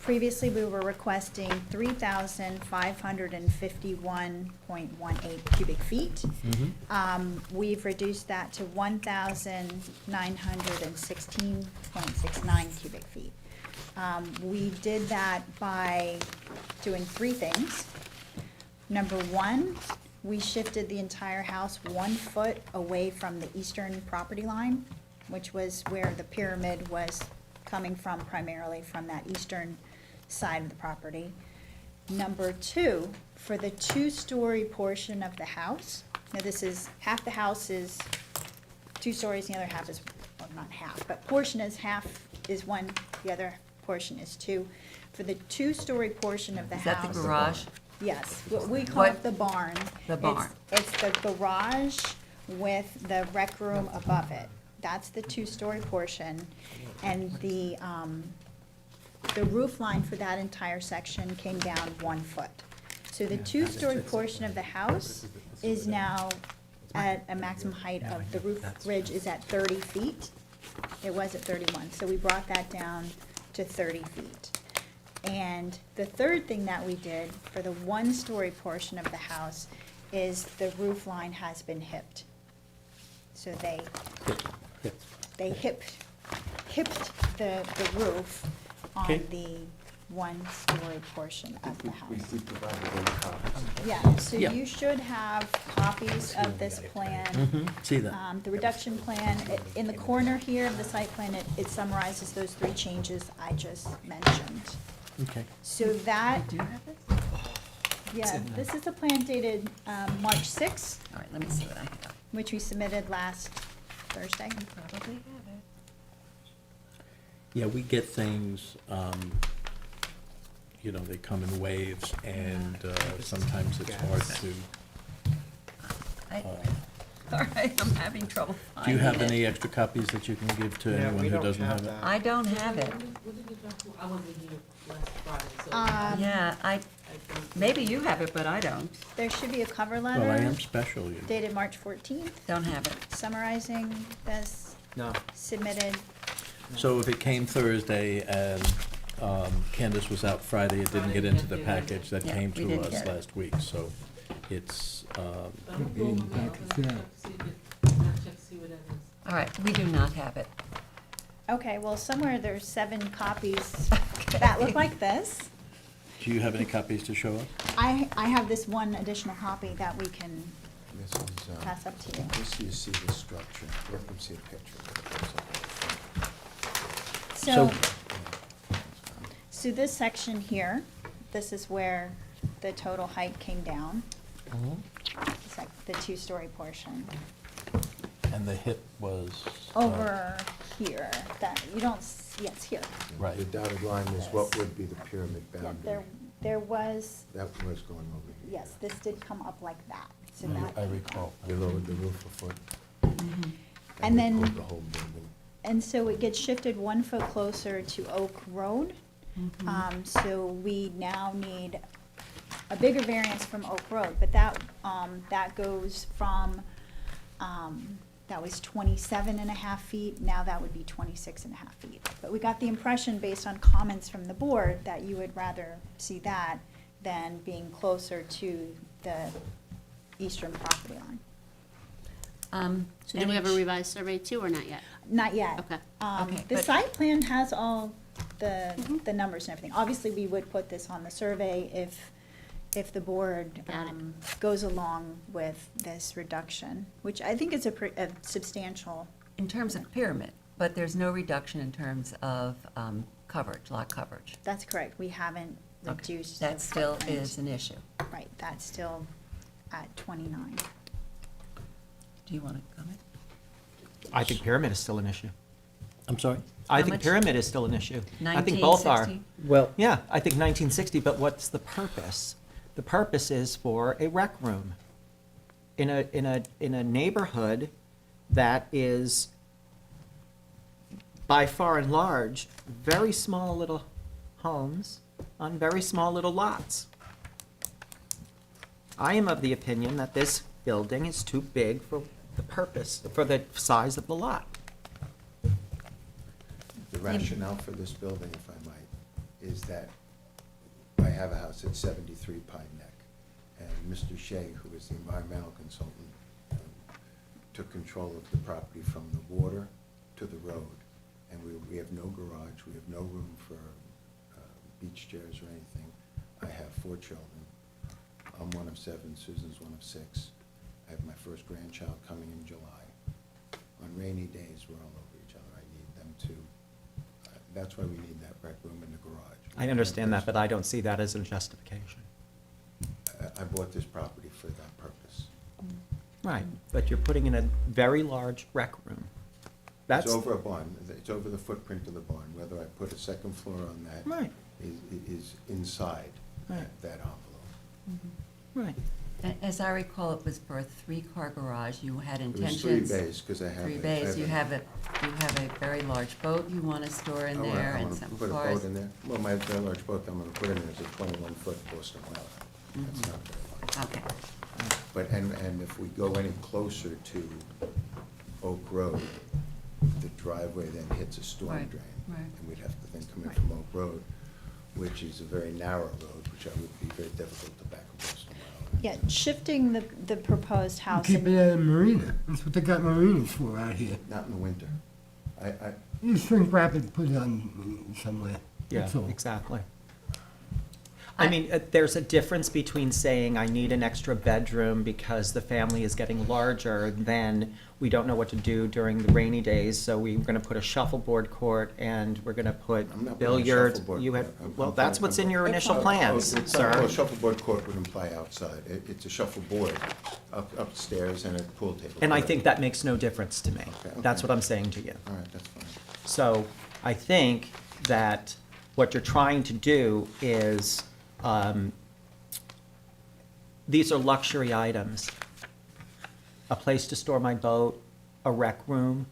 Speaker 10: Previously, we were requesting 3,551.18 cubic feet. We've reduced that to 1,916.69 cubic feet. We did that by doing 3 things. Number 1, we shifted the entire house 1 foot away from the eastern property line, which was where the pyramid was coming from, primarily from that eastern side of the property. Number 2, for the 2-story portion of the house, now this is, half the house is 2 stories, the other half is, well, not half, but portion is half is 1, the other portion is 2. For the 2-story portion of the
Speaker 1: Is
Speaker 10: house.
Speaker 1: that the garage?
Speaker 10: Yes, what we call
Speaker 1: What-
Speaker 10: it the barn.
Speaker 1: The
Speaker 10: It's-
Speaker 1: barn.
Speaker 10: It's the garage with the rec room above it. That's the 2-story portion. And the roof line for that entire section came down 1 foot. So the 2-story portion of the house is now at a maximum height of, the roof ridge is at 30 feet. It was at 31, so we brought that down to 30 feet. And the third thing that we did for the 1-story portion of the house is the roof line has been hipped. So they hipped the roof on
Speaker 5: Okay.
Speaker 10: the 1-story portion of the house.
Speaker 12: We provided those copies.
Speaker 10: Yeah, so
Speaker 5: Yeah.
Speaker 10: you should have copies of this plan.
Speaker 5: See that?
Speaker 10: The reduction plan, in the corner here of the site plan, it summarizes those 3 changes I just mentioned.
Speaker 5: Okay.
Speaker 10: So that,
Speaker 1: Do you have this?
Speaker 10: yeah, this is a plan dated March 6th,
Speaker 1: All right, let me see what I have.
Speaker 10: which we submitted last Thursday.
Speaker 1: Probably have it.
Speaker 5: Yeah, we get things, they come in waves, and sometimes it's hard to.
Speaker 1: All right, I'm having trouble
Speaker 5: Do
Speaker 1: finding
Speaker 5: you
Speaker 1: it.
Speaker 5: have any extra copies that you can give to
Speaker 2: Yeah,
Speaker 5: anyone
Speaker 2: we
Speaker 5: who
Speaker 2: don't
Speaker 5: doesn't
Speaker 2: have
Speaker 5: have it?
Speaker 2: that.
Speaker 1: I don't have it.
Speaker 8: What did you drop? I wasn't here last Friday, so.
Speaker 10: Um,
Speaker 1: Yeah, Maybe you have it, but I don't.
Speaker 5: There should be a cover letter.
Speaker 13: Well, I am special.
Speaker 5: Dated March 14th,
Speaker 1: Don't have it.
Speaker 5: summarizing this
Speaker 2: No.
Speaker 5: submitted.
Speaker 13: So if it came Thursday and Candace was out Friday, it didn't get into the package that
Speaker 1: Yeah,
Speaker 13: came
Speaker 1: we
Speaker 13: to
Speaker 1: didn't
Speaker 13: us
Speaker 1: get it.
Speaker 13: last week, so it's,
Speaker 8: I'll check to see what that is.
Speaker 1: All right, we do not have it.
Speaker 5: Okay, well, somewhere there's 7 copies that look like this.
Speaker 13: do you have any copies to show us?
Speaker 5: I have this one additional copy that we can
Speaker 19: This is,
Speaker 5: pass up to you.
Speaker 19: this you see the structure, let them see a picture.
Speaker 5: So, so this section here, this is where the total height came down. It's like the 2-story portion.
Speaker 13: And the hip was?
Speaker 5: Over here, that, you don't, yeah, it's here.
Speaker 13: Right.
Speaker 19: The dotted line is what would be the pyramid
Speaker 5: Yeah,
Speaker 19: boundary.
Speaker 5: there was,
Speaker 19: That was going over here.
Speaker 5: yes, this did come up like that, so
Speaker 13: I
Speaker 5: that.
Speaker 13: recall.
Speaker 19: We lowered the roof a foot.
Speaker 5: And
Speaker 19: we
Speaker 5: then-
Speaker 19: pulled the whole building.
Speaker 5: And so it gets shifted 1 foot closer to Oak Road. So we now need a bigger variance from Oak Road, but that goes from, that was 27.5 feet, now that would be 26.5 feet. But we got the impression, based on comments from the board, that you would rather see that than being closer to the eastern property line.
Speaker 4: So do we have a revised survey too, or not yet?
Speaker 5: Not yet.
Speaker 4: Okay.
Speaker 1: Okay,
Speaker 5: The
Speaker 1: but-
Speaker 5: site plan has all the numbers and everything. Obviously, we would put this on the survey if the board
Speaker 4: Got it.
Speaker 5: goes along with this reduction, which I think is a substantial.
Speaker 1: In terms of pyramid, but there's no reduction in terms of coverage, lot coverage.
Speaker 5: That's correct. We haven't
Speaker 1: Okay,
Speaker 5: reduced. the
Speaker 1: that still
Speaker 5: footprint.
Speaker 1: is an issue.
Speaker 5: Right, that's still at 29.
Speaker 1: Do you want to comment?
Speaker 2: I think pyramid is still an issue.
Speaker 13: I'm sorry?
Speaker 2: I
Speaker 1: How
Speaker 2: think
Speaker 1: much?
Speaker 2: pyramid is still an issue. I think both are.
Speaker 1: 1960?
Speaker 2: Well, yeah, I think 1960, but what's the purpose? The purpose is for a rec room in a neighborhood that is, by far and large, very small little homes on very small little lots. I am of the opinion that this building is too big for the purpose, for the size of the lot.
Speaker 19: The rationale for this building, if I might, is that I have a house at 73 Pine Neck, and Mr. Shea, who is the environmental consultant, took control of the property from the water to the road, and we have no garage, we have no room for beach chairs or anything. I have 4 children. I'm one of 7, Susan's one of 6. I have my first grandchild coming in July. On rainy days, we're all over each other. I need them to, that's why we need that rec room in the garage.
Speaker 2: I understand that, but I don't see that as a justification.
Speaker 19: I bought this property for that purpose.
Speaker 2: Right, but you're putting in a very large rec room. That's,
Speaker 19: It's over a barn, it's over the footprint of the barn. Whether I put a second floor on that
Speaker 2: Right.
Speaker 19: is inside
Speaker 2: Right.
Speaker 19: that envelope.
Speaker 2: right.
Speaker 1: As I recall, it was for a 3-car garage. You had
Speaker 19: It was
Speaker 1: intentions.
Speaker 19: 3 bays, because I have.
Speaker 1: 3
Speaker 19: a-
Speaker 1: bays.
Speaker 19: I
Speaker 1: You have a very large boat you want to store in
Speaker 19: I wanna-
Speaker 1: there
Speaker 19: I
Speaker 1: and
Speaker 19: wanna
Speaker 1: some
Speaker 19: put a
Speaker 1: cars.
Speaker 19: boat in there. Well, my very large boat I'm gonna put in there is a 21-foot Boston Whaler. That's not very large.
Speaker 1: Okay.
Speaker 19: But, and if we go any closer to Oak Road, the driveway then hits a storm
Speaker 1: Right,
Speaker 19: drain.
Speaker 1: right.
Speaker 19: And we'd have to then come in from Oak Road, which is a very narrow road, which I would be very difficult to back a Boston Whaler.
Speaker 5: Yeah, shifting the proposed house.
Speaker 3: Keep it at a marina. That's what they got marinas for out here.
Speaker 19: Not in the winter. I,
Speaker 3: You shrink wrap it, put it on somewhere.
Speaker 2: Yeah,
Speaker 3: That's all.
Speaker 2: exactly. I mean, there's a difference between saying I need an extra bedroom because the family is getting larger, than we don't know what to do during the rainy days, so we're gonna put a shuffleboard court and we're gonna put
Speaker 19: I'm not putting a
Speaker 2: billiards.
Speaker 19: shuffleboard
Speaker 2: You
Speaker 19: court.
Speaker 2: have, well, that's what's in your initial
Speaker 19: Oh,
Speaker 2: plans,
Speaker 19: well,
Speaker 2: sir.
Speaker 19: shuffleboard court would imply outside. It's a shuffleboard upstairs and a pool table.
Speaker 2: And I
Speaker 19: correct?
Speaker 2: think that makes no difference to me.
Speaker 19: Okay,
Speaker 2: That's
Speaker 19: okay.
Speaker 2: what I'm saying to you.
Speaker 19: All right, that's fine.
Speaker 2: So I think that what you're trying to do is, these are luxury items. A place to store my boat, a rec room,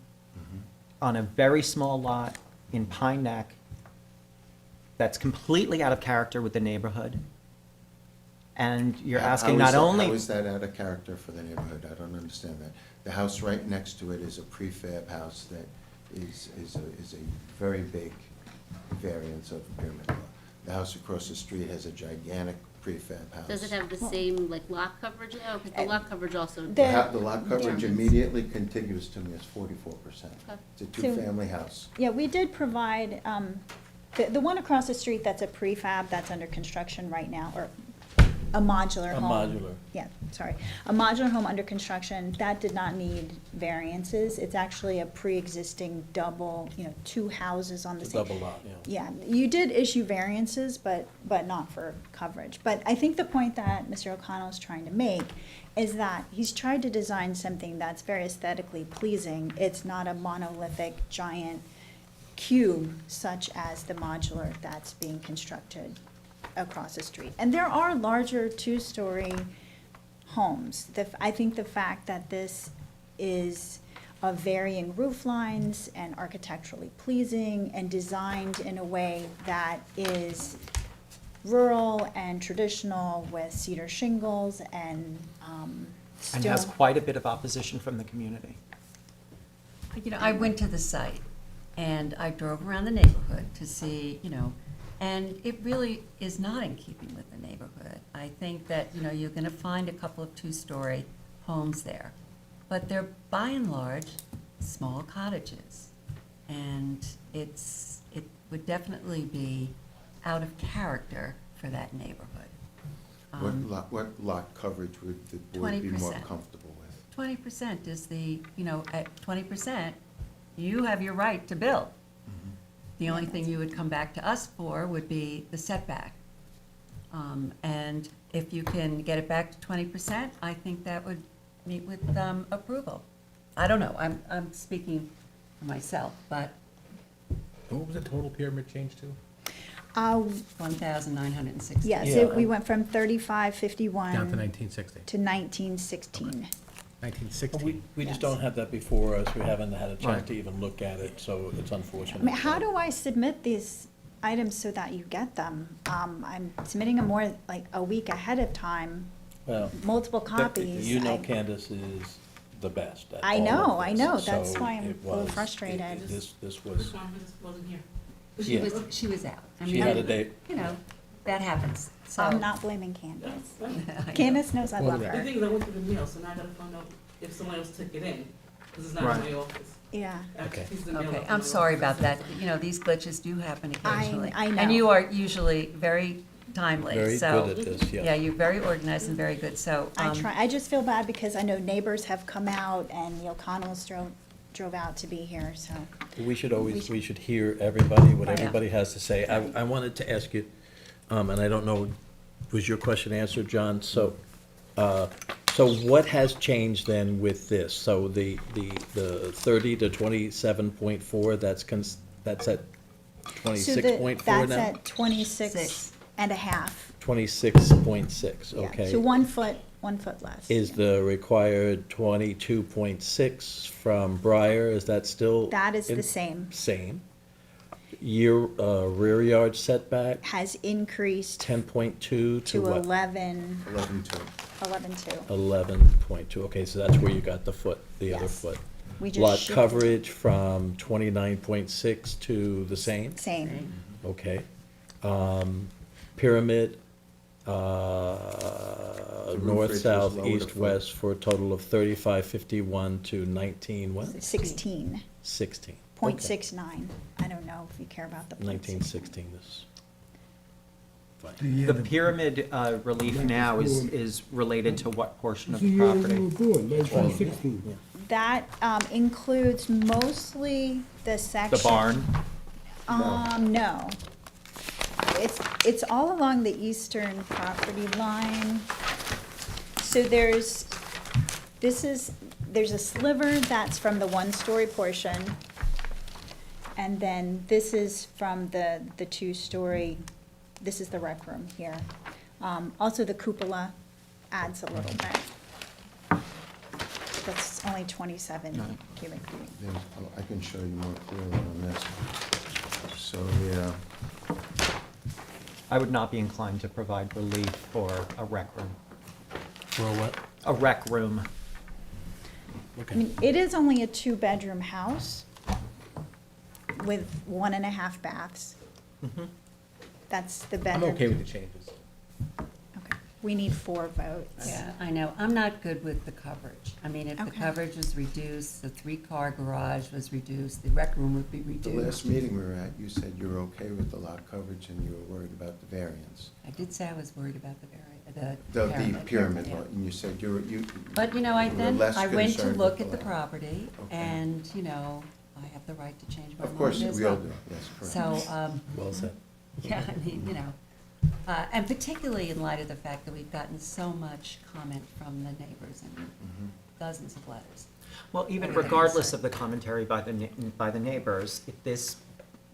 Speaker 2: on a very small lot in Pine Neck that's completely out of character with the neighborhood. And you're
Speaker 19: How
Speaker 2: asking
Speaker 19: is
Speaker 2: not
Speaker 19: that-
Speaker 2: only.
Speaker 19: How is that out of character for the neighborhood? I don't understand that. The house right next to it is a prefab house that is a very big variance of pyramid law. The house across the street has a gigantic prefab house.
Speaker 4: Does it have the same, like, lot coverage though? Because the lot coverage also.
Speaker 19: The lot coverage immediately contiguous to me is 44%.
Speaker 4: Okay.
Speaker 19: It's a two-family house.
Speaker 20: Yeah, we did provide, the one across the street that's a prefab that's under construction right now, or a modular
Speaker 5: A
Speaker 20: home.
Speaker 5: modular.
Speaker 20: Yeah, sorry. A modular home under construction, that did not need variances. It's actually a pre-existing double, two houses on the
Speaker 5: It's a
Speaker 20: same.
Speaker 5: double lot, yeah.
Speaker 20: Yeah, you did issue variances, but not for coverage. But I think the point that Mr. O'Connell is trying to make is that he's tried to design something that's very aesthetically pleasing. It's not a monolithic giant cube such as the modular that's being constructed across the street. And there are larger two-story homes. I think the fact that this is of varying roof lines and architecturally pleasing and designed in a way that is rural and traditional with cedar shingles and
Speaker 2: And has
Speaker 20: stone.
Speaker 2: quite a bit of opposition from the community.
Speaker 1: I went to the site and I drove around the neighborhood to see, and it really is not in keeping with the neighborhood. I think that, you're gonna find a couple of two-story homes there, but they're by and large small cottages. And it would definitely be out of character for that neighborhood.
Speaker 19: What lot coverage would the board be more
Speaker 1: 20%.
Speaker 19: comfortable with?
Speaker 1: 20% is at 20%, you have your right to build. The only thing you would come back to us for would be the setback. And if you can get it back to 20%, I think that would meet with approval. I don't know, I'm speaking for myself, but
Speaker 11: And what was the total pyramid change to?
Speaker 1: 1,960.
Speaker 20: Yes,
Speaker 5: Yeah.
Speaker 20: we went from 3551
Speaker 11: Down to 1960.
Speaker 20: to 1916.
Speaker 11: 1960.
Speaker 5: We just
Speaker 20: Yes.
Speaker 5: don't have that before us, we haven't had a chance
Speaker 2: Right.
Speaker 5: to even look at it, so it's unfortunate.
Speaker 20: I mean, how do I submit these items so that you get them? I'm submitting them more like a week ahead of time,
Speaker 5: Well,
Speaker 20: multiple copies.
Speaker 5: Candace is the best at
Speaker 20: I
Speaker 5: all
Speaker 20: know,
Speaker 5: of
Speaker 20: I
Speaker 5: this,
Speaker 20: know. That's
Speaker 5: so
Speaker 20: why I'm
Speaker 5: it
Speaker 20: a little
Speaker 5: was-
Speaker 20: frustrated.
Speaker 5: This
Speaker 8: This
Speaker 5: was,
Speaker 8: conference wasn't here.
Speaker 5: Yeah.
Speaker 1: She was out. I
Speaker 5: she
Speaker 1: mean,
Speaker 5: had a date.
Speaker 1: That happens, so.
Speaker 20: I'm not blaming Candace.
Speaker 8: That's fine.
Speaker 20: Candace knows I love
Speaker 8: The
Speaker 20: her.
Speaker 8: thing is, I went through the mail, so now I gotta find out if someone else took it in, because it's not
Speaker 2: Right.
Speaker 8: in my office.
Speaker 20: Yeah.
Speaker 8: After
Speaker 5: Okay.
Speaker 8: it's the mail
Speaker 1: Okay,
Speaker 8: out to
Speaker 1: I'm
Speaker 8: my
Speaker 1: sorry
Speaker 8: office.
Speaker 1: about that. These glitches do happen occasionally.
Speaker 20: I know.
Speaker 1: And you are usually very timely,
Speaker 5: Very
Speaker 1: so.
Speaker 5: good at this, yeah.
Speaker 1: Yeah, you're very organized and very good, so.
Speaker 20: I try, I just feel bad because I know neighbors have come out and the O'Connells drove out to be here, so.
Speaker 5: We should hear everybody, what
Speaker 1: Right.
Speaker 5: everybody has to say. I wanted to ask you, and I don't know, was your question answered, John? So what has changed then with this? So the 30 to 27.4, that's at 26.4
Speaker 20: That's
Speaker 5: now?
Speaker 20: at 26 and a half.
Speaker 5: 26.6,
Speaker 20: Yeah.
Speaker 5: okay.
Speaker 20: So 1 foot less.
Speaker 5: Is the required 22.6 from Breyer, is that still?
Speaker 20: That is the
Speaker 5: in-
Speaker 20: same.
Speaker 5: Same. Rear yard setback,
Speaker 20: Has increased
Speaker 5: 10.2 to
Speaker 20: to
Speaker 5: what?
Speaker 20: 11,
Speaker 19: 11-2.
Speaker 20: 11.2.
Speaker 5: 11.2, okay, so that's where you got the foot, the other
Speaker 20: Yes.
Speaker 5: foot.
Speaker 20: We just
Speaker 5: Lot
Speaker 20: shifted.
Speaker 5: coverage from 29.6 to the same?
Speaker 20: Same.
Speaker 5: Okay. Pyramid,
Speaker 19: roof
Speaker 5: north,
Speaker 19: ridge
Speaker 5: south,
Speaker 19: was lowered a
Speaker 5: east,
Speaker 19: foot.
Speaker 5: west, for a total of 3551 to 19, what?
Speaker 20: 16.
Speaker 5: 16.
Speaker 20: Point
Speaker 5: Okay.
Speaker 20: 69. I don't know if you care about the point
Speaker 5: 1916 is fine.
Speaker 2: The pyramid relief now is related to what portion of the
Speaker 3: This is
Speaker 2: property?
Speaker 3: the doing, 1916.
Speaker 20: That includes mostly the section.
Speaker 2: The barn?
Speaker 20: No. It's all along the eastern property line. So there's a sliver that's from the one-story portion. And then this is from the two-story, this is the rec room here. Also, the cupola adds a little bit. That's only 27 cubic feet.
Speaker 19: I can show you more clearly on this. So, yeah.
Speaker 2: I would not be inclined to provide relief for a rec room.
Speaker 5: For what?
Speaker 2: A rec room.
Speaker 20: I mean, it is only a two-bedroom house with 1.5 baths.
Speaker 2: Mhm.
Speaker 20: That's the
Speaker 11: I'm
Speaker 20: bedroom.
Speaker 11: okay with the changes.
Speaker 20: Okay. We need 4 votes.
Speaker 1: Yeah, I know. I'm not good with the coverage. I mean, if the
Speaker 20: Okay.
Speaker 1: coverage was reduced, the 3-car garage was reduced, the rec room would be
Speaker 19: The
Speaker 1: reduced.
Speaker 19: last meeting we were at, you said you were okay with the lot coverage and you were worried about the variance.
Speaker 1: I did say I was worried about the
Speaker 19: The
Speaker 1: pyramid.
Speaker 19: pyramid
Speaker 1: Yeah.
Speaker 19: lot, and you said you.
Speaker 1: But, you know,
Speaker 19: you were
Speaker 1: then
Speaker 19: less
Speaker 1: I went to
Speaker 19: concerned
Speaker 1: look
Speaker 19: with
Speaker 1: at the
Speaker 19: lot.
Speaker 1: property,
Speaker 19: Okay.
Speaker 1: and, you know, I have the right to change my
Speaker 19: Of
Speaker 1: mind
Speaker 19: course,
Speaker 1: as
Speaker 19: we all
Speaker 1: well.
Speaker 19: do, yes, correct.
Speaker 1: So,
Speaker 5: Well said.
Speaker 1: yeah, I mean, you know, and particularly in light of the fact that we've gotten so much comment from the neighbors and
Speaker 19: Mhm.
Speaker 1: dozens of letters.
Speaker 2: Well, even
Speaker 1: Everything
Speaker 2: regardless
Speaker 1: said.
Speaker 2: of the commentary by the neighbors, if this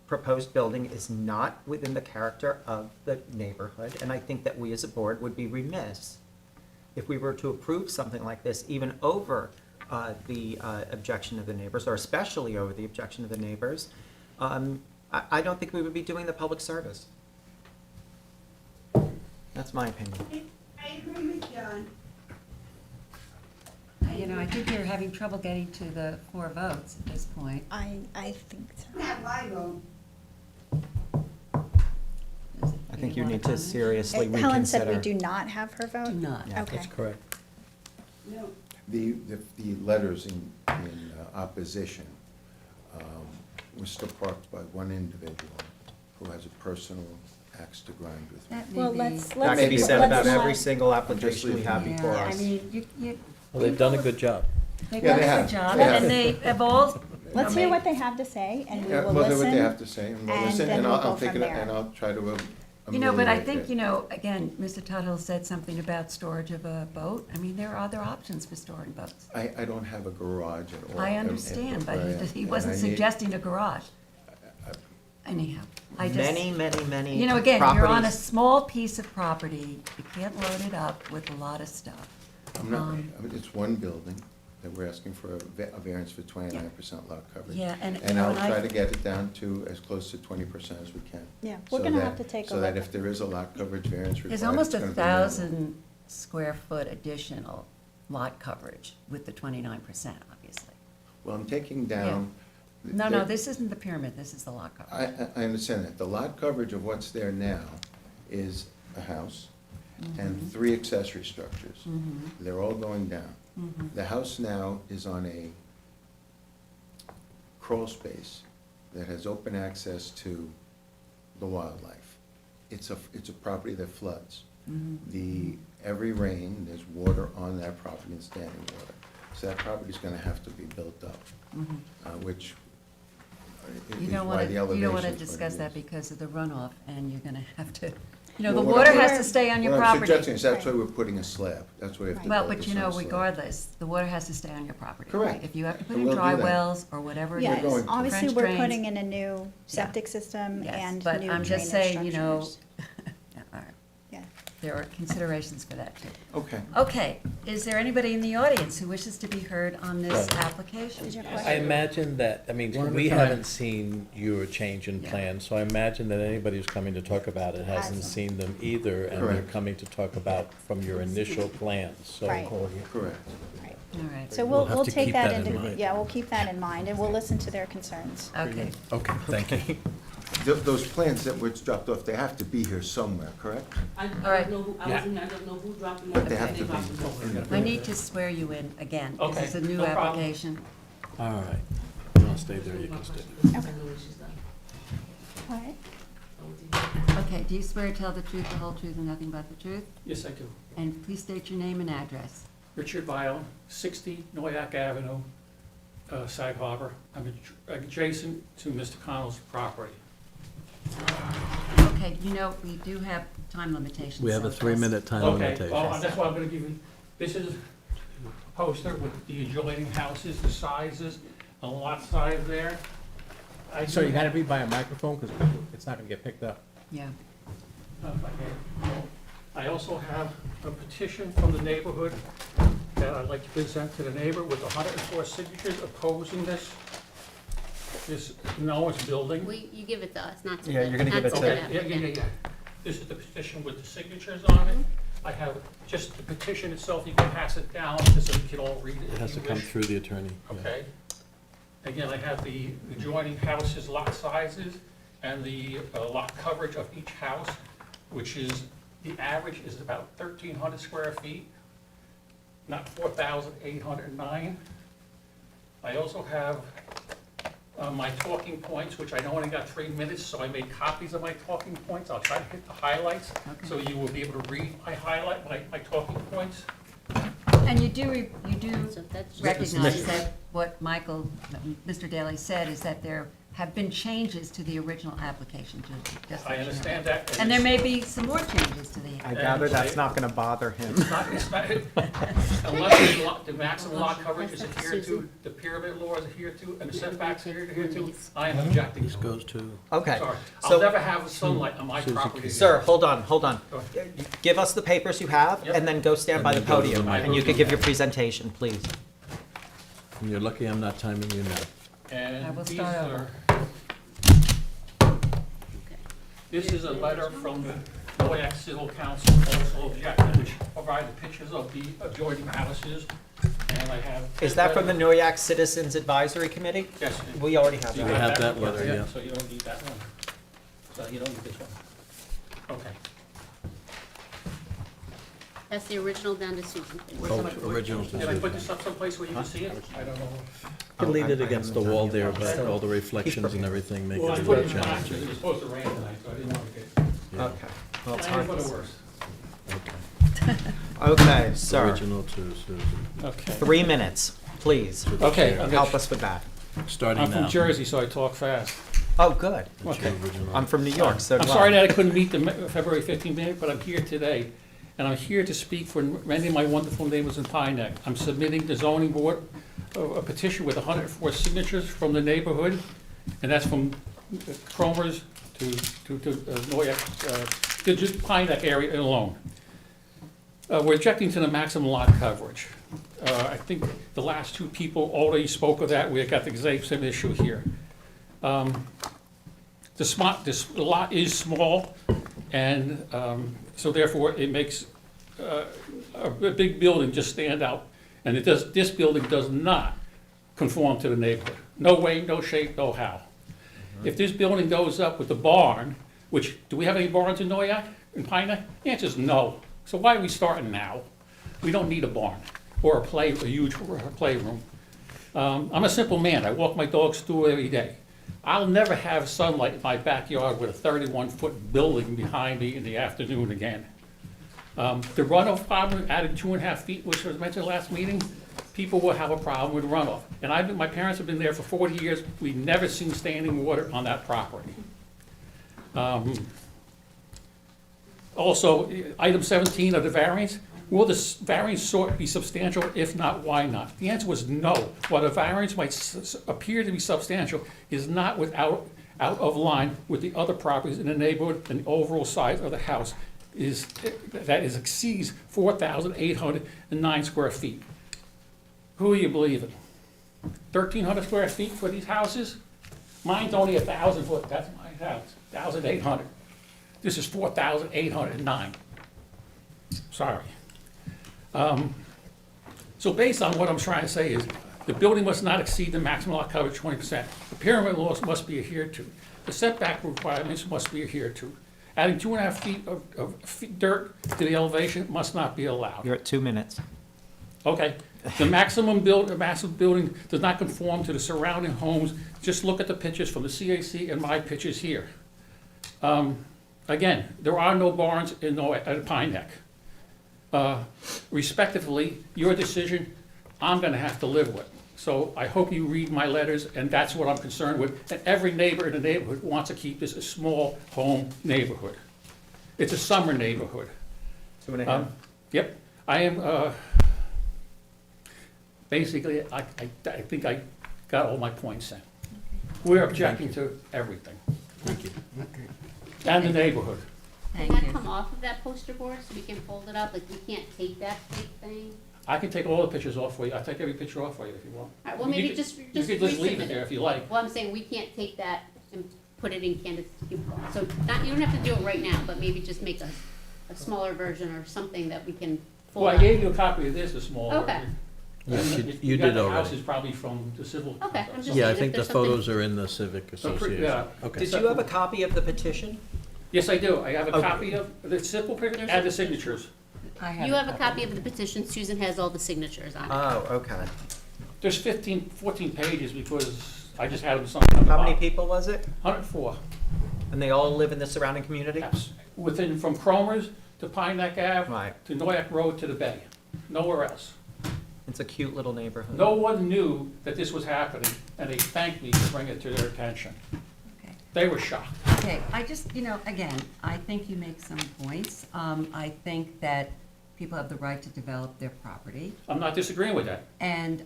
Speaker 2: proposed building is not within the character of the neighborhood, and I think that we as a board would be remiss if we were to approve something like this, even over the objection of the neighbors, or especially over the objection of the neighbors, I don't think we would be doing the public service. That's my opinion.
Speaker 6: I agree with John.
Speaker 1: You know, I think you're having trouble getting to the 4 votes at this point.
Speaker 20: I think so.
Speaker 6: Have I vote?
Speaker 2: I think you need to seriously reconsider.
Speaker 20: Helen said we do not have her vote?
Speaker 1: Do not.
Speaker 2: Yeah,
Speaker 20: Okay.
Speaker 5: That's correct.
Speaker 6: No.
Speaker 19: The letters in opposition were still parked by one individual who has a personal axe to grind with me.
Speaker 1: That may
Speaker 20: Well,
Speaker 1: be-
Speaker 20: let's.
Speaker 2: That may be said
Speaker 20: let's
Speaker 2: about
Speaker 20: not-
Speaker 2: every single application we have
Speaker 1: Yeah,
Speaker 2: before
Speaker 1: I
Speaker 2: us.
Speaker 1: mean, you.
Speaker 5: Well, they've done a good job.
Speaker 1: They've
Speaker 19: Yeah,
Speaker 1: done
Speaker 19: they
Speaker 1: a
Speaker 19: have.
Speaker 1: good job,
Speaker 19: They have.
Speaker 1: and they have all.
Speaker 20: Let's hear what they have to say, and we
Speaker 19: Yeah,
Speaker 20: will
Speaker 19: well, hear
Speaker 20: listen.
Speaker 19: what they have to say, and we'll
Speaker 20: and
Speaker 19: listen,
Speaker 20: then
Speaker 19: and
Speaker 20: we'll
Speaker 19: I'll
Speaker 20: go
Speaker 19: take
Speaker 20: from
Speaker 19: it, and
Speaker 20: there.
Speaker 19: I'll try to
Speaker 1: You know, but I
Speaker 19: ameliorate
Speaker 1: think,
Speaker 19: it.
Speaker 1: you know, again, Mr. Tuttle said something about storage of a boat. I mean, there are other options for storing boats.
Speaker 19: I don't have a garage at all.
Speaker 1: I
Speaker 19: and-
Speaker 1: understand,
Speaker 19: where I
Speaker 1: but
Speaker 19: am,
Speaker 1: he
Speaker 19: and
Speaker 1: wasn't
Speaker 19: I need-
Speaker 1: suggesting a garage. Anyhow, I just.
Speaker 2: Many
Speaker 1: You know, again, you're on a
Speaker 2: properties-
Speaker 1: small piece of property. You can't load it up with a lot of stuff.
Speaker 19: I'm not, I mean, it's one building that we're asking for a variance for 29% lot coverage.
Speaker 1: Yeah, and, you
Speaker 19: And
Speaker 1: know,
Speaker 19: I'll
Speaker 1: and I.
Speaker 19: try to get it down to as close to 20% as we can.
Speaker 20: Yeah, we're
Speaker 19: So
Speaker 20: gonna
Speaker 19: that-
Speaker 20: have to take a
Speaker 19: So that
Speaker 20: look.
Speaker 19: if there is a lot coverage variance required,
Speaker 1: There's almost
Speaker 19: it's gonna be
Speaker 1: 1,000 square foot additional lot coverage with the 29%, obviously.
Speaker 19: Well, I'm taking down.
Speaker 1: No, no, this isn't the pyramid, this is the lot coverage.
Speaker 19: I understand that. The lot coverage of what's there now is a house and 3 accessory structures.
Speaker 1: Mhm.
Speaker 19: They're all going down.
Speaker 1: Mhm.
Speaker 19: The house now is on a crawl space that has open access to the wildlife. It's a property that floods.
Speaker 1: Mhm.
Speaker 19: Every rain, there's water on that property and standing water. So that property's gonna have to be built up,
Speaker 1: Mhm.
Speaker 19: which
Speaker 1: You
Speaker 19: is
Speaker 1: don't
Speaker 19: why
Speaker 1: want
Speaker 19: the
Speaker 1: to,
Speaker 19: elevation
Speaker 1: you don't want to
Speaker 19: is what it
Speaker 1: discuss that
Speaker 19: is.
Speaker 1: because of the runoff, and you're going to have to, you know, the
Speaker 19: Well,
Speaker 1: water
Speaker 19: what I'm-
Speaker 1: has to stay on your
Speaker 19: What I'm
Speaker 1: property.
Speaker 19: suggesting is that's why we're putting a slab. That's why we have to
Speaker 1: Well,
Speaker 19: build
Speaker 1: but
Speaker 19: this
Speaker 1: you
Speaker 19: on
Speaker 1: know,
Speaker 19: a slab.
Speaker 1: regardless, the water has to stay on your property.
Speaker 19: Correct.
Speaker 1: If you have to put
Speaker 19: And
Speaker 1: in
Speaker 19: we'll do
Speaker 1: dry
Speaker 19: that.
Speaker 1: wells or whatever it
Speaker 20: Yeah,
Speaker 1: is.
Speaker 19: going to.
Speaker 20: obviously,
Speaker 1: French
Speaker 20: we're
Speaker 1: drains.
Speaker 20: putting in a new septic system
Speaker 1: Yes,
Speaker 20: and
Speaker 1: but
Speaker 20: new
Speaker 1: I'm just
Speaker 20: drainage
Speaker 1: saying, you know,
Speaker 20: structures.
Speaker 1: yeah, all right.
Speaker 20: Yeah.
Speaker 1: There are considerations for that too.
Speaker 19: Okay.
Speaker 1: Okay, is there anybody in the audience who wishes to be heard on this
Speaker 5: Right.
Speaker 1: application?
Speaker 20: Is your
Speaker 5: I
Speaker 20: question?
Speaker 5: imagine that, I mean,
Speaker 11: One at a
Speaker 5: we
Speaker 11: time.
Speaker 5: haven't seen your change in
Speaker 1: Yeah.
Speaker 5: plans, so I imagine that anybody who's coming to talk about it hasn't
Speaker 20: Hasn't.
Speaker 5: seen them either, and they're
Speaker 19: Correct.
Speaker 5: coming to talk about from your initial plans, so.
Speaker 20: Right.
Speaker 19: Correct.
Speaker 20: Right.
Speaker 1: All right,
Speaker 20: So
Speaker 5: We'll have
Speaker 20: we'll
Speaker 5: to
Speaker 20: take
Speaker 5: keep
Speaker 20: that
Speaker 5: that in
Speaker 20: into,
Speaker 5: mind.
Speaker 20: yeah, we'll keep that in mind, and we'll listen to their concerns.
Speaker 1: okay.
Speaker 5: Okay, thank you.
Speaker 19: Those plans that were dropped off, they have to be here somewhere, correct?
Speaker 8: I
Speaker 1: right.
Speaker 8: don't know who, I
Speaker 15: Yeah.
Speaker 8: wasn't, I don't know who dropped them off.
Speaker 19: But they have to
Speaker 8: dropped
Speaker 19: be
Speaker 8: them off.
Speaker 19: in the
Speaker 1: I need to swear you in again.
Speaker 15: Okay,
Speaker 1: This is a new
Speaker 15: no problem.
Speaker 1: application.
Speaker 5: All right. You want to stay there, you can stay there.
Speaker 8: I know what she's done.
Speaker 20: What?
Speaker 1: Okay, do you swear to tell the truth, the whole truth, and nothing but the truth?
Speaker 15: Yes, I do.
Speaker 1: And please state your name and address.
Speaker 15: Richard Vile, 60 Noyak Avenue, Sag Harbor. I'm adjacent to Mr. Connell's property.
Speaker 1: Okay, you know, we do have time limitations.
Speaker 5: We have a
Speaker 1: so
Speaker 5: 3-minute time
Speaker 15: Okay,
Speaker 5: limitation.
Speaker 15: well, that's why I'm gonna give you, this is a poster with the adjoining houses, the sizes, the lot size there. I
Speaker 11: So you
Speaker 15: do-
Speaker 11: gotta read by a microphone, because it's not gonna get picked up.
Speaker 1: Yeah.
Speaker 15: if I can. I also have a petition from the neighborhood that I'd like to present to the neighbor with 104 signatures opposing this enormous building.
Speaker 4: You give it to us, not to
Speaker 2: Yeah,
Speaker 4: the,
Speaker 2: you're gonna
Speaker 4: not
Speaker 2: give it
Speaker 4: to
Speaker 2: to-
Speaker 4: the
Speaker 15: Okay, yeah,
Speaker 4: applicant.
Speaker 15: yeah, yeah, This is the petition with the signatures on it. I have just the petition itself, you can pass it down, just so you can all read it
Speaker 5: It
Speaker 15: if
Speaker 5: has
Speaker 15: you
Speaker 5: to come
Speaker 15: wish.
Speaker 5: through the attorney. yeah.
Speaker 15: Okay. Again, I have the adjoining houses, lot sizes, and the lot coverage of each house, which is, the average is about 1,300 square feet, not 4,809. I also have my talking points, which I know I only got 3 minutes, so I made copies of my talking points. I'll try to hit the highlights, so you will be able to read my talking points.
Speaker 1: And you do
Speaker 4: So that's just-
Speaker 1: recognize that what Mr. Daly said is that there have been changes to the original application, just
Speaker 15: I
Speaker 1: let you know.
Speaker 15: understand that.
Speaker 1: And there may be some more changes to the.
Speaker 2: I gather that's not gonna bother him.
Speaker 15: It's not, unless the maximum lot coverage is adhered to, the pyramid law is adhered to, and the setbacks are adhered to, I am objecting.
Speaker 5: This goes to,
Speaker 2: Okay,
Speaker 15: Sorry, I'll
Speaker 2: so,
Speaker 15: never have sunlight on my property.
Speaker 2: sir, hold on.
Speaker 15: Go ahead.
Speaker 2: Give us the papers you have,
Speaker 15: Yep.
Speaker 2: and then go stand
Speaker 5: And
Speaker 2: by the
Speaker 5: then go to the
Speaker 2: podium, and you could give your presentation, please.
Speaker 5: and you're lucky I'm not timing you now.
Speaker 1: I will
Speaker 15: And these
Speaker 1: start
Speaker 15: are,
Speaker 1: over.
Speaker 15: this is a letter from the Noyak Civil Council, also objecting, which provided pictures of the adjoining houses, and I have.
Speaker 2: Is that from the Noyak Citizens Advisory Committee?
Speaker 15: Yes.
Speaker 2: We already have
Speaker 15: So you
Speaker 2: that.
Speaker 5: We have that letter, yeah.
Speaker 15: So you don't need that one. So you don't need this one. Okay.
Speaker 4: That's the original down to Susan.
Speaker 5: Original.
Speaker 15: Can I put this up someplace where you can see it? I don't know.
Speaker 5: You can lean it against the wall there, but all the reflections and everything make it
Speaker 15: Well,
Speaker 5: a
Speaker 15: I
Speaker 5: little
Speaker 15: put it in boxes. It
Speaker 5: challenging.
Speaker 15: was supposed to rain tonight, so I didn't want to get.
Speaker 5: Yeah.
Speaker 2: Okay. Well, it's
Speaker 15: I
Speaker 2: hard
Speaker 15: am for
Speaker 2: to
Speaker 15: the
Speaker 2: see.
Speaker 15: worst.
Speaker 2: Okay, sir.
Speaker 5: Original to Susan.
Speaker 15: Okay.
Speaker 2: 3 minutes, please.
Speaker 15: Okay.
Speaker 2: Help us with that.
Speaker 5: Starting
Speaker 15: I'm
Speaker 5: now.
Speaker 15: from Jersey, so I talk fast.
Speaker 2: Oh, good.
Speaker 15: Okay.
Speaker 2: I'm from New York, so
Speaker 15: I'm
Speaker 2: do I.
Speaker 15: sorry that I couldn't meet the February 15th meeting, but I'm here today. And I'm here to speak for many of my wonderful neighbors in Pine Neck. I'm submitting the zoning board a petition with 104 signatures from the neighborhood, and that's from Cromers to Noyak, the Pine Neck area alone. We're objecting to the maximum lot coverage. I think the last two people already spoke of that. We've got the exact same issue here. This lot is small, and so therefore it makes a big building just stand out. And this building does not conform to the neighborhood. No way, no shape, no how. If this building goes up with the barn, which, do we have any barns in Noyak, in Pine Neck? The answer is no. So why are we starting now? We don't need a barn or a huge playroom. I'm a simple man. I walk my dog's stool every day. I'll never have sunlight in my backyard with a 31-foot building behind me in the afternoon again. The runoff problem, added 2.5 feet, which was mentioned last meeting, people will have a problem with runoff. And my parents have been there for 40 years. We've never seen standing water on that property. Also, item 17 of the variance, will the variance sought be substantial? If not, why not? The answer was no. While a variance might appear to be substantial, is not out of line with the other properties in the neighborhood, and the overall size of the house exceeds 4,809 square feet. Who are you believing? 1,300 square feet for these houses? Mine's only 1,000 foot, that's my house, 1,800. This is 4,809. Sorry. So based on what I'm trying to say is, the building must not exceed the maximum lot coverage 20%. The pyramid laws must be adhered to. The setback requirements must be adhered to. Adding 2.5 feet of dirt to the elevation must not be allowed.
Speaker 2: You're at 2 minutes.
Speaker 15: Okay, the massive building does not conform to the surrounding homes. Just look at the pictures from the CAC and my pictures here. Again, there are no barns in Pine Neck. Respectively, your decision, I'm gonna have to live with. So I hope you read my letters, and that's what I'm concerned with. And every neighbor in the neighborhood wants to keep this a small home neighborhood. It's a summer neighborhood.
Speaker 2: 2.5.
Speaker 15: Yep, I am, basically, I think I got all my points in. We're objecting to everything.
Speaker 5: Thank you.
Speaker 15: And the neighborhood.
Speaker 4: Can that come off of that poster board so we can fold it up? Like, we can't take that big thing?
Speaker 15: I can take all the pictures off for you. I'll take every picture off for you if you want.
Speaker 4: All right, well,
Speaker 15: You
Speaker 4: maybe
Speaker 15: could-
Speaker 4: just
Speaker 15: You could just leave
Speaker 4: resubmit
Speaker 15: it there if you like.
Speaker 4: Well, I'm saying we can't take that and put it in Candace's cubicle. So not, you don't have to do it right now, but maybe just make a smaller version or something that we can fold
Speaker 15: Well, I
Speaker 4: up.
Speaker 15: gave you a copy of this, a small
Speaker 4: Okay.
Speaker 15: version.
Speaker 5: Yes,
Speaker 15: And
Speaker 5: you-
Speaker 15: if
Speaker 5: you
Speaker 15: got
Speaker 5: did
Speaker 15: the
Speaker 5: already.
Speaker 15: house is probably from the civil.
Speaker 4: Okay, I'm just
Speaker 5: Yeah, I
Speaker 4: saying,
Speaker 5: think
Speaker 4: if
Speaker 5: the
Speaker 4: there's something.
Speaker 5: photos are in the Civic Association.
Speaker 15: Yeah.
Speaker 5: Okay.
Speaker 2: Did you have a copy of the petition?
Speaker 15: Yes, I do. I have a
Speaker 2: Okay.
Speaker 15: copy of the simple picture and the signatures.
Speaker 1: I have
Speaker 4: You have a copy of the petition, Susan has all the signatures on it.
Speaker 2: Oh, okay.
Speaker 15: There's 14 pages because I just had them signed on the
Speaker 2: How many
Speaker 15: bottom.
Speaker 2: people was it?
Speaker 15: 104.
Speaker 2: And they all live in the surrounding community?
Speaker 15: Yes. Within, from Cromer's to Pine Neck Ave.
Speaker 2: Right.
Speaker 15: To Noyak Road to the Bay. Nowhere else.
Speaker 2: It's a cute little neighborhood.
Speaker 15: No one knew that this was happening, and they thanked me to bring it to their attention.
Speaker 1: Okay.
Speaker 15: They were shocked.
Speaker 1: Okay, I just, again, I think you make some points. I think that people have the right to develop their property.
Speaker 15: I'm not disagreeing with that.
Speaker 1: And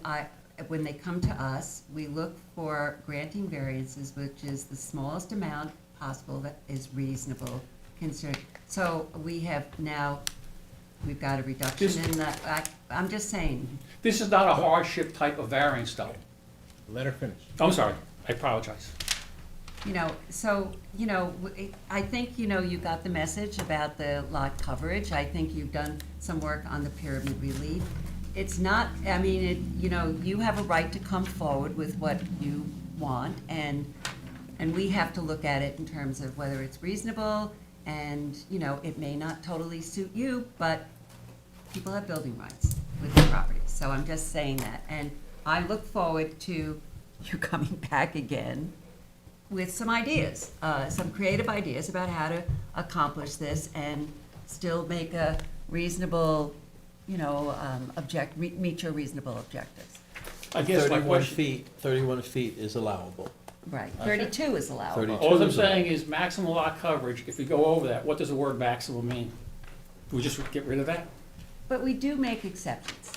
Speaker 1: when they come to us, we look for granting variances, which is the smallest amount possible that is reasonable. So we have now, we've got a reduction in the, I'm just saying,
Speaker 15: This is not a hardship type of variance, though.
Speaker 11: Let her finish.
Speaker 15: I'm sorry. I apologize.
Speaker 1: I think, you got the message about the lot coverage. I think you've done some work on the pyramid relief. It's not, you have a right to come forward with what you want, and we have to look at it in terms of whether it's reasonable, and, it may not totally suit you, but people have building rights with their properties. So I'm just saying that, and I look forward to you coming back again with some ideas, some creative ideas about how to accomplish this and still make a reasonable, meet your reasonable objectives.
Speaker 15: I guess my
Speaker 5: 31
Speaker 15: question,
Speaker 5: feet, 31 feet is allowable.
Speaker 1: Right, 32 is allowable.
Speaker 5: 32
Speaker 15: all I'm
Speaker 5: is
Speaker 15: saying is maximum lot coverage. If we go over that, what does the word maximum mean? Do we just get rid of that?
Speaker 1: But we do make exceptions.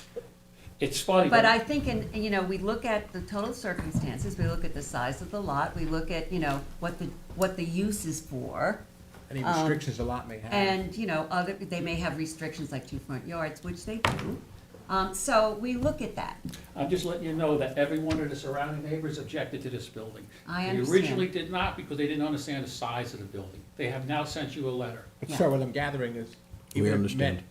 Speaker 15: It's funny,
Speaker 1: But I think, we look at the total circumstances, we look at the size of the lot, we look at, what the use is for.
Speaker 11: Any restrictions a lot may have.
Speaker 1: And, they may have restrictions like 2 front yards, which they do. So we look at that.
Speaker 15: I'm just letting you know that every one of the surrounding neighbors objected to this building.
Speaker 1: I
Speaker 15: They
Speaker 1: understand.
Speaker 15: originally did not because they didn't understand the size of the building. They have now sent you a letter.
Speaker 11: But
Speaker 1: Yeah.
Speaker 11: sir, what I'm gathering is,
Speaker 5: We
Speaker 11: even if it
Speaker 5: understand.
Speaker 11: met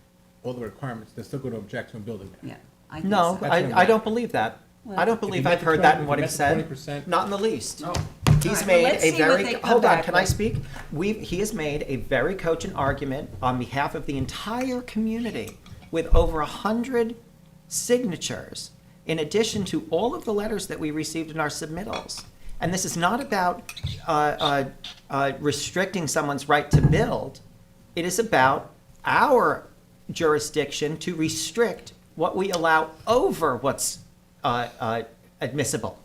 Speaker 11: all the requirements, they're still gonna object to him building there.
Speaker 1: Yeah, I think
Speaker 2: No,
Speaker 1: so.
Speaker 2: I don't believe that. I don't believe I've heard that in what he said.
Speaker 11: 20%.
Speaker 2: Not in the least.
Speaker 15: No.
Speaker 2: He's
Speaker 1: All right,
Speaker 2: made
Speaker 1: well, let's
Speaker 2: a
Speaker 1: see what
Speaker 2: very,
Speaker 1: they come
Speaker 2: hold on,
Speaker 1: back
Speaker 2: can I
Speaker 1: with.
Speaker 2: speak? He has made a very cogent argument on behalf of the entire community with over 100 signatures, in addition to all of the letters that we received in our submittals. And this is not about restricting someone's right to build. It is about our jurisdiction to restrict what we allow over what's admissible.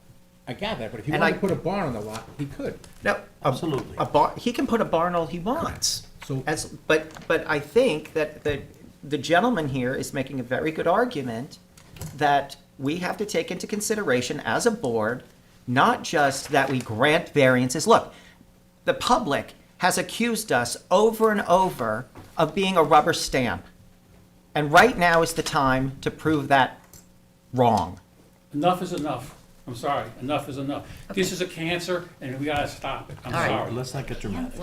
Speaker 11: I gather that, but if he
Speaker 2: And
Speaker 11: wanted
Speaker 2: I-
Speaker 11: to put a barn on the lot, he could.
Speaker 2: No,
Speaker 5: Absolutely.
Speaker 2: he can put a barn all he wants.
Speaker 11: So-
Speaker 2: But I think that the gentleman here is making a very good argument that we have to take into consideration as a board, not just that we grant variances. Look, the public has accused us over and over of being a rubber stamp. And right now is the time to prove that wrong.
Speaker 15: Enough is enough. I'm sorry, enough is enough. This is a cancer, and we gotta stop it. I'm
Speaker 1: All right.
Speaker 15: sorry.
Speaker 5: Let's not get dramatic.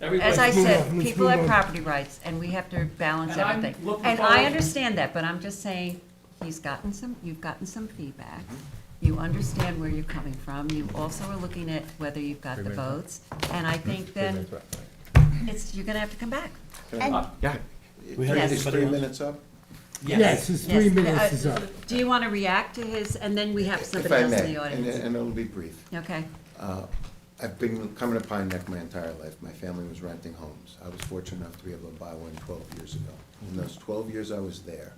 Speaker 15: Everybody-
Speaker 1: As I
Speaker 11: Let's move
Speaker 1: said,
Speaker 11: on, let's
Speaker 1: people
Speaker 11: move
Speaker 1: have
Speaker 11: on.
Speaker 1: property rights, and we have to balance
Speaker 15: And I'm
Speaker 1: everything.
Speaker 15: looking
Speaker 1: And I
Speaker 15: forward-
Speaker 1: understand that, but I'm just saying, you've gotten some feedback. You understand where you're coming from. You also are looking at whether you've got the votes. And I think then you're gonna have to come back.
Speaker 19: Can
Speaker 2: Yeah.
Speaker 5: We have
Speaker 1: Yes.
Speaker 19: Is
Speaker 5: anybody
Speaker 19: 3
Speaker 5: else?
Speaker 19: minutes up?
Speaker 3: Yes, his 3
Speaker 1: Yes.
Speaker 3: minutes is up.
Speaker 1: Do you want to react to his, and then we have
Speaker 19: If
Speaker 1: somebody
Speaker 19: I
Speaker 1: else in
Speaker 19: may,
Speaker 1: the audience?
Speaker 19: and it'll be brief.
Speaker 1: Okay,
Speaker 19: I've been coming to Pine Neck my entire life. My family was renting homes. I was fortunate enough to be able to buy one 12 years ago. In those 12 years I was there,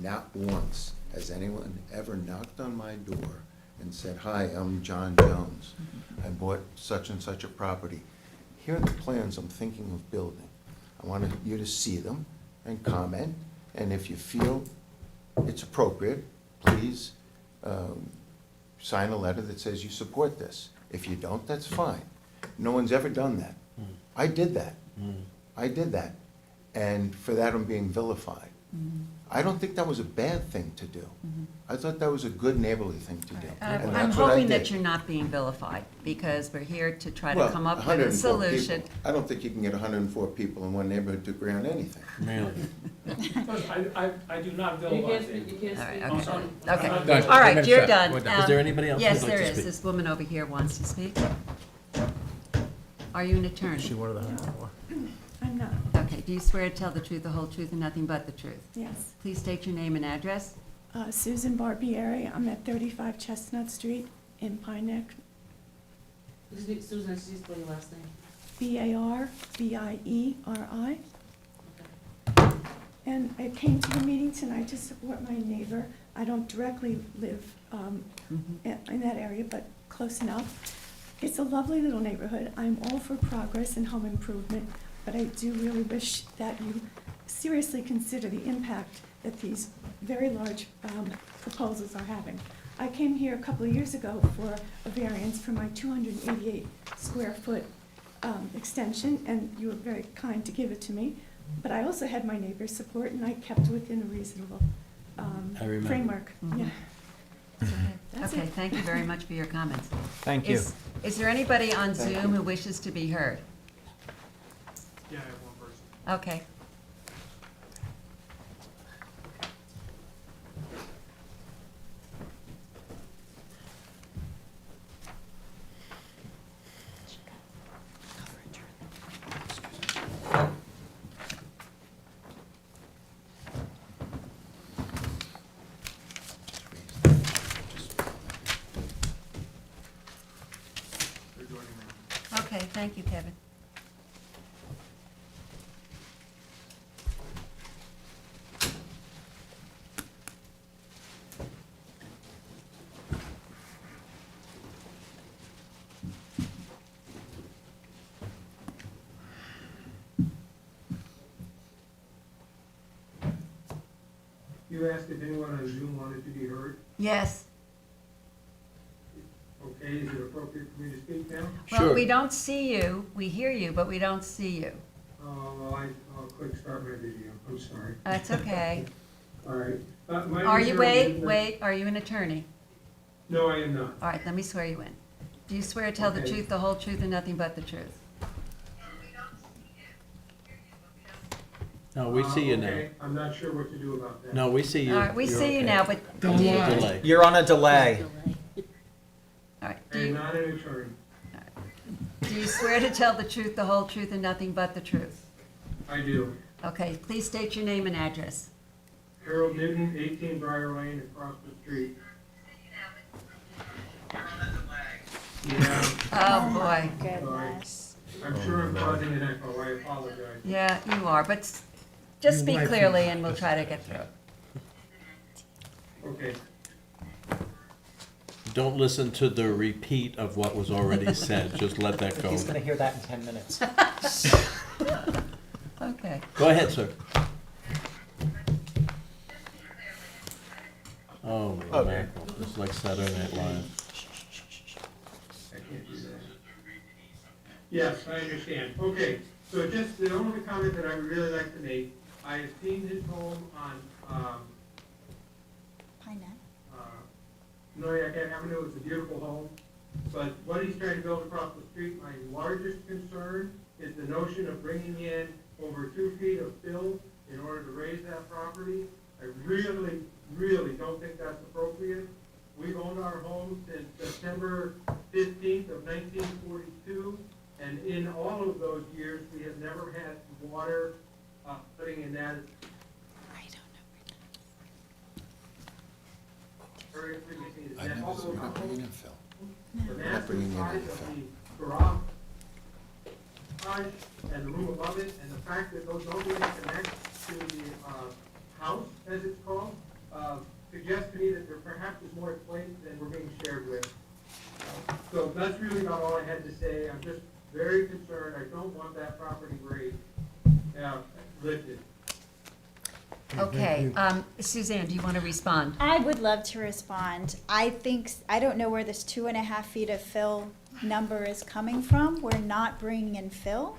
Speaker 19: not once has anyone ever knocked on my door and said, "Hi, I'm John Jones. I bought such and such a property. Here are the plans I'm thinking of building. I want you to see them and comment, and if you feel it's appropriate, please sign a letter that says you support this. If you don't, that's fine." No one's ever done that. I did that. I did that. And for that, I'm being vilified. I don't think that was a bad thing to do. I thought that was a good neighborly thing to do. And
Speaker 1: I'm
Speaker 19: that's what I
Speaker 1: hoping that
Speaker 19: did.
Speaker 1: you're not being vilified, because we're here to try to
Speaker 19: Well,
Speaker 1: come up with a
Speaker 19: 104
Speaker 1: solution.
Speaker 19: people. I don't think you can get 104 people in one neighborhood to agree on anything.
Speaker 15: I do not
Speaker 8: You
Speaker 15: vilifize
Speaker 8: can't speak, you can't
Speaker 1: All right,
Speaker 8: speak.
Speaker 1: okay.
Speaker 8: I'm sorry.
Speaker 1: Okay,
Speaker 8: I'm not-
Speaker 11: Done.
Speaker 1: all right,
Speaker 11: Minutes
Speaker 1: you're
Speaker 11: up.
Speaker 1: done.
Speaker 11: We're done. Is there anybody else
Speaker 1: Yes,
Speaker 11: who'd like
Speaker 1: there
Speaker 11: to
Speaker 1: is.
Speaker 11: speak?
Speaker 1: This woman over here wants to speak. Are you an attorney?
Speaker 11: She wanted the 104.
Speaker 21: I'm not,
Speaker 1: Okay, do you swear to tell the truth, the whole truth, and nothing but the truth?
Speaker 21: yes.
Speaker 1: Please state your name and address.
Speaker 21: Susan Barbieri, I'm at 35 Chestnut Street in Pine Neck,
Speaker 8: Susan, please spell your last name.
Speaker 21: Barbieri. And I came to the meeting tonight to support my neighbor. I don't directly live in that area, but close enough. It's a lovely little neighborhood. I'm all for progress and home improvement, but I do really wish that you seriously consider the impact that these very large proposals are having. I came here a couple of years ago for a variance for my 288 square foot extension, and you were very kind to give it to me. But I also had my neighbor's support, and I kept within a reasonable
Speaker 5: I remember.
Speaker 21: framework. Yeah. That's
Speaker 1: Okay,
Speaker 21: it.
Speaker 1: thank you very much for your comments.
Speaker 2: Thank you.
Speaker 1: Is there anybody on Zoom who wishes to be heard?
Speaker 9: Yeah, I have one person.
Speaker 1: Okay. Okay, thank you, Kevin.
Speaker 9: You asked if anyone on Zoom wanted to be heard.
Speaker 1: Yes.
Speaker 9: Okay, is it appropriate for me to speak now?
Speaker 1: Well, we don't see you. We hear you, but we don't see you.
Speaker 9: Well, I'll click start my video. I'm sorry.
Speaker 1: That's okay.
Speaker 9: All right.
Speaker 1: Are you, wait, are you an attorney?
Speaker 9: No, I am not.
Speaker 1: All right, let me swear you in. Do you swear to tell the
Speaker 9: Okay.
Speaker 1: truth, the whole truth, and nothing but the truth?
Speaker 5: No, we see you now.
Speaker 9: Okay, I'm not sure what to do about that.
Speaker 5: No, we see you.
Speaker 1: All right, we
Speaker 5: You're
Speaker 1: see you
Speaker 5: okay.
Speaker 1: now, but do
Speaker 5: There's
Speaker 1: you,
Speaker 5: no
Speaker 1: all
Speaker 5: delay.
Speaker 2: You're on a delay.
Speaker 1: right, do
Speaker 9: I'm
Speaker 1: you,
Speaker 9: not an attorney.
Speaker 1: do you swear to tell the truth, the whole truth, and nothing but the truth?
Speaker 9: I do.
Speaker 1: Okay, please state your name and address.
Speaker 9: Harold Newton, 18 Briar Lane, across the street. Yeah,
Speaker 1: Oh, boy.
Speaker 20: Goodness.
Speaker 9: I'm sure I'm causing an echo. I apologize.
Speaker 1: Yeah, you are, but just
Speaker 3: You
Speaker 1: speak
Speaker 3: like
Speaker 1: clearly
Speaker 3: it.
Speaker 1: and we'll try to get through it.
Speaker 9: Okay.
Speaker 5: Don't listen to the repeat of what was already said, just let that go.
Speaker 2: He's gonna hear that in 10 minutes.
Speaker 1: Okay.
Speaker 5: Go ahead, sir. Oh, my
Speaker 2: Okay.
Speaker 5: mackerel, it's like Saturday Night Live.
Speaker 9: I can't do that. Yes, I understand. Okay, so just the only comment that I would really like to make, I have seen his home on,
Speaker 20: Pine Neck.
Speaker 9: Noyak Avenue. It's a beautiful home. But what he's trying to build across the street, my largest concern is the notion of bringing in over 2 feet of fill in order to raise that property. I really, really don't think that's appropriate. We've owned our home since September 15th of 1942, and in all of those years, we have never had water putting in that. Area previously,
Speaker 19: I never said we're not bringing in Phil.
Speaker 9: the
Speaker 19: We're not
Speaker 9: massive
Speaker 19: bringing in
Speaker 9: size
Speaker 19: any
Speaker 9: of
Speaker 19: Phil.
Speaker 9: the garage and the room above it, and the fact that those don't really connect to the house, as it's called, suggests to me that there perhaps is more at play than we're being shared with. So that's really about all I had to say. I'm just very concerned. I don't want that property grade lifted.
Speaker 1: Okay, Suzanne, do you want to respond?
Speaker 20: I would love to respond. I think, I don't know where this 2.5 feet of fill number is coming from. We're not bringing in fill.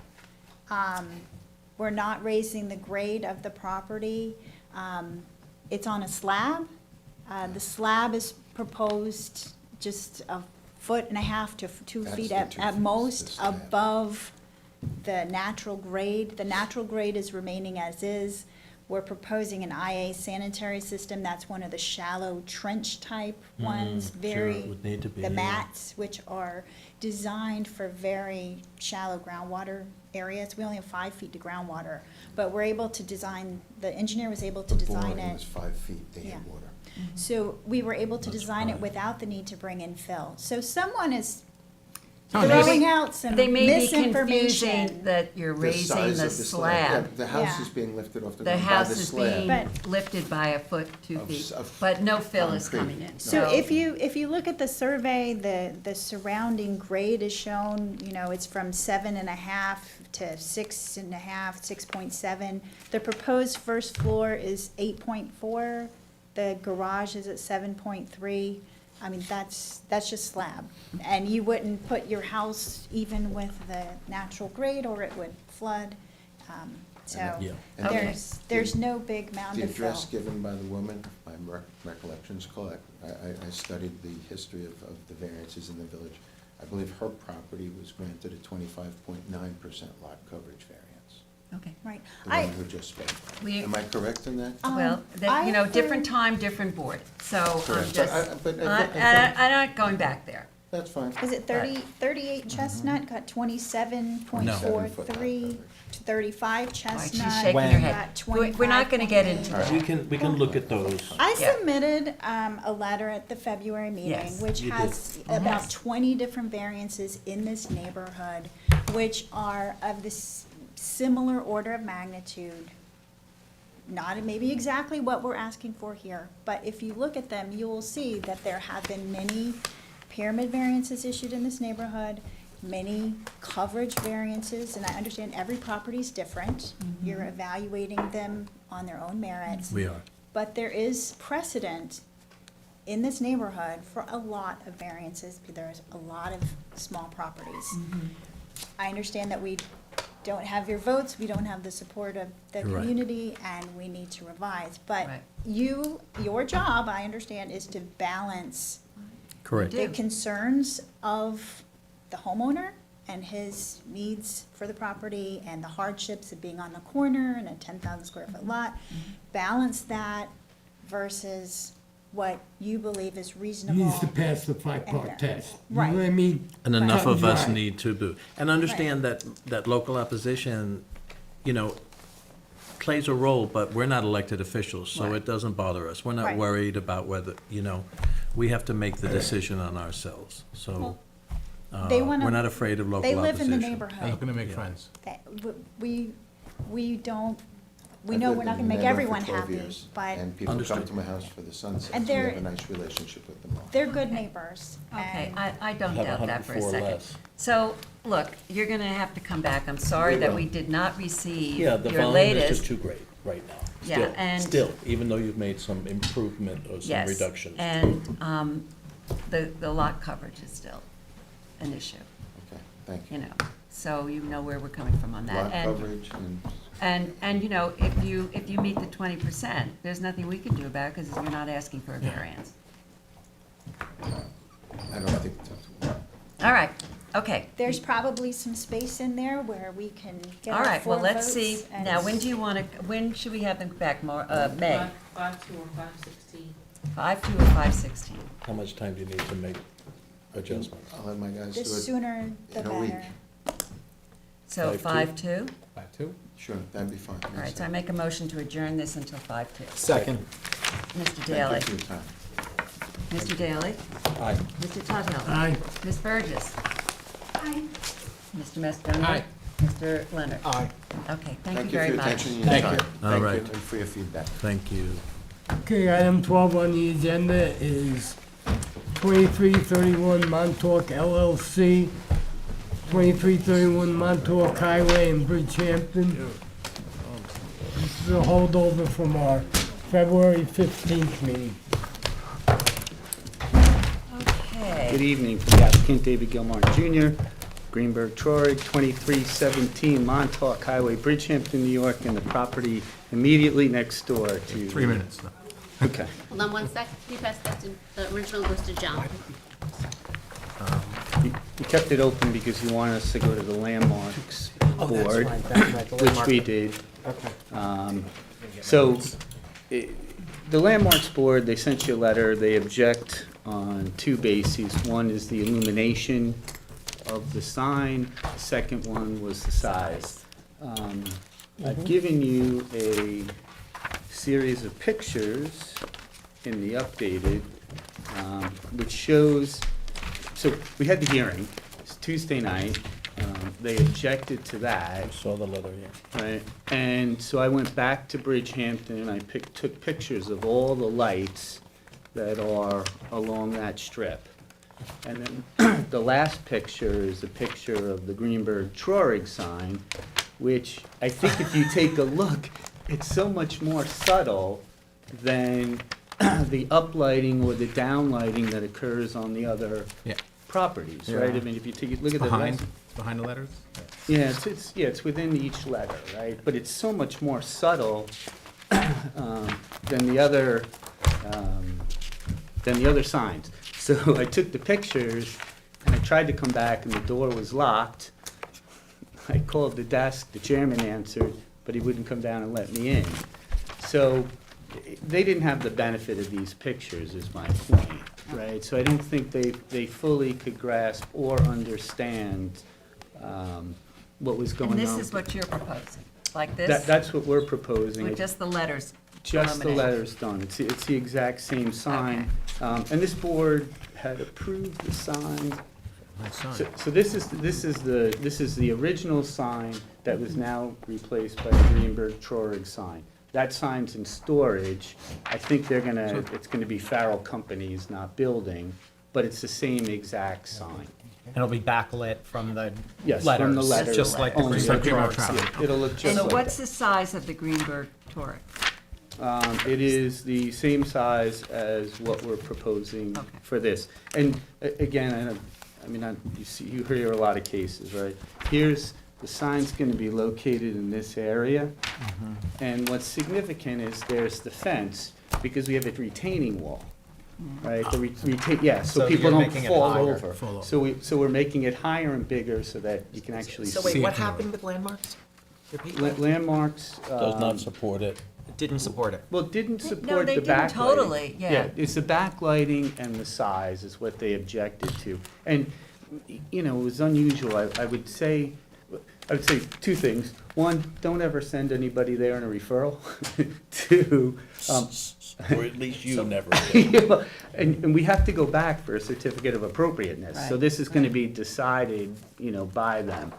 Speaker 20: We're not raising the grade of the property. it's on a slab. The slab is proposed just a 1.5 to 2
Speaker 19: That's
Speaker 20: feet
Speaker 19: the
Speaker 20: at
Speaker 19: 2 feet, the
Speaker 20: most
Speaker 19: slab.
Speaker 20: above the natural grade. The natural grade is remaining as is. We're proposing an IA sanitary system. That's one of the shallow trench type ones,
Speaker 5: sure,
Speaker 20: very,
Speaker 5: it would need to be,
Speaker 20: the
Speaker 5: yeah.
Speaker 20: mats, which are designed for very shallow groundwater areas. We only have 5 feet to groundwater, but we're able to design, the engineer was able to
Speaker 19: The
Speaker 20: design
Speaker 19: boring
Speaker 20: it.
Speaker 19: was 5 feet, they
Speaker 20: Yeah.
Speaker 19: had water.
Speaker 20: So we were able to
Speaker 5: That's
Speaker 20: design it
Speaker 5: fine.
Speaker 20: without the need to bring in fill. So someone is
Speaker 11: Oh,
Speaker 20: throwing out some
Speaker 1: They may be
Speaker 20: misinformation.
Speaker 1: confusing that you're
Speaker 19: The
Speaker 1: raising
Speaker 19: size
Speaker 1: the
Speaker 19: of
Speaker 1: slab.
Speaker 19: Yeah, the house
Speaker 20: Yeah.
Speaker 19: is being lifted off the
Speaker 1: The
Speaker 19: ground by
Speaker 1: house
Speaker 19: the
Speaker 1: is
Speaker 19: slab.
Speaker 1: being lifted by a foot, 2
Speaker 19: Of
Speaker 1: feet,
Speaker 19: s- of
Speaker 1: but no fill is
Speaker 19: concrete.
Speaker 1: coming in.
Speaker 20: So if you look at the survey, the surrounding grade is shown, it's from 7.5 to 6.5, 6.7. The proposed first floor is 8.4, the garage is at 7.3. I mean, that's just slab. And you wouldn't put your house even with the natural grade, or it would flood. So
Speaker 5: Yeah.
Speaker 19: And
Speaker 1: Okay.
Speaker 20: there's no big mound
Speaker 19: The
Speaker 20: of fill.
Speaker 19: address given by the woman, if my recollection's correct, I studied the history of the variances in the village. I believe her property was granted a 25.9% lot coverage variance,
Speaker 1: Okay.
Speaker 20: Right.
Speaker 19: the one who just spoke.
Speaker 1: We-
Speaker 19: Am I correct in that?
Speaker 1: Well,
Speaker 20: I
Speaker 1: different
Speaker 20: heard-
Speaker 1: time, different board, so I'm
Speaker 19: Correct.
Speaker 1: just,
Speaker 19: But
Speaker 1: I'm not going back there.
Speaker 19: That's fine.
Speaker 20: Is it 38 Chestnut got 27.43, 35
Speaker 1: Why
Speaker 20: Chestnut
Speaker 1: she's shaking her head.
Speaker 20: got
Speaker 1: We're not gonna get into
Speaker 20: 25.8.
Speaker 1: that.
Speaker 5: We can look at those.
Speaker 20: I
Speaker 1: Yeah.
Speaker 20: submitted a letter at the February meeting,
Speaker 1: Yes,
Speaker 20: which
Speaker 5: you
Speaker 20: has
Speaker 1: did.
Speaker 20: about
Speaker 1: Yes.
Speaker 20: 20 different variances in this neighborhood, which are of this similar order of magnitude. Not maybe exactly what we're asking for here, but if you look at them, you will see that there have been many pyramid variances issued in this neighborhood, many coverage variances, and I understand every property is different. You're evaluating them on their own merits.
Speaker 5: We are.
Speaker 20: But there is precedent in this neighborhood for a lot of variances. There's a lot of small properties. I understand that we don't have your votes, we don't have the support of the
Speaker 5: Right.
Speaker 20: community, and we need to revise. But
Speaker 1: Right.
Speaker 20: your job, I understand, is to balance
Speaker 5: Correct.
Speaker 20: the concerns of the homeowner and his needs for the property and the hardships of being on the corner and a 10,000 square foot lot. Balance that versus what you believe is reasonable.
Speaker 3: Needs to pass the 5-part
Speaker 20: And-
Speaker 3: test. You
Speaker 20: Right.
Speaker 3: know what I mean?
Speaker 5: And enough
Speaker 3: Cut
Speaker 5: of us
Speaker 3: dry.
Speaker 5: need to do. And understand that local opposition, plays a role, but we're not elected officials, so
Speaker 1: Right.
Speaker 5: it doesn't bother us. We're not
Speaker 20: Right.
Speaker 5: worried about whether, we have to make the decision on ourselves. So,
Speaker 20: They wanna-
Speaker 5: we're not afraid of local
Speaker 20: They
Speaker 5: opposition.
Speaker 20: live in the
Speaker 11: I'm
Speaker 20: neighborhood.
Speaker 11: looking to make
Speaker 5: Yeah.
Speaker 11: friends.
Speaker 20: That- We don't, we
Speaker 19: I've
Speaker 20: know
Speaker 19: lived
Speaker 20: we're not
Speaker 19: in
Speaker 20: gonna make
Speaker 19: the neighborhood
Speaker 20: everyone
Speaker 19: for 12
Speaker 20: happy,
Speaker 19: years,
Speaker 20: but
Speaker 19: And people come
Speaker 5: Understood.
Speaker 19: to my house for the sunsets.
Speaker 20: And
Speaker 19: We
Speaker 20: they're-
Speaker 19: have a nice relationship with them all.
Speaker 20: they're good neighbors.
Speaker 1: Okay,
Speaker 20: and-
Speaker 1: I don't
Speaker 5: Have
Speaker 1: doubt that for a
Speaker 5: 104
Speaker 1: second.
Speaker 5: less.
Speaker 1: So, look, you're gonna have to come back. I'm sorry
Speaker 5: We
Speaker 1: that
Speaker 5: will.
Speaker 1: we did not receive
Speaker 5: Yeah, the
Speaker 1: your
Speaker 5: volume is
Speaker 1: latest.
Speaker 5: just too great right now.
Speaker 1: Yeah,
Speaker 5: Still,
Speaker 1: and-
Speaker 5: Still, even though you've made some improvement or some
Speaker 1: Yes,
Speaker 5: reductions.
Speaker 1: and the lot coverage is still an issue,
Speaker 19: Okay, thank you.
Speaker 1: so you know where we're coming from on that.
Speaker 19: Lot coverage and.
Speaker 1: And if you meet the 20%, there's nothing we can do about it because you're not asking for a variance.
Speaker 19: I don't think it's up to.
Speaker 1: All right, okay.
Speaker 20: There's probably some space in there where we can get
Speaker 1: All
Speaker 20: our
Speaker 1: right, well,
Speaker 20: 4
Speaker 1: let's
Speaker 20: votes
Speaker 1: see.
Speaker 20: and-
Speaker 1: Now, when should we have them back, May?
Speaker 8: 5/2 or 5/16.
Speaker 1: 5/2 or 5/16?
Speaker 5: How much time do you need to make adjustments?
Speaker 19: I'll let my guys
Speaker 20: The
Speaker 19: do it.
Speaker 20: sooner the
Speaker 19: in a week.
Speaker 20: better.
Speaker 1: So
Speaker 5: 5/2?
Speaker 1: 5/2?
Speaker 11: 5-2?
Speaker 19: Sure, that'd be fine.
Speaker 1: All right, so I make a motion to adjourn this until 5/2.
Speaker 11: Second.
Speaker 1: Mr. Daly?
Speaker 19: Thank you for your time.
Speaker 1: Mr. Daly?
Speaker 5: Aye.
Speaker 1: Mr. Tuthill?
Speaker 3: Aye.
Speaker 1: Ms. Burgess?
Speaker 6: Aye.
Speaker 1: Mr. Mastone?
Speaker 11: Aye.
Speaker 1: Mr. Leonard?
Speaker 19: Aye.
Speaker 1: Okay, thank you
Speaker 19: Thank you for
Speaker 1: very
Speaker 19: your
Speaker 1: much.
Speaker 19: attention and your
Speaker 11: Thank
Speaker 19: time.
Speaker 11: you.
Speaker 5: All
Speaker 19: Thank
Speaker 5: right.
Speaker 19: you and for your feedback.
Speaker 5: Thank you.
Speaker 3: Okay, item 12 on the agenda is 2331 Montauk LLC, 2331 Montauk Highway in Bridgehampton. This is a holdover from our February 15th meeting.
Speaker 1: Okay.
Speaker 7: Good evening, for the applicant David Gilmore Jr., Greenberg Troy, 2317 Montauk Highway, Bridgehampton, New York, and the property immediately next door to...
Speaker 11: 3 minutes.
Speaker 7: Okay.
Speaker 4: Hold on one sec, can you pass that to, the original goes to John.
Speaker 7: You kept it open because you wanted us to go to the landmarks
Speaker 2: Oh, that's
Speaker 7: board,
Speaker 2: right, that's right, the
Speaker 7: which
Speaker 2: landmark-
Speaker 7: we did.
Speaker 2: Okay.
Speaker 7: So, the landmarks board, they sent you a letter, they object on two bases. One is the illumination of the sign, the second one was the size. I've given you a series of pictures in the updated, which shows, so we had the hearing, it's Tuesday night, they objected to that.
Speaker 5: Saw the letter, yeah.
Speaker 7: Right, and so I went back to Bridgehampton and I took pictures of all the lights that are along that strip. And then the last picture is a picture of the Greenberg-Trorig sign, which I think if you take a look, it's so much more subtle than the uplighting or the downlighting that occurs on the other
Speaker 11: Yeah.
Speaker 7: properties, right? I mean, if you take, look at the last.
Speaker 11: Behind the letters?
Speaker 7: Yeah, it's within each letter, right? But it's so much more subtle than the other signs. So I took the pictures and I tried to come back and the door was locked. I called the desk, the chairman answered, but he wouldn't come down and let me in. So they didn't have the benefit of these pictures, is my point, right? So I don't think they fully could grasp or understand what was going on.
Speaker 1: And this is what you're proposing, like this?
Speaker 7: That's what we're proposing.
Speaker 1: With just the letters
Speaker 7: Just the
Speaker 1: eliminated?
Speaker 7: letters done. It's the exact same sign. And this board had approved the sign.
Speaker 11: Nice sign.
Speaker 7: So this is the original sign that was now replaced by the Greenberg-Trorig sign. That sign's in storage. I think it's gonna be Farrell Companies, not building, but it's the same exact sign.
Speaker 2: And it'll be backlit from the
Speaker 7: Yes,
Speaker 2: letters.
Speaker 7: from the letters.
Speaker 2: Just like the
Speaker 7: Only
Speaker 2: Greenberg-Trorig.
Speaker 7: Yeah, it'll look just
Speaker 1: So
Speaker 7: like
Speaker 1: what's
Speaker 7: that.
Speaker 1: the size of the Greenberg-Toric?
Speaker 7: It is the same size as what we're proposing for this. And again, you hear a lot of cases, right? Here's, the sign's gonna be located in this area. And what's significant is there's the fence, because we have a retaining wall, right? Yeah, so
Speaker 2: So
Speaker 7: people
Speaker 2: you're
Speaker 7: don't
Speaker 2: making it
Speaker 7: fall
Speaker 2: higher.
Speaker 7: over.
Speaker 11: Fall over.
Speaker 7: So we're making it higher and bigger so that you can actually
Speaker 2: So
Speaker 7: see.
Speaker 2: wait, what
Speaker 11: it from the
Speaker 2: happened with landmarks? Repeat.
Speaker 7: Landmarks.
Speaker 5: Does not support it.
Speaker 2: Didn't support it.
Speaker 7: Well, it didn't
Speaker 1: No,
Speaker 7: support
Speaker 1: they
Speaker 7: the
Speaker 1: didn't
Speaker 7: backlighting.
Speaker 1: totally, yeah.
Speaker 7: It's the backlighting and the size is what they objected to. And, it was unusual. I would say two things. One, don't ever send anybody there in a referral. Two,
Speaker 5: Or at least you never did.
Speaker 7: and we have to go back for a certificate of appropriateness. So
Speaker 1: Right,
Speaker 7: this is gonna be decided, by them.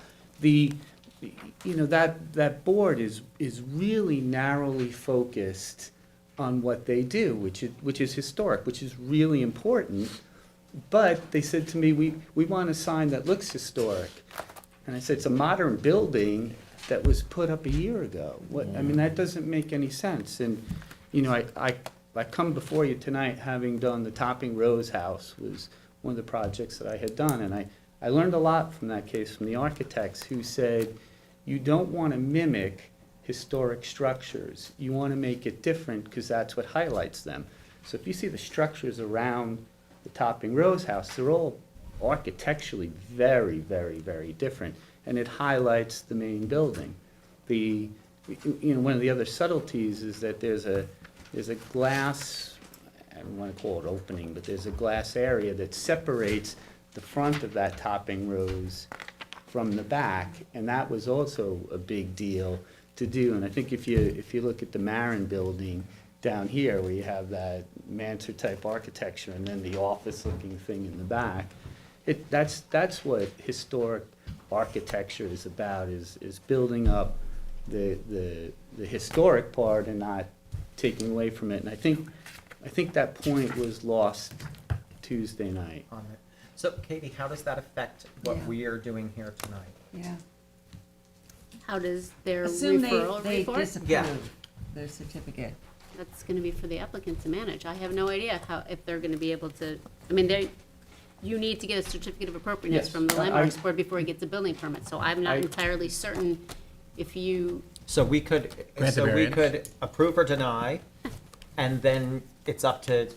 Speaker 7: That board is really narrowly focused on what they do, which is historic, which is really important. But they said to me, we want a sign that looks historic. And I said, it's a modern building that was put up a year ago. That doesn't make any sense. And, I come before you tonight having done the Topping Rose House was one of the projects that I had done. And I learned a lot from that case from the architects who said, you don't want to mimic historic structures. You want to make it different because that's what highlights them. So if you see the structures around the Topping Rose House, they're all architecturally very, very, very different. And it highlights the main building. One of the other subtleties is that there's a glass, I don't want to call it opening, but there's a glass area that separates the front of that Topping Rose from the back, and that was also a big deal to do. And I think if you look at the Marin building down here, where you have that Mansard-type architecture and then the office-looking thing in the back, that's what historic architecture is about, is building up the historic part and not taking away from it. And I think that point was lost Tuesday night.
Speaker 2: On it. So Katie, how does that affect what
Speaker 1: Yeah.
Speaker 2: we are doing here tonight?
Speaker 1: Yeah.
Speaker 4: How does their
Speaker 1: Assume
Speaker 4: referral
Speaker 1: they
Speaker 4: report?
Speaker 1: disapprove their certificate.
Speaker 4: That's gonna be for the applicant to manage. I have no idea if they're gonna be able to, you need to get a certificate of appropriateness
Speaker 7: Yes,
Speaker 4: from the
Speaker 7: I-
Speaker 4: landmarks board before he gets a building permit, so I'm not
Speaker 7: I-
Speaker 4: entirely certain if you,
Speaker 2: So we could,
Speaker 11: Grant the
Speaker 2: so we
Speaker 11: variance.
Speaker 2: could approve or deny and then it's up to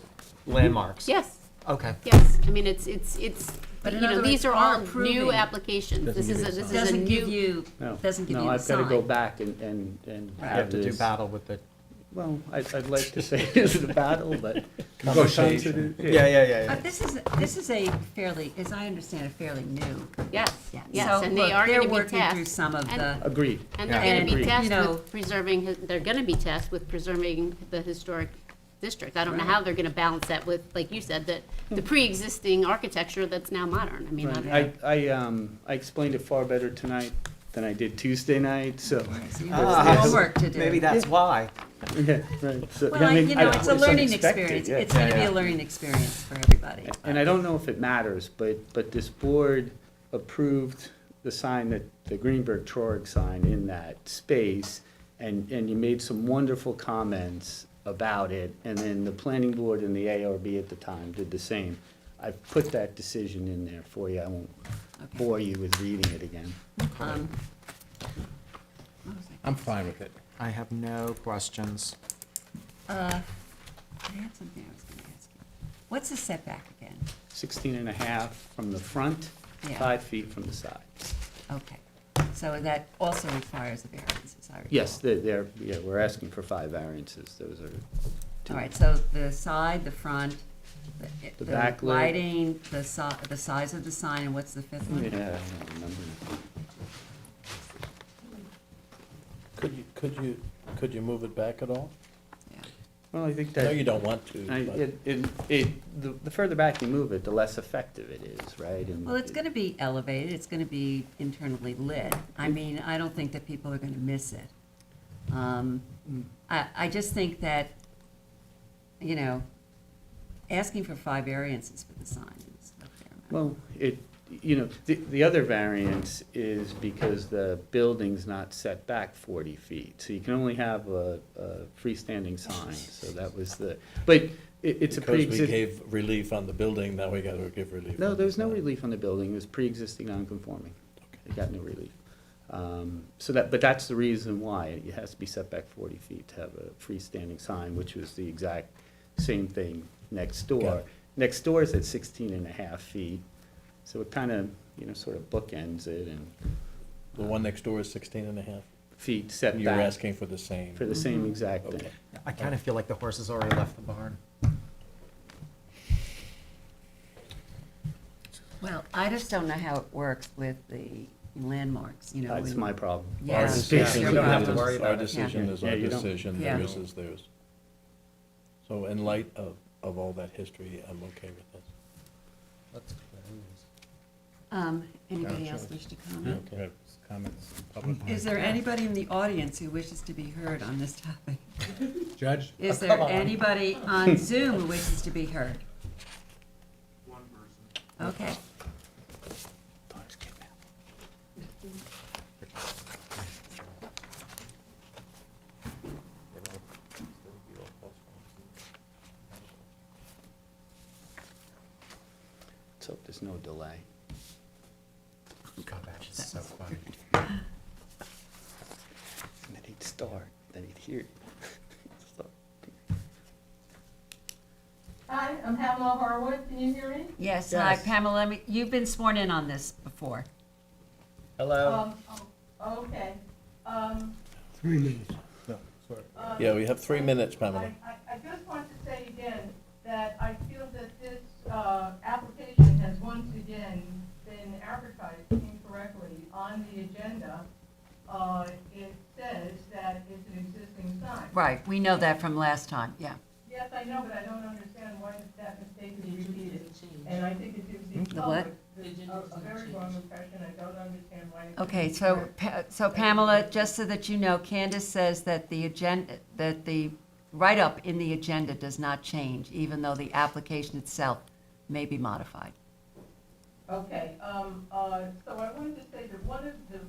Speaker 2: landmarks?
Speaker 4: Yes,
Speaker 2: Okay.
Speaker 4: yes. I mean, it's,
Speaker 1: But
Speaker 4: you
Speaker 1: in other
Speaker 4: know, these
Speaker 1: words,
Speaker 4: are all
Speaker 1: our approving
Speaker 4: new applications. This is a
Speaker 1: Doesn't give
Speaker 4: new.
Speaker 1: you,
Speaker 7: No,
Speaker 1: doesn't give you
Speaker 7: no,
Speaker 1: the
Speaker 7: I've got to go
Speaker 1: sign.
Speaker 7: back and
Speaker 2: You have to do
Speaker 7: this.
Speaker 2: battle with the.
Speaker 7: Well, I'd like to say it isn't a battle, but.
Speaker 11: Negotiation.
Speaker 1: But this is a fairly, as I understand, a fairly new.
Speaker 4: Yes,
Speaker 1: Yeah.
Speaker 4: yes,
Speaker 1: So,
Speaker 4: and they
Speaker 1: look,
Speaker 4: are
Speaker 1: they're
Speaker 4: gonna be
Speaker 1: working through
Speaker 4: tasked.
Speaker 1: some of
Speaker 4: And-
Speaker 1: the,
Speaker 7: Agreed.
Speaker 4: And they're
Speaker 1: And,
Speaker 4: gonna be
Speaker 1: you
Speaker 4: tasked
Speaker 1: know-
Speaker 4: with preserving, they're gonna be tasked with preserving the historic district. I don't know how they're gonna balance that with, like you said, the pre-existing architecture that's now modern. I mean,
Speaker 7: Right. I explained it far better tonight than I did Tuesday night, so.
Speaker 1: so you have some homework to do.
Speaker 2: Maybe that's why.
Speaker 7: Yeah, right. So,
Speaker 1: Well,
Speaker 7: I mean,
Speaker 1: you know, it's a
Speaker 7: it's
Speaker 1: learning
Speaker 7: unexpected,
Speaker 1: experience.
Speaker 7: yeah.
Speaker 1: It's gonna be a learning experience for everybody.
Speaker 7: And I don't know if it matters, but this board approved the sign that, the Greenberg Trorig sign in that space, and you made some wonderful comments about it, and then the planning board and the ARB at the time did the same. I've put that decision in there for you. I won't bore you with reading it again.
Speaker 1: Um,
Speaker 11: I'm fine with it.
Speaker 2: I have no questions.
Speaker 1: I had something I was gonna ask you. What's the setback again?
Speaker 7: 16 and a half from the front,
Speaker 1: Yeah.
Speaker 7: 5 feet from the side.
Speaker 1: Okay, so that also requires a variance, as I recall.
Speaker 7: Yes, yeah, we're asking for 5 variances. Those are two.
Speaker 1: All right, so the side, the front,
Speaker 7: The
Speaker 1: the
Speaker 7: backlit.
Speaker 1: lighting, the size of the sign, and what's the fifth one?
Speaker 7: Yeah, I don't remember.
Speaker 5: Could you move it back at all?
Speaker 7: Well, I think
Speaker 5: I
Speaker 7: that.
Speaker 5: know you don't want to, but.
Speaker 7: The further back you move it, the less effective it is, right? And
Speaker 1: Well, it's gonna be elevated, it's gonna be internally lit. I mean, I don't think that people are gonna miss it. I just think that, you know, asking for 5 variances for the sign is a fair amount.
Speaker 7: Well, the other variance is because the building's not set back 40 feet. So you can only have a freestanding sign, so that was but it's a
Speaker 5: Because we
Speaker 7: pre-existing.
Speaker 5: gave relief on the building, now we gotta give relief.
Speaker 7: No,
Speaker 5: on
Speaker 7: there was
Speaker 5: the
Speaker 7: no
Speaker 5: sign.
Speaker 7: relief on the building, it was pre-existing non-conforming. It got no relief. But that's the reason why, it has to be set back 40 feet to have a freestanding sign, which was the exact same thing next
Speaker 5: Got
Speaker 7: door.
Speaker 5: it.
Speaker 7: Next door is at 16 and a half feet, so it kind of, sort of bookends it and
Speaker 5: The one next door is 16 and a half?
Speaker 7: feet set
Speaker 5: You're
Speaker 7: back
Speaker 5: asking for the same?
Speaker 7: for the same exact thing.
Speaker 5: Okay.
Speaker 2: I kind of feel like the horse has already left the barn.
Speaker 1: Well, I just don't know how it works with the landmarks, you know.
Speaker 7: That's
Speaker 1: when-
Speaker 7: my problem.
Speaker 1: Yeah.
Speaker 5: Our
Speaker 1: That's
Speaker 5: decision
Speaker 1: your
Speaker 2: You don't have to
Speaker 1: problem.
Speaker 2: worry
Speaker 5: is,
Speaker 2: about
Speaker 5: our
Speaker 2: it.
Speaker 5: decision
Speaker 1: Yeah.
Speaker 5: is
Speaker 7: Yeah,
Speaker 5: our
Speaker 7: you don't.
Speaker 5: decision,
Speaker 1: Yeah.
Speaker 5: theirs is theirs. So in light of all that history, I'm okay with this.
Speaker 1: Anybody else wish to comment?
Speaker 11: Okay. Comments, public.
Speaker 1: Is there anybody in the audience who wishes to be heard on this topic?
Speaker 11: Judge?
Speaker 1: Is
Speaker 2: come
Speaker 1: there
Speaker 2: on.
Speaker 1: anybody on Zoom who wishes to be heard?
Speaker 9: One person.
Speaker 1: Okay.
Speaker 7: Let's hope there's no delay.
Speaker 2: God, that's just so funny.
Speaker 7: And then he'd start, then he'd hear you. Start.
Speaker 14: Hi, I'm Pamela Harwood. Can you hear me?
Speaker 1: Yes, hi
Speaker 2: Yes.
Speaker 1: Pamela, you've been sworn in on this before.
Speaker 2: Hello?
Speaker 14: Okay.
Speaker 3: 3 minutes.
Speaker 11: No, sorry.
Speaker 5: Yeah, we have 3 minutes, Pamela.
Speaker 14: I just want to say again that I feel that this application has once again been advertised incorrectly. On the agenda, it says that it's an existing sign.
Speaker 1: Right, we know that from last time, yeah.
Speaker 14: Yes, I know, but I don't understand why that mistake is repeated. And I think it gives the
Speaker 1: The what?
Speaker 14: public a very wrong impression. I don't understand why. it's
Speaker 1: Okay,
Speaker 14: being
Speaker 1: so,
Speaker 14: corrected.
Speaker 1: so Pamela, just so that you know, Candace says that the agenda, that the write-up in the agenda does not change, even though the application itself may be modified.
Speaker 14: Okay, so I wanted to say that one of the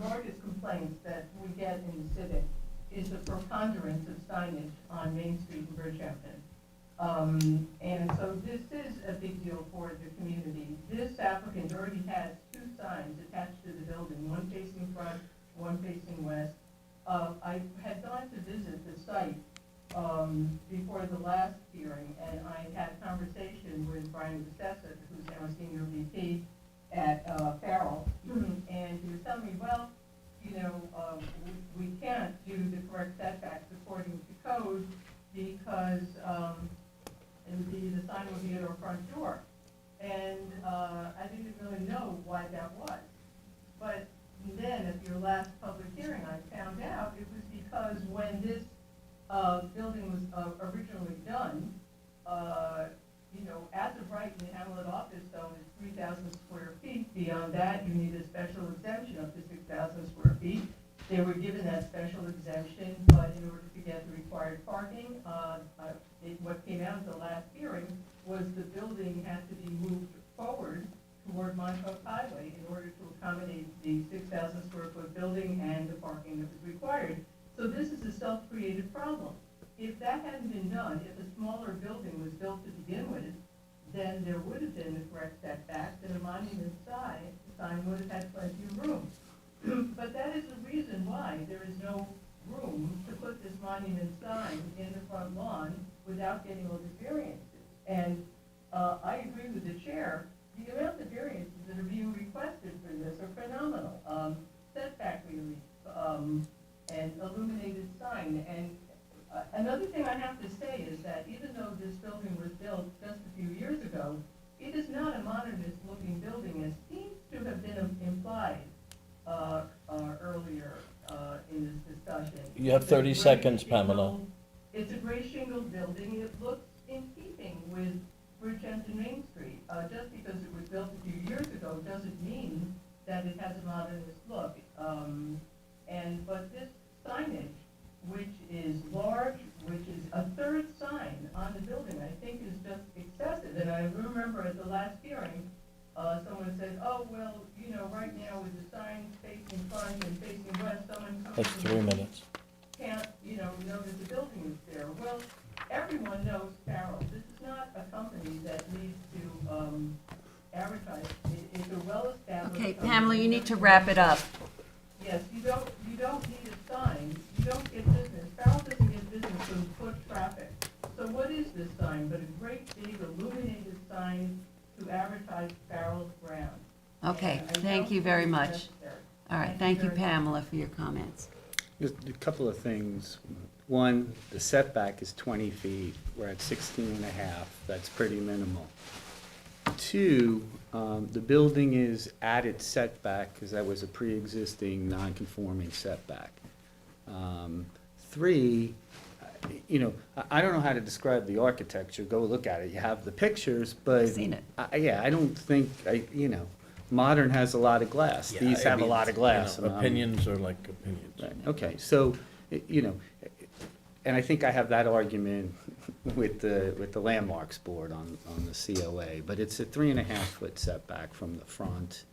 Speaker 14: largest complaints that we get in the civic is the preponderance of signage on Main Street in Bridgehampton. And so this is a big deal for the community. This applicant already has 2 signs attached to the building, one facing front, one facing west. I had gone to visit the site, before the last hearing, and I had a conversation with Brian DeSessa, who's now a senior VP at Farrell, and he was telling me, well, you know, we can't do the correct setbacks according to code because the sign would be at our front door. And I didn't really know why that was. But then at your last public hearing, I found out it was because when this building was originally done, you know, as of right in the Hamlet office zone is 3,000 square feet. Beyond that, you need a special exemption up to 6,000 square feet. They were given that special exemption, but in order to get the required parking, what came out of the last hearing was the building had to be moved forward toward Montauk Highway in order to accommodate the 6,000 square foot building and the parking that was required. So this is a self-created problem. If that hadn't been done, if a smaller building was built to begin with, then there would have been the correct setbacks and a monument sign would have had plenty of room. But that is the reason why there is no room to put this monument sign in the front lawn without getting all the variances. And I agree with the chair, the amount of variances that are being requested for this are phenomenal. Setback relief, and illuminated sign. And another thing I have to say is that even though this building was built just a few years ago, it is not a modernist looking building as seems to have been implied earlier in this discussion.
Speaker 5: You have 30 seconds, Pamela.
Speaker 14: It's a gray shingle building. It looks in keeping with Bridgehampton Main Street. Just because it was built a few years ago doesn't mean that it has a modernist look. But this signage, which is large, which is a third sign on the building, I think is just excessive. And I remember at the last hearing, someone said, oh, well, you know, right now with the signs facing front and facing west, someone comes
Speaker 5: That's 3 minutes.
Speaker 14: can't, you know that the building is there. Well, everyone knows Farrell. This is not a company that needs to advertise. It's a well-established.
Speaker 1: Okay,
Speaker 14: company.
Speaker 1: Pamela, you need to wrap it up.
Speaker 14: Yes, you don't need a sign. You don't get business. Farrell doesn't get business from foot traffic. So what is this sign but a great big illuminated sign to advertise Farrell's brand?
Speaker 1: Okay,
Speaker 14: And I
Speaker 1: thank
Speaker 14: don't
Speaker 1: you very
Speaker 14: think it's
Speaker 1: much.
Speaker 14: necessary.
Speaker 1: All right, thank you,
Speaker 14: very much.
Speaker 1: Pamela, for your comments.
Speaker 7: Just a couple of things. One, the setback is 20 feet. We're at 16 and a half. That's pretty minimal. Two, the building is at its setback because that was a pre-existing non-conforming setback. Three, you know, I don't know how to describe the architecture. Go look at it. You have the pictures, but
Speaker 1: I've seen it.
Speaker 7: Yeah, I don't think you know. Modern has a lot of glass.
Speaker 5: Yeah,
Speaker 7: These
Speaker 5: I
Speaker 7: have a
Speaker 5: mean,
Speaker 7: lot of glass.
Speaker 5: you know,
Speaker 7: and,
Speaker 5: opinions are like opinions.
Speaker 7: Right, okay, so, you know, and I think I have that argument with the landmarks board on the COA, but it's a 3.5-foot setback from the front.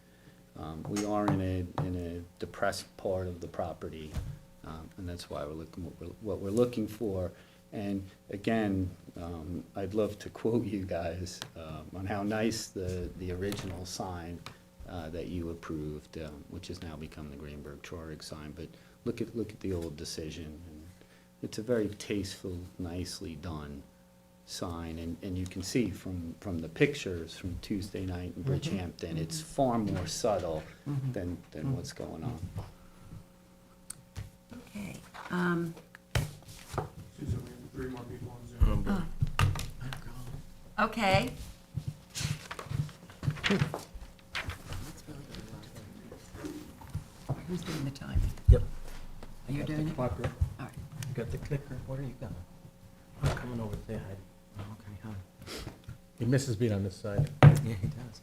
Speaker 7: We are in a depressed part of the property, and that's why we're looking, what we're looking for. And again, I'd love to quote you guys on how nice the original sign that you approved, which has now become the Greenberg-Traurig sign, but look at the old decision. And it's a very tasteful, nicely done sign, and you can see from the pictures from Tuesday night in Bridgehampton, it's far more subtle than what's going on.
Speaker 1: Okay.
Speaker 9: Susan, we have 3 more people on Zoom.
Speaker 1: Okay. Who's doing the timing?
Speaker 5: Yep.
Speaker 1: Are you doing it? All
Speaker 5: Parker.
Speaker 1: right.
Speaker 5: You got the clicker? What are you got? I'm coming over there, Heidi. Okay, hi.
Speaker 11: He misses being on this side.
Speaker 5: Yeah, he does.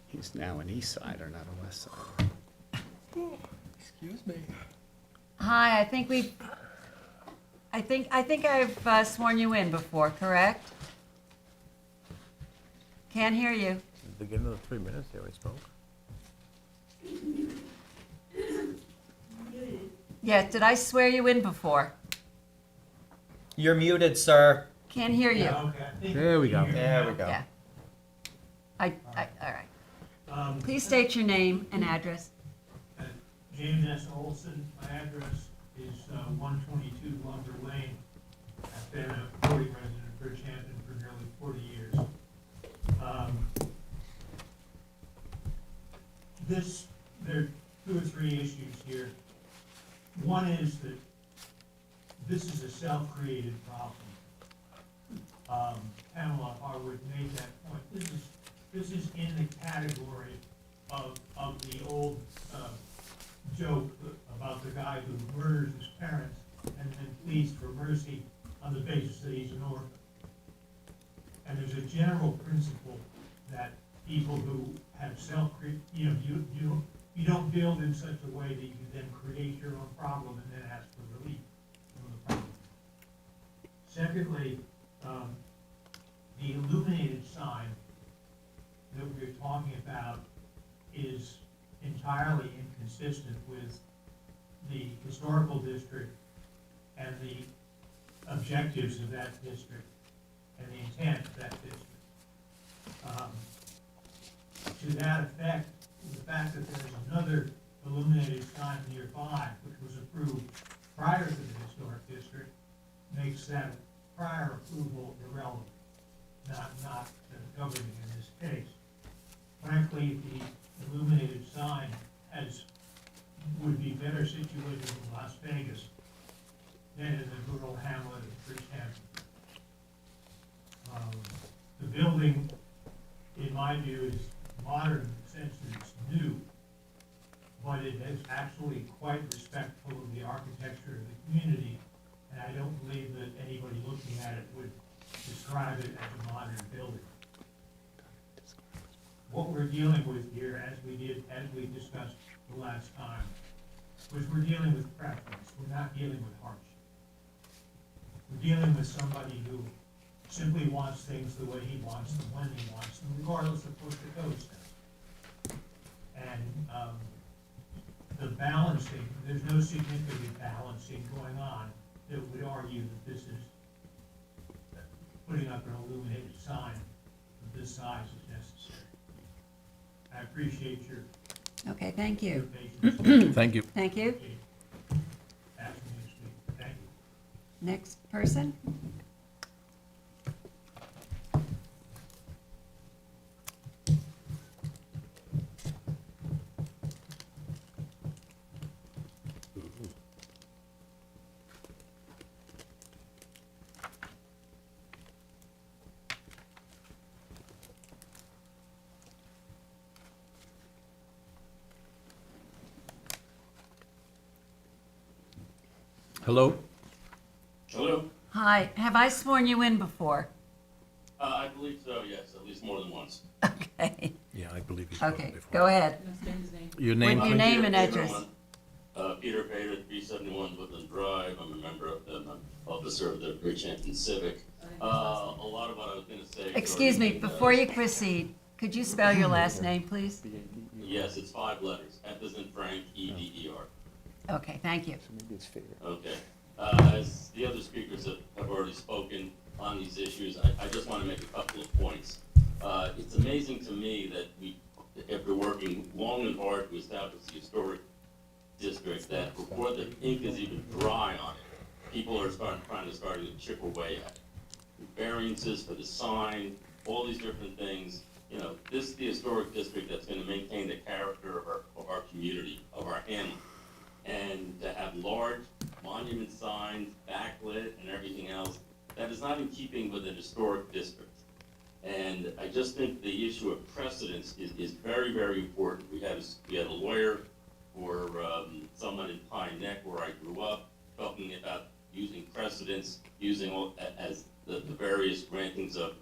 Speaker 7: He's now an east sider, not a west sider.
Speaker 11: Excuse me.
Speaker 1: Hi, I think I've sworn you in before, correct? Can't hear you.
Speaker 11: At the beginning of the 3 minutes, they already spoke.
Speaker 1: Yes, did I swear you in before?
Speaker 2: You're muted, sir.
Speaker 1: Can't hear you.
Speaker 11: There we go.
Speaker 2: There we go.
Speaker 1: Yeah. All right. Please state your name and address.
Speaker 17: James S. Olson, my address is 122 Lumber Lane. I've been a voting resident of Bridgehampton for nearly 40 years. There are 2 or 3 issues here. One is that this is a self-created problem. Pamela Harwood made that point. This is in the category of the old joke about the guy who murders his parents and then pleads for mercy on the basis that he's an orphan. And there's a general principle that people who have you don't build in such a way that you then create your own problem and then ask for relief from the problem. Secondly, the illuminated sign that we're talking about is entirely inconsistent with the historical district and the objectives of that district and the intent of that district. To that effect, the fact that there's another illuminated sign nearby, which was approved prior to the historic district, makes that prior approval irrelevant, not governing in this case. Frankly, the illuminated sign would be better situated in Las Vegas than in the rural hamlet of Bridgehampton. The building, in my view, is modern in the sense that it's new, but it is actually quite respectful of the architecture of the community, and I don't believe that anybody looking at it would describe it as a modern building. What we're dealing with here, as we discussed the last time, was we're dealing with preference. We're not dealing with hardship. We're dealing with somebody who simply wants things the way he wants them, when he wants them, regardless of what the code says. And the balancing, there's no significant balancing going on that would argue that this is, putting up an illuminated sign of this size is necessary. I appreciate your
Speaker 1: Okay, thank you.
Speaker 5: Thank you.
Speaker 1: Thank you.
Speaker 17: asking me to speak. Thank you.
Speaker 1: Next person?
Speaker 5: Hello?
Speaker 22: Hello?
Speaker 1: Hi, have I sworn you in before?
Speaker 22: I believe so, yes, at least more than once.
Speaker 1: Okay.
Speaker 5: Yeah, I believe he's
Speaker 1: Okay, go ahead.
Speaker 5: Your name,
Speaker 1: Your
Speaker 5: please?
Speaker 1: name and address.
Speaker 22: Peter Pater, 371 Woodland Drive. I'm a member of I'm an officer of the Bridgehampton Civic. A lot of what I was going to say.
Speaker 1: Excuse me, before you proceed, could you spell your last name, please?
Speaker 22: Yes, it's 5 letters. F as in Frank, E-D-E-R.
Speaker 1: Okay, thank you.
Speaker 22: Okay. As the other speakers have already spoken on these issues, I just want to make a couple of points. It's amazing to me that after working long and hard to establish the historic district, that before the ink is even dry on it, people are trying to chip away at it. Variances for the sign, all these different things. You know, this is the historic district that's going to maintain the character of our community, of our hamlet. And to have large monument signs, backlit, and everything else, that is not in keeping with an historic district. And I just think the issue of precedence is very, very important. We had a lawyer for someone in Pine Neck, where I grew up, talking about using precedence, using as the various grantings of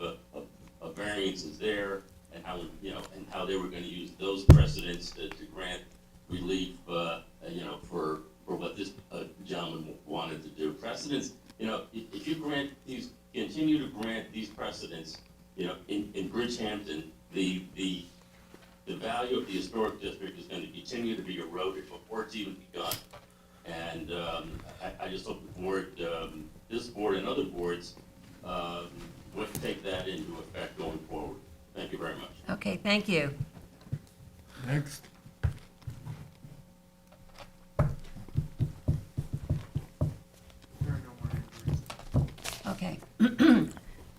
Speaker 22: variances there, and how they were going to use those precedents to grant relief, for what this gentleman wanted to do. Precedents, if you continue to grant these precedents, in Bridgehampton, the value of the historic district is going to continue to be eroded before it's even begun. And I just hope the board, this board and other boards, would take that into effect going forward. Thank you very much.
Speaker 1: Okay, thank you.
Speaker 3: Next.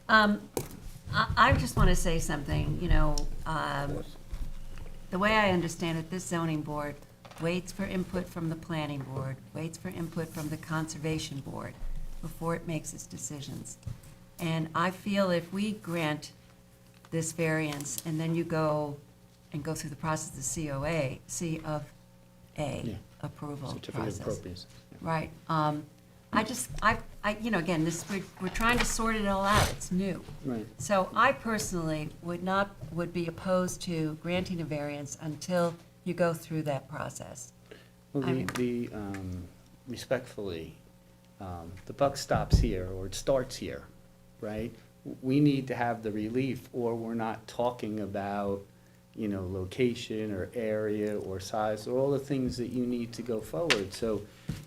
Speaker 1: I just want to say something, the way I understand it, this zoning board waits for input from the planning board, waits for input from the conservation board before it makes its decisions. And I feel if we grant this variance and then you go through the process of the C of A approval
Speaker 7: Certificate of
Speaker 1: process.
Speaker 7: appropriateness.
Speaker 1: Right. Again, we're trying to sort it all out. It's new.
Speaker 7: Right.
Speaker 1: So I personally would be opposed to granting a variance until you go through that process.
Speaker 7: Well,
Speaker 1: I mean-
Speaker 7: respectfully, the buck stops here, or it starts here, right? We need to have the relief, or we're not talking about, location or area or size, or all the things that you need to go forward. So,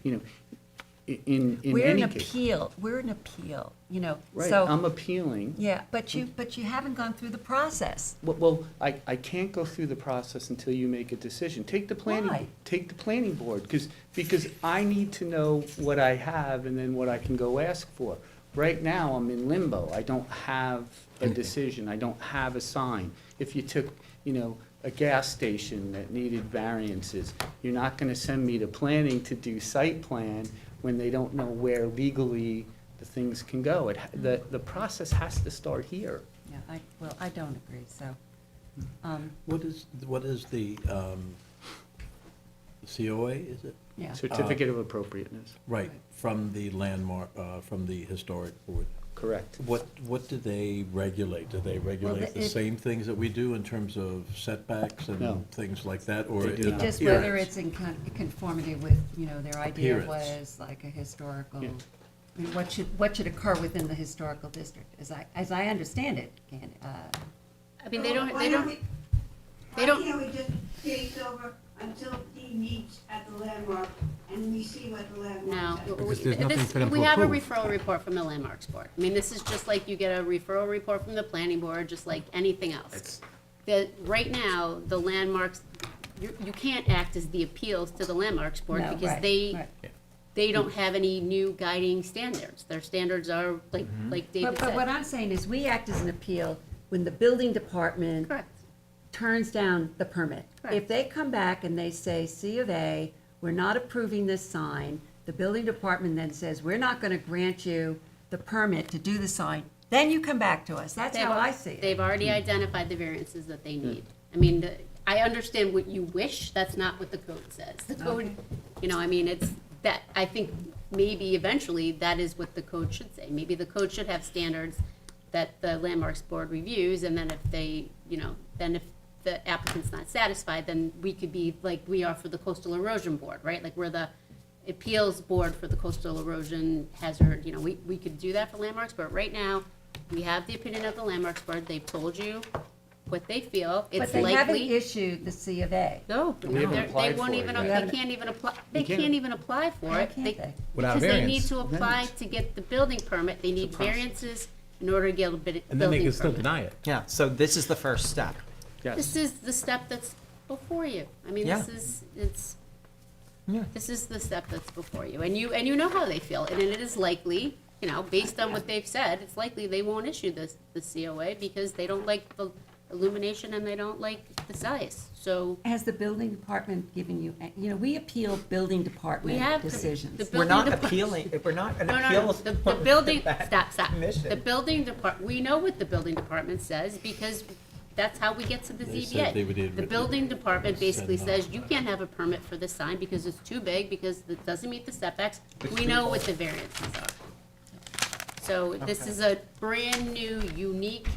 Speaker 7: in
Speaker 1: We're
Speaker 7: any
Speaker 1: an
Speaker 7: case.
Speaker 1: appeal,
Speaker 7: Right,
Speaker 1: so.
Speaker 7: I'm appealing.
Speaker 1: Yeah, but you haven't gone through the process.
Speaker 7: Well, I can't go through the process until you make a decision.
Speaker 1: Why?
Speaker 7: Take the planning board, because I need to know what I have and then what I can go ask for. Right now, I'm in limbo. I don't have a decision. I don't have a sign. If you took, a gas station that needed variances, you're not gonna send me to planning to do site plan when they don't know where legally the things can go. The process has to start here.
Speaker 1: Yeah, I don't agree, so.
Speaker 5: What is the COA, is it?
Speaker 1: Yeah.
Speaker 7: Certificate of appropriateness.
Speaker 5: Right, from the landmark, from the historic board.
Speaker 7: Correct.
Speaker 5: What do they regulate? Do they regulate the
Speaker 1: it-
Speaker 5: same things that we do in terms of setbacks
Speaker 7: No.
Speaker 5: and things like that, or?
Speaker 7: They do not.
Speaker 1: Just whether it's in conformity with, their idea
Speaker 5: Appearance.
Speaker 1: was like a historical,
Speaker 7: Yeah.
Speaker 1: I mean, what should occur within the historical district, as I understand it,
Speaker 4: I mean, they don't,
Speaker 6: Why
Speaker 4: they
Speaker 6: can't
Speaker 4: don't,
Speaker 6: we just face over until he meets at the landmark and we see what the landmark
Speaker 4: no.
Speaker 6: says?
Speaker 11: Because there's nothing for them to
Speaker 4: We have a
Speaker 11: approve.
Speaker 4: referral report from the landmarks board. I mean, this is just like you get a referral report from the planning board, just like anything else. Right now, the landmarks, you can't act as the appeals to the landmarks board
Speaker 1: No,
Speaker 4: because
Speaker 1: right,
Speaker 4: they,
Speaker 1: right.
Speaker 4: they don't have any new guiding standards. Their standards are, like David
Speaker 1: But what
Speaker 4: said.
Speaker 1: I'm saying is, we act as an appeal when the building department
Speaker 4: Correct.
Speaker 1: turns down the permit.
Speaker 4: Correct.
Speaker 1: If they come back and they say, C of A, we're not approving this sign, the building department then says, we're not gonna grant you the permit to do the sign, then you come back to us. That's how I see it.
Speaker 4: They've already identified the variances that they need. I mean, I understand what you wish, that's not what the code says. The code, it's that, I think maybe eventually that is what the code should say. Maybe the code should have standards that the landmarks board reviews, and then if they, then if the applicant's not satisfied, then we could be like we are for the coastal erosion board, right? Like we're the appeals board for the coastal erosion hazard, we could do that for landmarks, but right now, we have the opinion of the landmarks board, they've told you what they feel, it's
Speaker 1: But they haven't
Speaker 4: likely.
Speaker 1: issued the C of A.
Speaker 4: No,
Speaker 7: We haven't
Speaker 4: they
Speaker 7: applied
Speaker 4: won't
Speaker 7: for it
Speaker 4: even,
Speaker 7: yet.
Speaker 4: they can't even apply, they
Speaker 7: You can't.
Speaker 4: can't even apply for
Speaker 1: Why
Speaker 4: it.
Speaker 1: can't they?
Speaker 11: Without
Speaker 4: Because they need
Speaker 11: variance.
Speaker 4: to apply to get the building permit, they need variances in order to get a bit,
Speaker 11: And then they
Speaker 4: building
Speaker 11: can still
Speaker 4: permit.
Speaker 11: deny it.
Speaker 2: Yeah, so this is the first step.
Speaker 7: Yes.
Speaker 4: This is the step that's before you. I mean,
Speaker 2: Yeah.
Speaker 4: this is the step that's before you. And you know how they feel. And it is likely, based on what they've said, it's likely they won't issue the COA because they don't like the illumination and they don't like the size. So
Speaker 1: Has the building department given you, we appeal building
Speaker 4: we
Speaker 1: department
Speaker 4: have
Speaker 1: decisions.
Speaker 4: the
Speaker 2: We're
Speaker 4: building
Speaker 2: not
Speaker 4: depart-
Speaker 2: appealing, we're not an
Speaker 4: No, no,
Speaker 2: appeal.
Speaker 4: no, the building, stop.
Speaker 2: Commission.
Speaker 4: The building we know what the building department says because that's how we get to the
Speaker 5: They said they would
Speaker 4: ZBA. The
Speaker 5: admit-
Speaker 4: building department basically
Speaker 5: said no.
Speaker 4: says, you can't have a permit for this sign because it's too big, because it doesn't meet the setbacks. We know what the variances are. So this is a brand-new, unique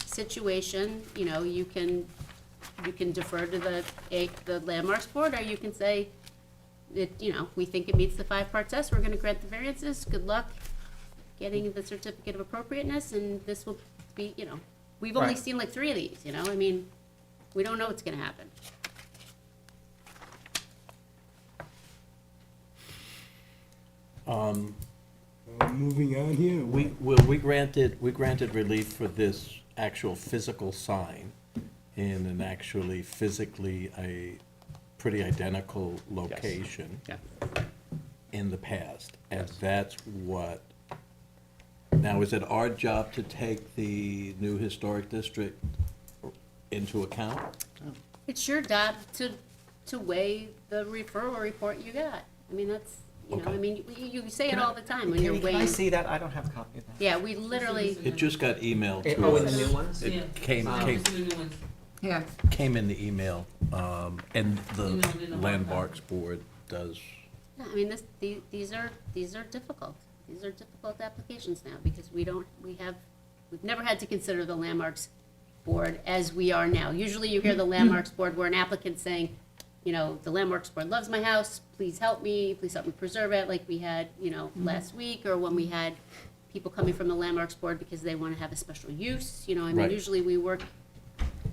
Speaker 4: situation, you can defer to the landmarks board, or you can say, we think it meets the 5-part test, we're gonna grant the variances, good luck getting the certificate of appropriateness, and this will be, we've only
Speaker 2: Right.
Speaker 4: seen like 3 of these, I mean, we don't know what's gonna happen.
Speaker 3: Moving on here.
Speaker 5: We granted relief for this actual physical sign in an actually physically a pretty identical location
Speaker 7: Yeah.
Speaker 5: in the past. And that's Now, is it our job to take the new historic district into account?
Speaker 4: It's your job to weigh the referral report you got. I mean, that's, you know, I
Speaker 5: Okay.
Speaker 4: mean, you say it
Speaker 2: Can I-
Speaker 4: all the time when you're
Speaker 2: Can I
Speaker 4: weighing.
Speaker 2: see that? I don't have a copy of that.
Speaker 4: Yeah, we literally,
Speaker 5: It just got emailed to us.
Speaker 2: Oh, in the new ones?
Speaker 8: Yeah.
Speaker 5: It came
Speaker 1: Here.
Speaker 5: in the email, and the
Speaker 8: Emailed in the
Speaker 5: Landmarks Board does.
Speaker 4: yeah, I mean, these are difficult. These are difficult applications now because we've never had to consider the Landmarks Board as we are now. Usually you hear the Landmarks Board where an applicant saying, you know, the Landmarks Board loves my house, please help me preserve it, like we had, you know, last week, or when we had people coming from the Landmarks Board because they want to have a special use, you know, I mean,
Speaker 5: Right.
Speaker 4: usually we work,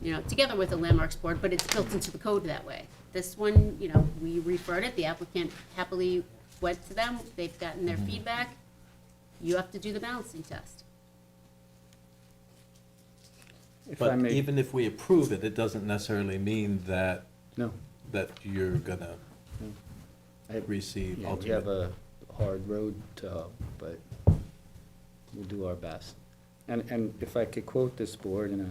Speaker 4: you know, together with the Landmarks Board, but it's built into the code that way. This one, you know, we referred it, the applicant happily went to them, they've gotten their feedback. You have to do the balancing test.
Speaker 7: If I
Speaker 5: But
Speaker 7: may,
Speaker 5: even if we approve it, it doesn't necessarily mean that,
Speaker 7: no.
Speaker 5: that you're gonna
Speaker 7: I-
Speaker 5: receive
Speaker 7: Yeah, we have
Speaker 5: ultimate.
Speaker 7: a hard road to hoe, but we'll do our best. And if I could quote this board in a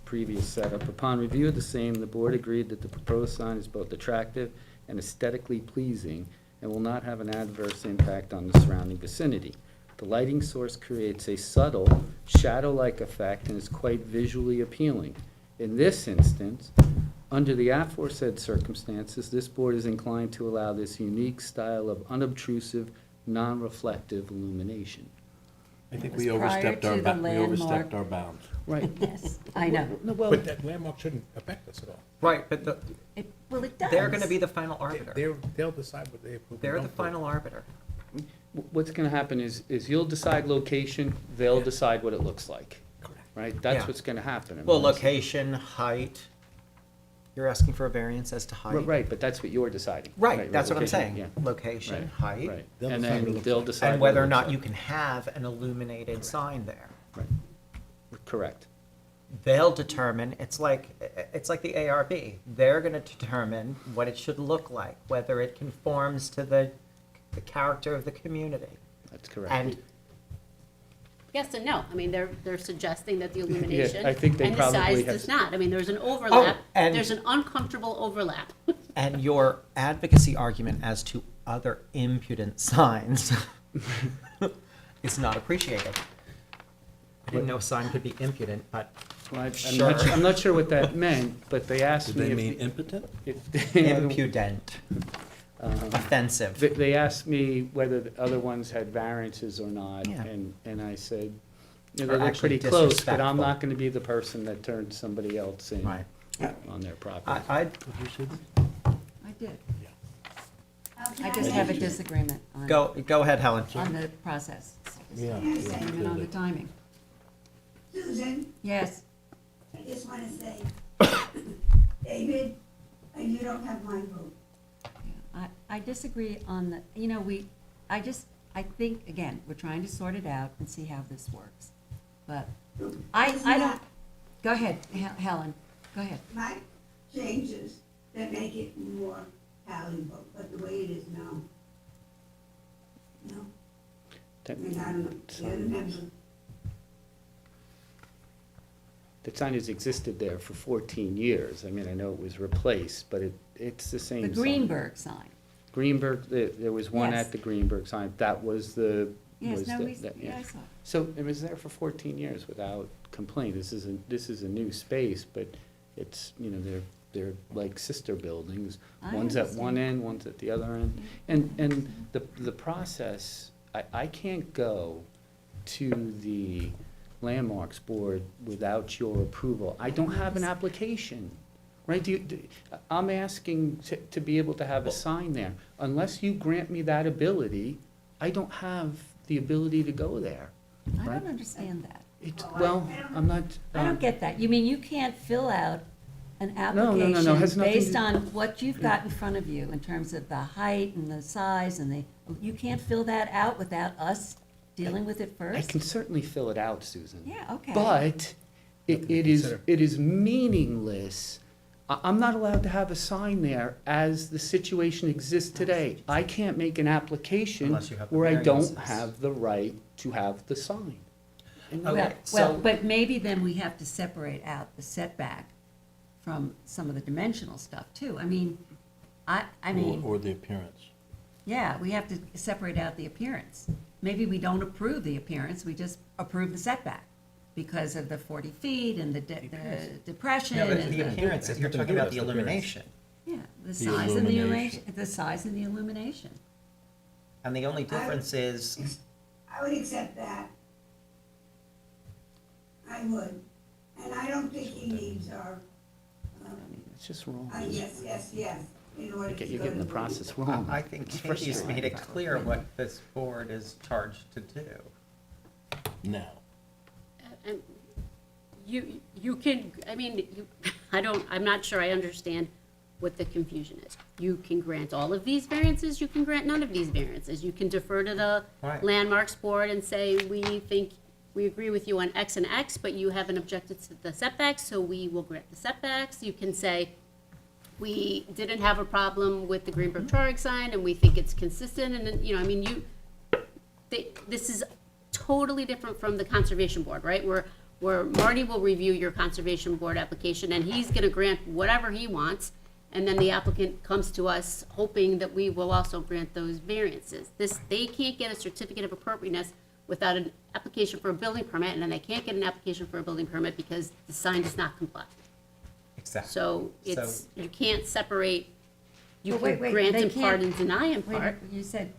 Speaker 7: previous setup, upon review of the same, the board agreed that the proposed sign is both attractive and aesthetically pleasing and will not have an adverse impact on the surrounding vicinity. The lighting source creates a subtle, shadow-like effect and is quite visually appealing. In this instance, under the aforesaid circumstances, this board is inclined to allow this unique style of unobtrusive, non-reflective illumination.
Speaker 5: I think
Speaker 1: It was
Speaker 5: we overstepped
Speaker 1: prior
Speaker 5: our,
Speaker 1: to the
Speaker 5: we overstepped
Speaker 1: landmark.
Speaker 5: our bounds.
Speaker 7: Right.
Speaker 1: Yes, I know.
Speaker 7: No, well,
Speaker 11: But that landmark shouldn't affect us at all.
Speaker 2: Right, but
Speaker 1: Well, it does.
Speaker 2: they're gonna be the final arbiter.
Speaker 11: They'll decide what they approve. and
Speaker 2: They're the
Speaker 11: don't approve.
Speaker 2: final arbiter.
Speaker 7: what's gonna happen is you'll decide location, they'll decide what it looks like, right? That's
Speaker 2: Yeah.
Speaker 7: what's gonna happen. I
Speaker 2: Well,
Speaker 7: mean,
Speaker 2: location, height, you're asking for a variance as to height?
Speaker 7: Right, but that's what you're deciding.
Speaker 2: Right, that's what I'm
Speaker 7: location,
Speaker 2: saying.
Speaker 7: yeah.
Speaker 2: Location,
Speaker 7: Right,
Speaker 2: height.
Speaker 7: right.
Speaker 11: They'll
Speaker 7: And
Speaker 11: decide what it
Speaker 7: then
Speaker 11: looks
Speaker 7: they'll
Speaker 11: like.
Speaker 7: decide.
Speaker 2: And
Speaker 7: what it
Speaker 2: whether or
Speaker 7: looks
Speaker 2: not
Speaker 7: like.
Speaker 2: you can have an illuminated sign there.
Speaker 7: Right. Correct.
Speaker 2: They'll determine, it's like the ARB. They're gonna determine what it should look like, whether it conforms to the character of the community.
Speaker 7: That's correct.
Speaker 2: And
Speaker 4: Yes and no. I mean, they're suggesting that the illumination
Speaker 7: I think they
Speaker 4: and the
Speaker 7: probably
Speaker 4: size
Speaker 7: have
Speaker 4: does not. I mean, there's an overlap.
Speaker 2: and-
Speaker 4: There's an uncomfortable overlap.
Speaker 2: And your advocacy argument as to other impudent signs is not appreciated. I didn't know a sign could be impudent, but
Speaker 7: Well, I'm
Speaker 2: sure.
Speaker 7: I'm not sure what that meant, but they asked
Speaker 5: Did
Speaker 7: me
Speaker 5: they
Speaker 7: if.
Speaker 5: mean impotent?
Speaker 2: Impudent,
Speaker 7: Um,
Speaker 2: offensive.
Speaker 7: They asked me whether the other ones had variances or not,
Speaker 2: Yeah.
Speaker 7: and I said, you
Speaker 2: Or
Speaker 7: know, they're
Speaker 2: actually
Speaker 7: pretty close, but I'm
Speaker 2: disrespectful.
Speaker 7: not gonna be the person that turns somebody else in
Speaker 2: Right.
Speaker 7: on their property.
Speaker 2: I,
Speaker 5: Did you see that?
Speaker 1: I did. I just have a disagreement on.
Speaker 2: go ahead, Helen.
Speaker 1: On the process.
Speaker 11: Yeah,
Speaker 1: Disagreement on the timing.
Speaker 6: Susan,
Speaker 1: Yes,
Speaker 6: I just want to say, David, you don't have my vote.
Speaker 1: I disagree on the, you know, I think, again, we're trying to sort it out and see how this works. But I don't, go ahead, Helen, go ahead.
Speaker 6: My changes that make it more palatable, but the way it is now. No, I mean, I don't know, the other member.
Speaker 7: The sign has existed there for 14 years. I mean, I know it was replaced, but it's the same
Speaker 1: The
Speaker 7: sign.
Speaker 1: Greenberg sign.
Speaker 7: Greenberg, there was one
Speaker 1: Yes.
Speaker 7: at the Greenberg sign. That was the.
Speaker 1: Yes,
Speaker 7: was
Speaker 1: no,
Speaker 7: the-
Speaker 1: we,
Speaker 7: that-
Speaker 1: yeah, I saw it.
Speaker 7: So it was there for 14 years without complaint. This is a new space, but it's, you know, they're like sister buildings.
Speaker 1: I
Speaker 7: One's at one
Speaker 1: understand.
Speaker 7: end, one's at the other end. And the process, I can't go to the Landmarks Board without your approval. I don't have an application, right? I'm asking to be able to have a sign there. Unless you grant me that ability, I don't have the ability to go there.
Speaker 1: I
Speaker 7: Right.
Speaker 1: don't understand that.
Speaker 7: Well, I'm not.
Speaker 1: I don't get that. You mean you can't fill out an
Speaker 7: no,
Speaker 1: application
Speaker 7: has nothing
Speaker 1: based
Speaker 7: to-
Speaker 1: on what you've got in front of you in terms of the height and the size and you can't fill that out without us dealing with it
Speaker 7: I
Speaker 1: first?
Speaker 7: can certainly fill it out, Susan.
Speaker 1: Yeah, okay.
Speaker 7: But it is meaningless I'm not allowed to have a sign there as the situation exists today. I can't make an application
Speaker 2: Unless you have the
Speaker 7: where I don't
Speaker 2: variances.
Speaker 7: have the right to have the sign. And
Speaker 2: Okay,
Speaker 1: Well,
Speaker 2: so-
Speaker 1: but maybe then we have to separate out the setback from some of the dimensional stuff too. I mean, I mean,
Speaker 5: Or the appearance.
Speaker 1: yeah, we have to separate out the appearance. Maybe we don't approve the appearance, we just approve the setback because of the 40 feet and the depression
Speaker 2: No, but
Speaker 1: and
Speaker 2: the appearance,
Speaker 11: That's
Speaker 2: you're
Speaker 11: nothing to
Speaker 2: talking
Speaker 11: do
Speaker 2: about
Speaker 11: with
Speaker 2: the
Speaker 11: the appearance.
Speaker 2: illumination.
Speaker 1: Yeah, the
Speaker 5: The
Speaker 1: size and the
Speaker 5: illumination.
Speaker 1: illumination, the size and the illumination.
Speaker 2: And the only difference is,
Speaker 6: I would accept that. I would. And I don't think he needs our,
Speaker 7: It's just wrong.
Speaker 6: yes, in order to
Speaker 7: You're
Speaker 6: go
Speaker 7: getting the
Speaker 6: to
Speaker 7: process wrong.
Speaker 2: I think
Speaker 7: It's
Speaker 2: Katie's
Speaker 7: frustrating.
Speaker 2: made it clear what this board is charged to do.
Speaker 5: Now,
Speaker 4: And you can, I mean, I'm not sure I understand what the confusion is. You can grant all of these variances, you can grant none of these variances. You can defer to the
Speaker 2: Right.
Speaker 4: landmarks board and say, we agree with you on X and X, but you haven't objected to the setbacks, so we will grant the setbacks. You can say, we didn't have a problem with the Greenbrook Traurig sign, and we think it's consistent, and, then, you know, I mean, this is totally different from the conservation board, right? Where Marty will review your conservation board application, and he's gonna grant whatever he wants, and then the applicant comes to us hoping that we will also grant those variances. They can't get a certificate of appropriateness without an application for a building permit, and then they can't get an application for a building permit because the sign does not comply.
Speaker 2: Exactly.
Speaker 4: So you can't separate, you
Speaker 1: But
Speaker 4: can
Speaker 1: wait,
Speaker 4: grant
Speaker 1: they
Speaker 4: in part
Speaker 1: can't-
Speaker 4: and deny in
Speaker 1: Wait,
Speaker 4: part.
Speaker 1: you said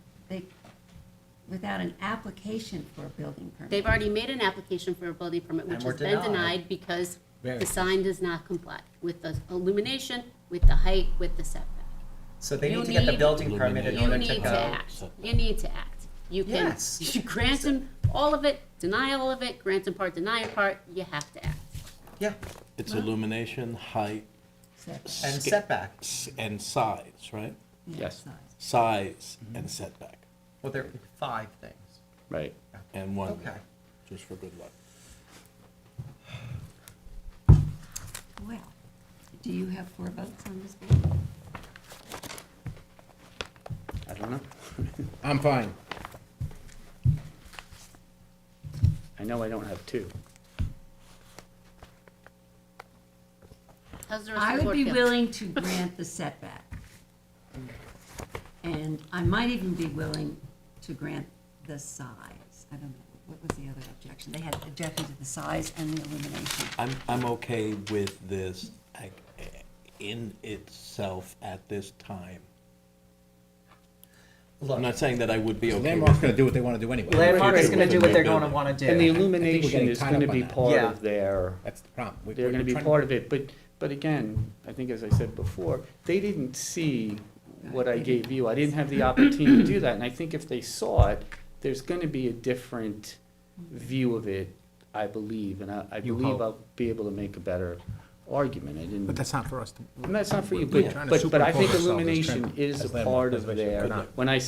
Speaker 1: without an application for a building permit.
Speaker 4: They've already made an application for a building permit, which
Speaker 2: And we're
Speaker 4: has been
Speaker 2: denied.
Speaker 4: denied because the
Speaker 11: Variances.
Speaker 4: sign does not comply with the illumination, with the height, with the setback.
Speaker 2: So they
Speaker 4: You
Speaker 2: need to get the
Speaker 4: need-
Speaker 2: building permit in
Speaker 4: You
Speaker 2: order to
Speaker 4: need
Speaker 2: go.
Speaker 4: to act. You need to act. You can,
Speaker 2: Yes.
Speaker 4: you grant them all of it, deny all of it, grant in part, deny in part, you have to act.
Speaker 2: Yeah,
Speaker 5: it's illumination, height.
Speaker 2: and
Speaker 5: sca-
Speaker 2: setbacks.
Speaker 5: And size, right?
Speaker 7: Yes.
Speaker 5: Size and setback,
Speaker 2: Well, there are 5 things.
Speaker 7: Right.
Speaker 5: and one,
Speaker 2: Okay.
Speaker 5: just for good luck.
Speaker 1: Well, do you have 4 votes on this board?
Speaker 7: I don't know.
Speaker 11: I'm fine.
Speaker 7: I know I don't have two.
Speaker 4: How's the rest
Speaker 1: I
Speaker 4: of the
Speaker 1: would
Speaker 4: board
Speaker 1: be
Speaker 4: feel?
Speaker 1: willing to grant the setback. And I might even be willing to grant the size. I don't know, what was the other objection? They had objection to the size and the illumination.
Speaker 5: I'm okay with this in itself at this time.
Speaker 2: Look,
Speaker 5: I'm not saying that I would be okay
Speaker 11: Landmark's
Speaker 5: with
Speaker 11: gonna
Speaker 5: it.
Speaker 11: do what they wanna do anyway.
Speaker 2: Landmark is
Speaker 5: Future
Speaker 2: gonna
Speaker 5: with
Speaker 2: do
Speaker 5: the
Speaker 2: what they're
Speaker 5: new
Speaker 2: gonna
Speaker 5: building.
Speaker 2: wanna do.
Speaker 7: And the
Speaker 11: I think we're
Speaker 7: illumination
Speaker 11: getting
Speaker 7: is
Speaker 11: tied
Speaker 7: gonna
Speaker 11: up
Speaker 7: be
Speaker 11: on that.
Speaker 7: part
Speaker 2: Yeah.
Speaker 7: of their,
Speaker 11: That's the problem.
Speaker 7: they're gonna be part of it, but again, I think as I said before, they didn't see what I gave you. I didn't have the opportunity to do that, and I think if they saw it, there's gonna be a different view of it, I believe, and I
Speaker 2: You
Speaker 7: believe
Speaker 2: hope.
Speaker 7: I'll be able to make a better argument. I didn't.
Speaker 11: But that's not for us to.
Speaker 7: And that's not for you,
Speaker 11: We're
Speaker 7: but,
Speaker 11: trying to
Speaker 7: but I think
Speaker 11: superimpose ourselves as
Speaker 7: illumination
Speaker 11: trend-
Speaker 7: is
Speaker 11: as
Speaker 7: a
Speaker 11: landmark
Speaker 7: part of
Speaker 11: preservation.
Speaker 7: their,
Speaker 11: We're not.
Speaker 7: when I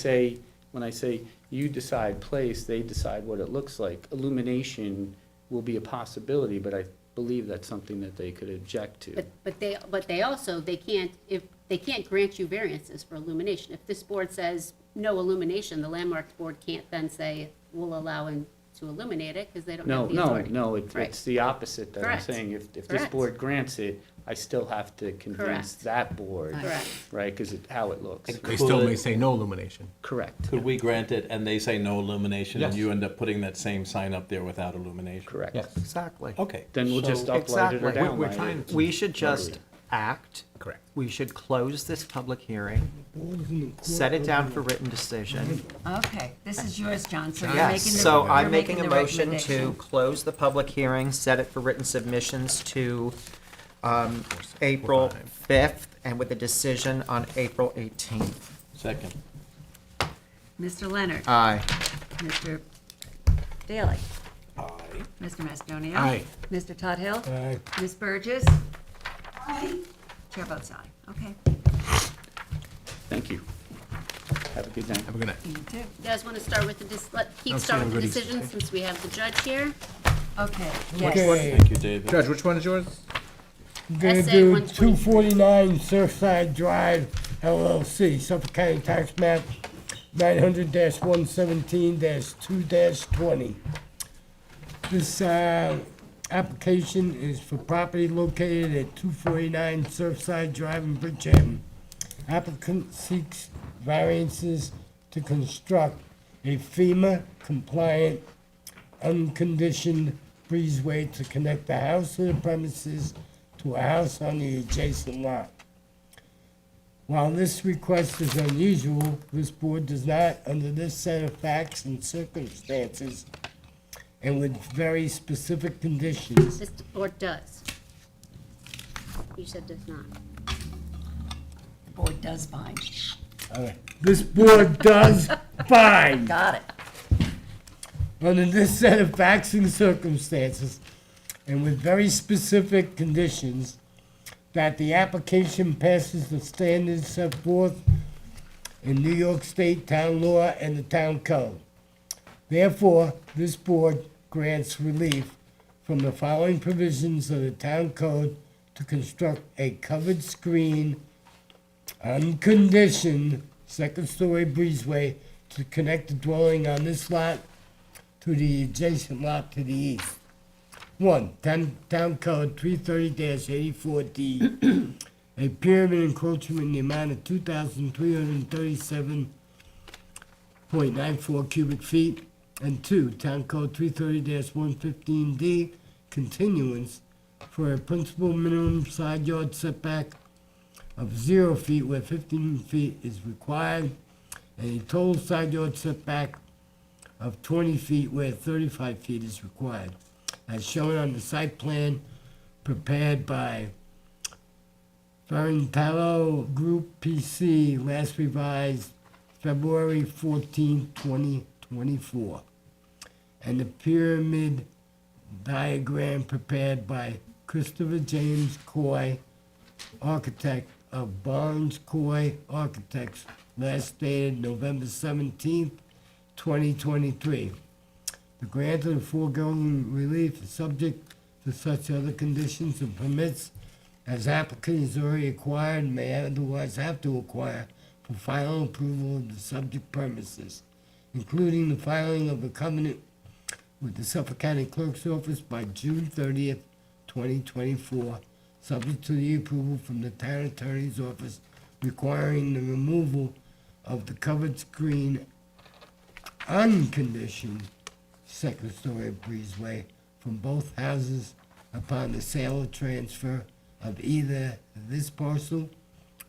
Speaker 7: say you decide place, they decide what it looks like. Illumination will be a possibility, but I believe that's something that they could object to.
Speaker 4: But they also, they can't grant you variances for illumination. If this board says no illumination, the landmarks board can't then say, we'll allow him to illuminate it, because they don't
Speaker 7: No,
Speaker 4: have the
Speaker 7: no,
Speaker 4: authority.
Speaker 7: no, it's
Speaker 4: Right.
Speaker 7: the opposite that I'm
Speaker 4: Correct.
Speaker 7: saying. If this
Speaker 4: Correct.
Speaker 7: board grants it, I still have to convince
Speaker 4: Correct.
Speaker 7: that board,
Speaker 4: Correct.
Speaker 7: right, because how it looks.
Speaker 5: And
Speaker 11: They still
Speaker 5: Could-
Speaker 11: may say no illumination.
Speaker 7: Correct,
Speaker 5: Could we grant it and they say no illumination and
Speaker 11: Yes.
Speaker 5: you end up putting that same sign up there without illumination?
Speaker 7: correct.
Speaker 11: Yes.
Speaker 2: Exactly.
Speaker 5: Okay.
Speaker 7: Then we'll
Speaker 5: so-
Speaker 7: just uplight it or
Speaker 2: Exactly. We're
Speaker 7: downlight
Speaker 11: trying
Speaker 7: it.
Speaker 11: to-
Speaker 2: We should just
Speaker 7: Lovely.
Speaker 2: act.
Speaker 11: Correct.
Speaker 2: We should close this public hearing, set it down for written decision.
Speaker 1: Okay, this is yours, John, so you're
Speaker 2: Yes,
Speaker 1: making the.
Speaker 2: so
Speaker 1: you're
Speaker 2: I'm making a
Speaker 1: the
Speaker 2: motion to
Speaker 1: recommendation.
Speaker 2: close the public hearing, set it for written submissions to April 5th, and with a decision on April 18th.
Speaker 5: Second.
Speaker 1: Mr. Leonard.
Speaker 2: Aye.
Speaker 1: Mr. Daley.
Speaker 5: Aye.
Speaker 1: Mr. Macedonia.
Speaker 11: Aye.
Speaker 1: Mr. Todd Hill.
Speaker 3: Aye.
Speaker 1: Ms. Burgess.
Speaker 6: Aye.
Speaker 1: Chair votes aye. Okay.
Speaker 7: Thank you. Have a good night.
Speaker 11: Have a good night.
Speaker 1: You too.
Speaker 4: You guys want to start with
Speaker 11: Oh,
Speaker 4: start with the
Speaker 11: goodies.
Speaker 4: decision, since we have the judge here?
Speaker 1: Okay, yes.
Speaker 3: Okay.
Speaker 5: Thank you, David.
Speaker 11: Judge, which one is yours?
Speaker 3: I'm gonna
Speaker 4: SA
Speaker 3: do
Speaker 4: 123.
Speaker 3: 249 Surfside Drive LLC, Suffolk County Tax Map 900-117-2-20. This application is for property located at 249 Surfside Drive in Bridgehampton. Applicant seeks variances to construct a FEMA-compliant, unconditioned breezeway to connect the house to the premises to a house on the adjacent lot. While this request is unusual, this board does not, under this set of facts and circumstances, and with very specific conditions,
Speaker 4: This board does. You said does not.
Speaker 1: The board does find.
Speaker 3: this board does find,
Speaker 1: Got it.
Speaker 3: under this set of facts and circumstances, and with very specific conditions, that the application passes the standards set forth in New York State town law and the town code. Therefore, this board grants relief from the following provisions of the town code to construct a covered screen, unconditioned, second-story breezeway to connect the dwelling on this lot to the adjacent lot to the east. 1, Town Code 330-84D, a pyramid encroachment in the amount of 2,337.94 cubic feet. And 2, Town Code 330-115D, continuance for a principal minimum side yard setback of 0 feet where 15 feet is required, and a total side yard setback of 20 feet where 35 feet is required, as shown on the site plan prepared by Ferentaro Group PC, last revised February 14, 2024. And the pyramid diagram prepared by Christopher James Coy, architect of Barnes Coy Architects, last dated November 17th, 2023. The grant of the foregoing relief is subject to such other conditions and permits as applicant is already acquired and may otherwise have to acquire for final approval of the subject premises, including the filing of a covenant with the Suffolk County Clerk's Office by June 30th, 2024, subject to the approval from the Town Attorney's Office requiring the removal of the covered screen unconditioned second-story breezeway from both houses upon the sale or transfer of either this parcel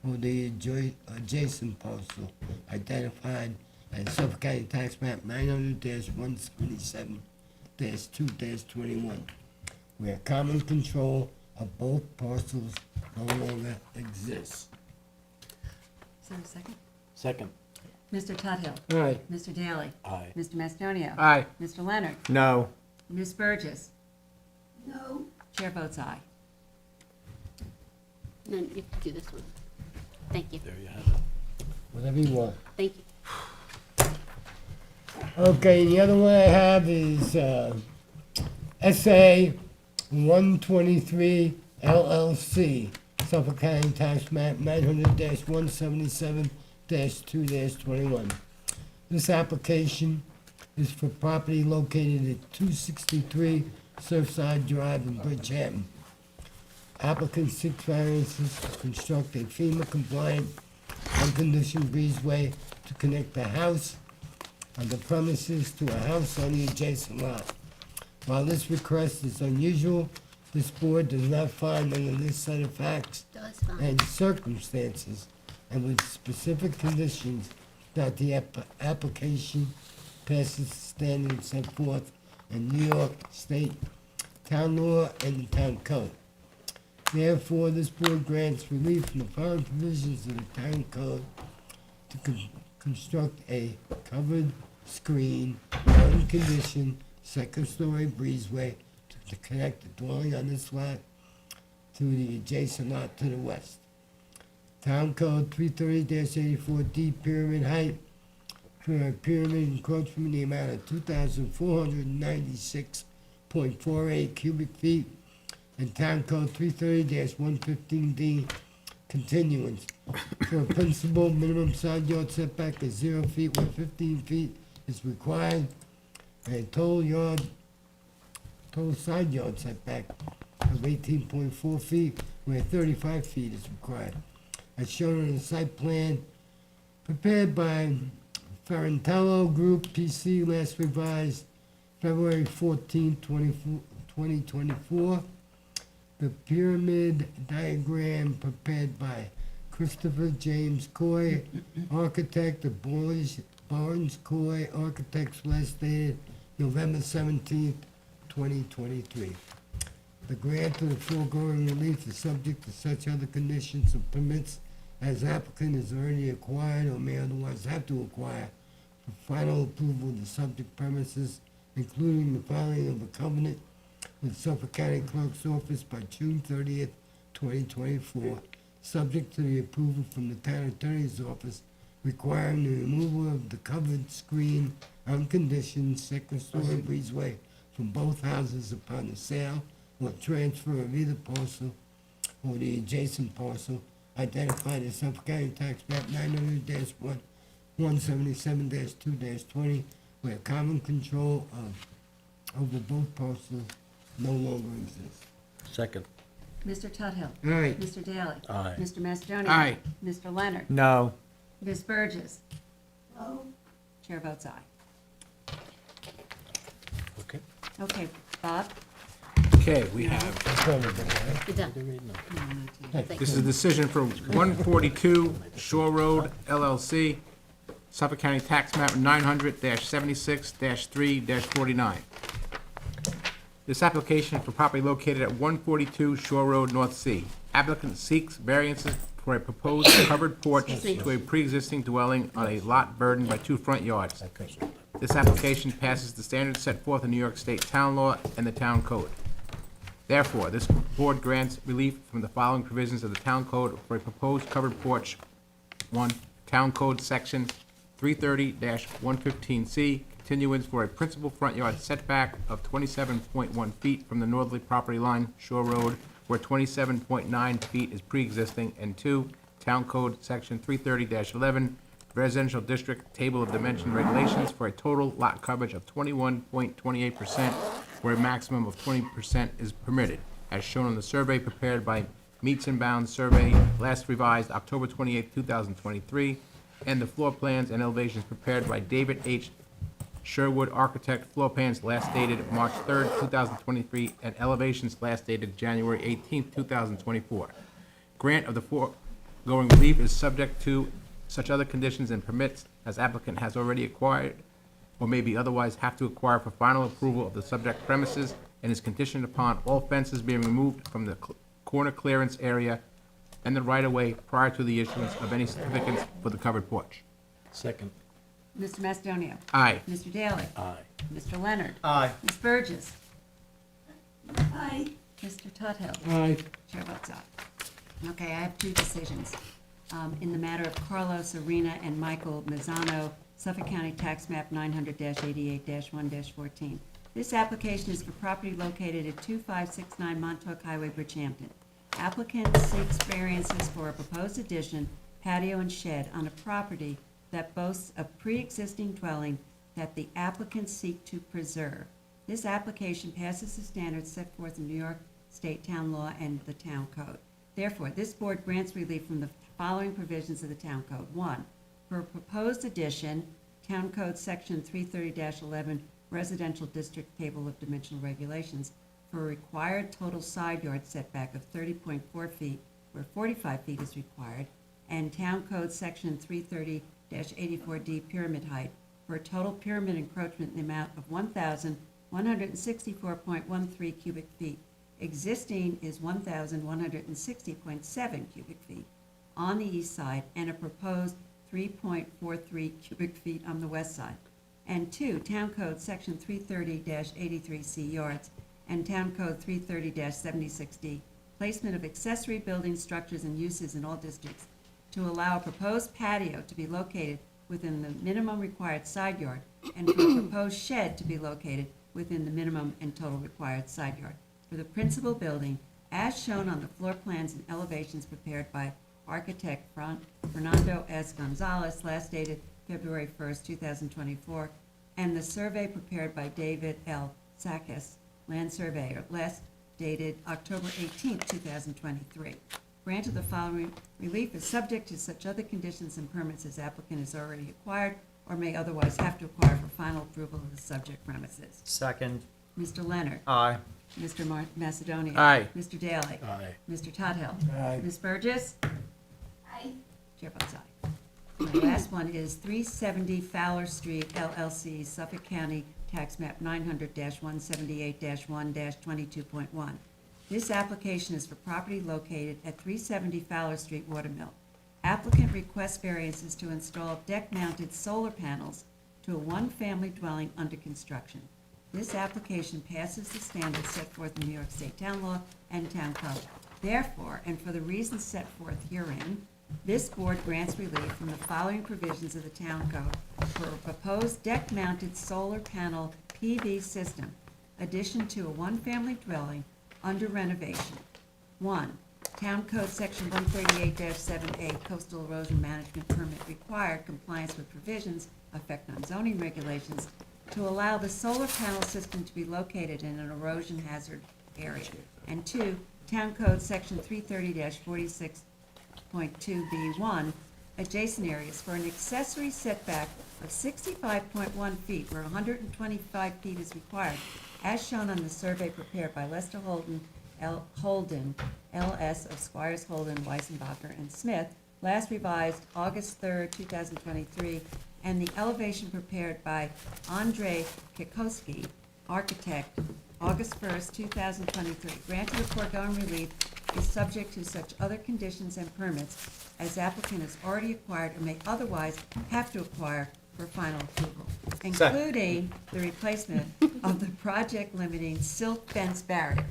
Speaker 3: or the adjacent parcel identified as Suffolk County Tax Map 900-177-2-21, where common control of both parcels no longer exists.
Speaker 1: Is there a second?
Speaker 11: Second.
Speaker 1: Mr. Tudhill.
Speaker 3: Aye.
Speaker 1: Mr. Daly.
Speaker 11: Aye.
Speaker 1: Mr. Mastonio.
Speaker 2: Aye.
Speaker 1: Mr. Leonard.
Speaker 2: No.
Speaker 1: Ms. Burgess.
Speaker 6: No,
Speaker 1: Chair votes aye.
Speaker 4: And then you can do this one. Thank you.
Speaker 5: There you have it.
Speaker 3: Whatever you want.
Speaker 4: Thank you.
Speaker 3: Okay, the other one I have is SA 123 LLC, Suffolk County Tax Map 900-177-2-21. This application is for property located at 263 Surfside Drive in Bridgehampton. Applicant seeks variances to construct a FEMA-compliant, unconditioned breezeway to connect the house on the premises to a house on the adjacent lot. While this request is unusual, this board does not find under this set of facts
Speaker 4: Does fine.
Speaker 3: and circumstances, and with specific conditions, that the application passes the standards set forth in New York State town law and the town code. Therefore, this board grants relief from the following provisions of the town code to construct a covered screen, unconditioned, second-story breezeway to connect the dwelling on this lot to the adjacent lot to the west. Town Code 330-84D pyramid height for a pyramid encroachment in the amount of 2,496.48 cubic feet and Town Code 330-115D continuance for a principal minimum side yard setback of 0 feet where 15 feet is required, and total side yard setback of 18.4 feet where 35 feet is required, as shown on the site plan prepared by Ferrantello Group PC, last revised February 14, 2024. The pyramid diagram prepared by Christopher James Coy, architect of Barnes Coy Architects, last dated November 17, 2023. The grant of the foregoing relief is subject to such other conditions and permits as applicant is already acquired or may otherwise have to acquire for final approval of the subject premises, including the filing of a covenant with Suffolk County Clerk's Office by June 30th, 2024, subject to the approval from the Town Attorney's Office, requiring the removal of the covered screen on conditions second story breezeway from both houses upon the sale or transfer of either parcel or the adjacent parcel identified as Suffolk County Tax Map 900-177-2-20, where common control over both parcels no longer exists.
Speaker 5: Second.
Speaker 1: Mr. Tudhill.
Speaker 3: Aye.
Speaker 1: Mr. Daly.
Speaker 5: Aye.
Speaker 1: Mr. Macedonia.
Speaker 11: Aye.
Speaker 1: Mr. Leonard.
Speaker 2: No.
Speaker 1: Ms. Burgess.
Speaker 6: No,
Speaker 1: Chair votes aye.
Speaker 5: Okay.
Speaker 1: Okay, Bob?
Speaker 11: Okay, we have,
Speaker 4: You're done.
Speaker 11: this is a decision for 142 Shore Road LLC, Suffolk County Tax Map 900-76-3-49. This application for property located at 142 Shore Road, North Sea. Applicant seeks variances for a proposed covered porch to a pre-existing dwelling on a lot burdened by 2 front yards. This application passes the standards set forth in New York State Town Law and the Town Code. Therefore, this board grants relief from the following provisions of the Town Code for a proposed covered porch. 1, Town Code Section 330-115C, continuance for a principal front yard setback of 27.1 feet from the northerly property line, Shore Road, where 27.9 feet is pre-existing. And 2, Town Code Section 330-11, Residential District Table of Dimension Regulations for a total lot coverage of 21.28%, where a maximum of 20% is permitted, as shown on the survey prepared by Meets and Bounds Survey, last revised October 28, 2023, and the floor plans and elevations prepared by David H. Sherwood Architect, floor plans last dated March 3rd, 2023, and elevations last dated January 18th, 2024. Grant of the foregoing relief is subject to such other conditions and permits as applicant has already acquired or may be otherwise have to acquire for final approval of the subject premises, and is conditioned upon all fences being removed from the corner clearance area and the right-of-way prior to the issuance of any certificates for the covered porch.
Speaker 5: Second.
Speaker 1: Mr. Macedonia.
Speaker 3: Aye.
Speaker 1: Mr. Daly.
Speaker 5: Aye.
Speaker 1: Mr. Leonard.
Speaker 2: Aye.
Speaker 1: Ms. Burgess.
Speaker 6: aye,
Speaker 1: Mr. Tudhill.
Speaker 3: Aye.
Speaker 1: Chair votes aye. Okay, I have 2 decisions. In the matter of Carlos Arena and Michael Mazzano, Suffolk County Tax Map 900-88-1-14. This application is for property located at 2569 Montauk Highway, Bridgehampton. Applicant seeks variances for a proposed addition, patio, and shed on a property that boasts a pre-existing dwelling that the applicants seek to preserve. This application passes the standards set forth in New York State Town Law and the Town Code. Therefore, this board grants relief from the following provisions of the Town Code. 1, for a proposed addition, Town Code Section 330-11, Residential District Table of Dimensional Regulations, for a required total side yard setback of 30.4 feet, where 45 feet is required, and Town Code Section 330-84D, pyramid height, for a total pyramid encroachment in the amount of 1,164.13 cubic feet. Existing is 1,160.7 cubic feet on the east side, and a proposed 3.43 cubic feet on the west side. And 2, Town Code Section 330-83C yards, and Town Code 330-76D, placement of accessory buildings, structures, and uses in all districts to allow a proposed patio to be located within the minimum required side yard, and for a proposed shed to be located within the minimum and total required side yard for the principal building as shown on the floor plans and elevations prepared by architect Fernando S. Gonzalez, last dated February 1st, 2024, and the survey prepared by David L. Sakis, land surveyor, last dated October 18th, 2023. Grant of the following relief is subject to such other conditions and permits as applicant has already acquired or may otherwise have to acquire for final approval of the subject premises.
Speaker 2: Second.
Speaker 1: Mr. Leonard.
Speaker 2: Aye.
Speaker 1: Mr. Macedonia.
Speaker 11: Aye.
Speaker 1: Mr. Daly.
Speaker 11: Aye.
Speaker 1: Mr. Tudhill.
Speaker 3: Aye.
Speaker 1: Ms. Burgess.
Speaker 6: Aye.
Speaker 1: Chair votes aye. And the last one is 370 Fowler Street LLC, Suffolk County, tax map 900-178-1-22.1. This application is for property located at 370 Fowler Street, Watermill. Applicant requests variances to install deck-mounted solar panels to a one-family dwelling under construction. This application passes the standards set forth in New York State Town Law and Town Code. Therefore, and for the reasons set forth herein, this board grants relief from the following provisions of the Town Code for a proposed deck-mounted solar panel PV system, addition to a one-family dwelling under renovation. 1. Town Code Section 138-7A, Coastal Erosion Management Permit required compliance with provisions affect on zoning regulations to allow the solar panel system to be located in an erosion hazard area. And 2. Town Code Section 330-46.2B1, adjacent areas for an accessory setback of 65.1 feet where 125 feet is required, as shown on the survey prepared by Lester Holden, LS of Squires Holden, Weissenbacher, and Smith, last revised August 3rd, 2023, and the elevation prepared by Andre Kikoski, architect, August 1st, 2023. Granted the foregoing relief is subject to such other conditions and permits as applicant has already acquired or may otherwise have to acquire for final approval, including the replacement of the project limiting silt fence barrier.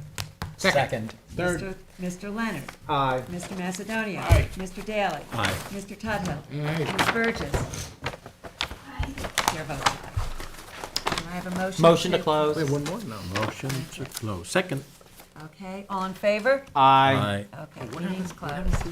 Speaker 2: Second.
Speaker 11: Third.
Speaker 1: Mr. Leonard.
Speaker 2: Aye.
Speaker 1: Mr. Macedonia.
Speaker 11: Aye.
Speaker 1: Mr. Daly.
Speaker 5: Aye.
Speaker 1: Mr. Tudhill.
Speaker 3: Aye.
Speaker 1: Ms. Burgess.
Speaker 6: Aye.
Speaker 1: Chair votes aye. Do I have a motion?
Speaker 2: Motion to close.
Speaker 5: Wait, one more? No, motion to close. Second.
Speaker 1: Okay, all in favor?
Speaker 2: Aye.
Speaker 1: Okay, meeting's closed.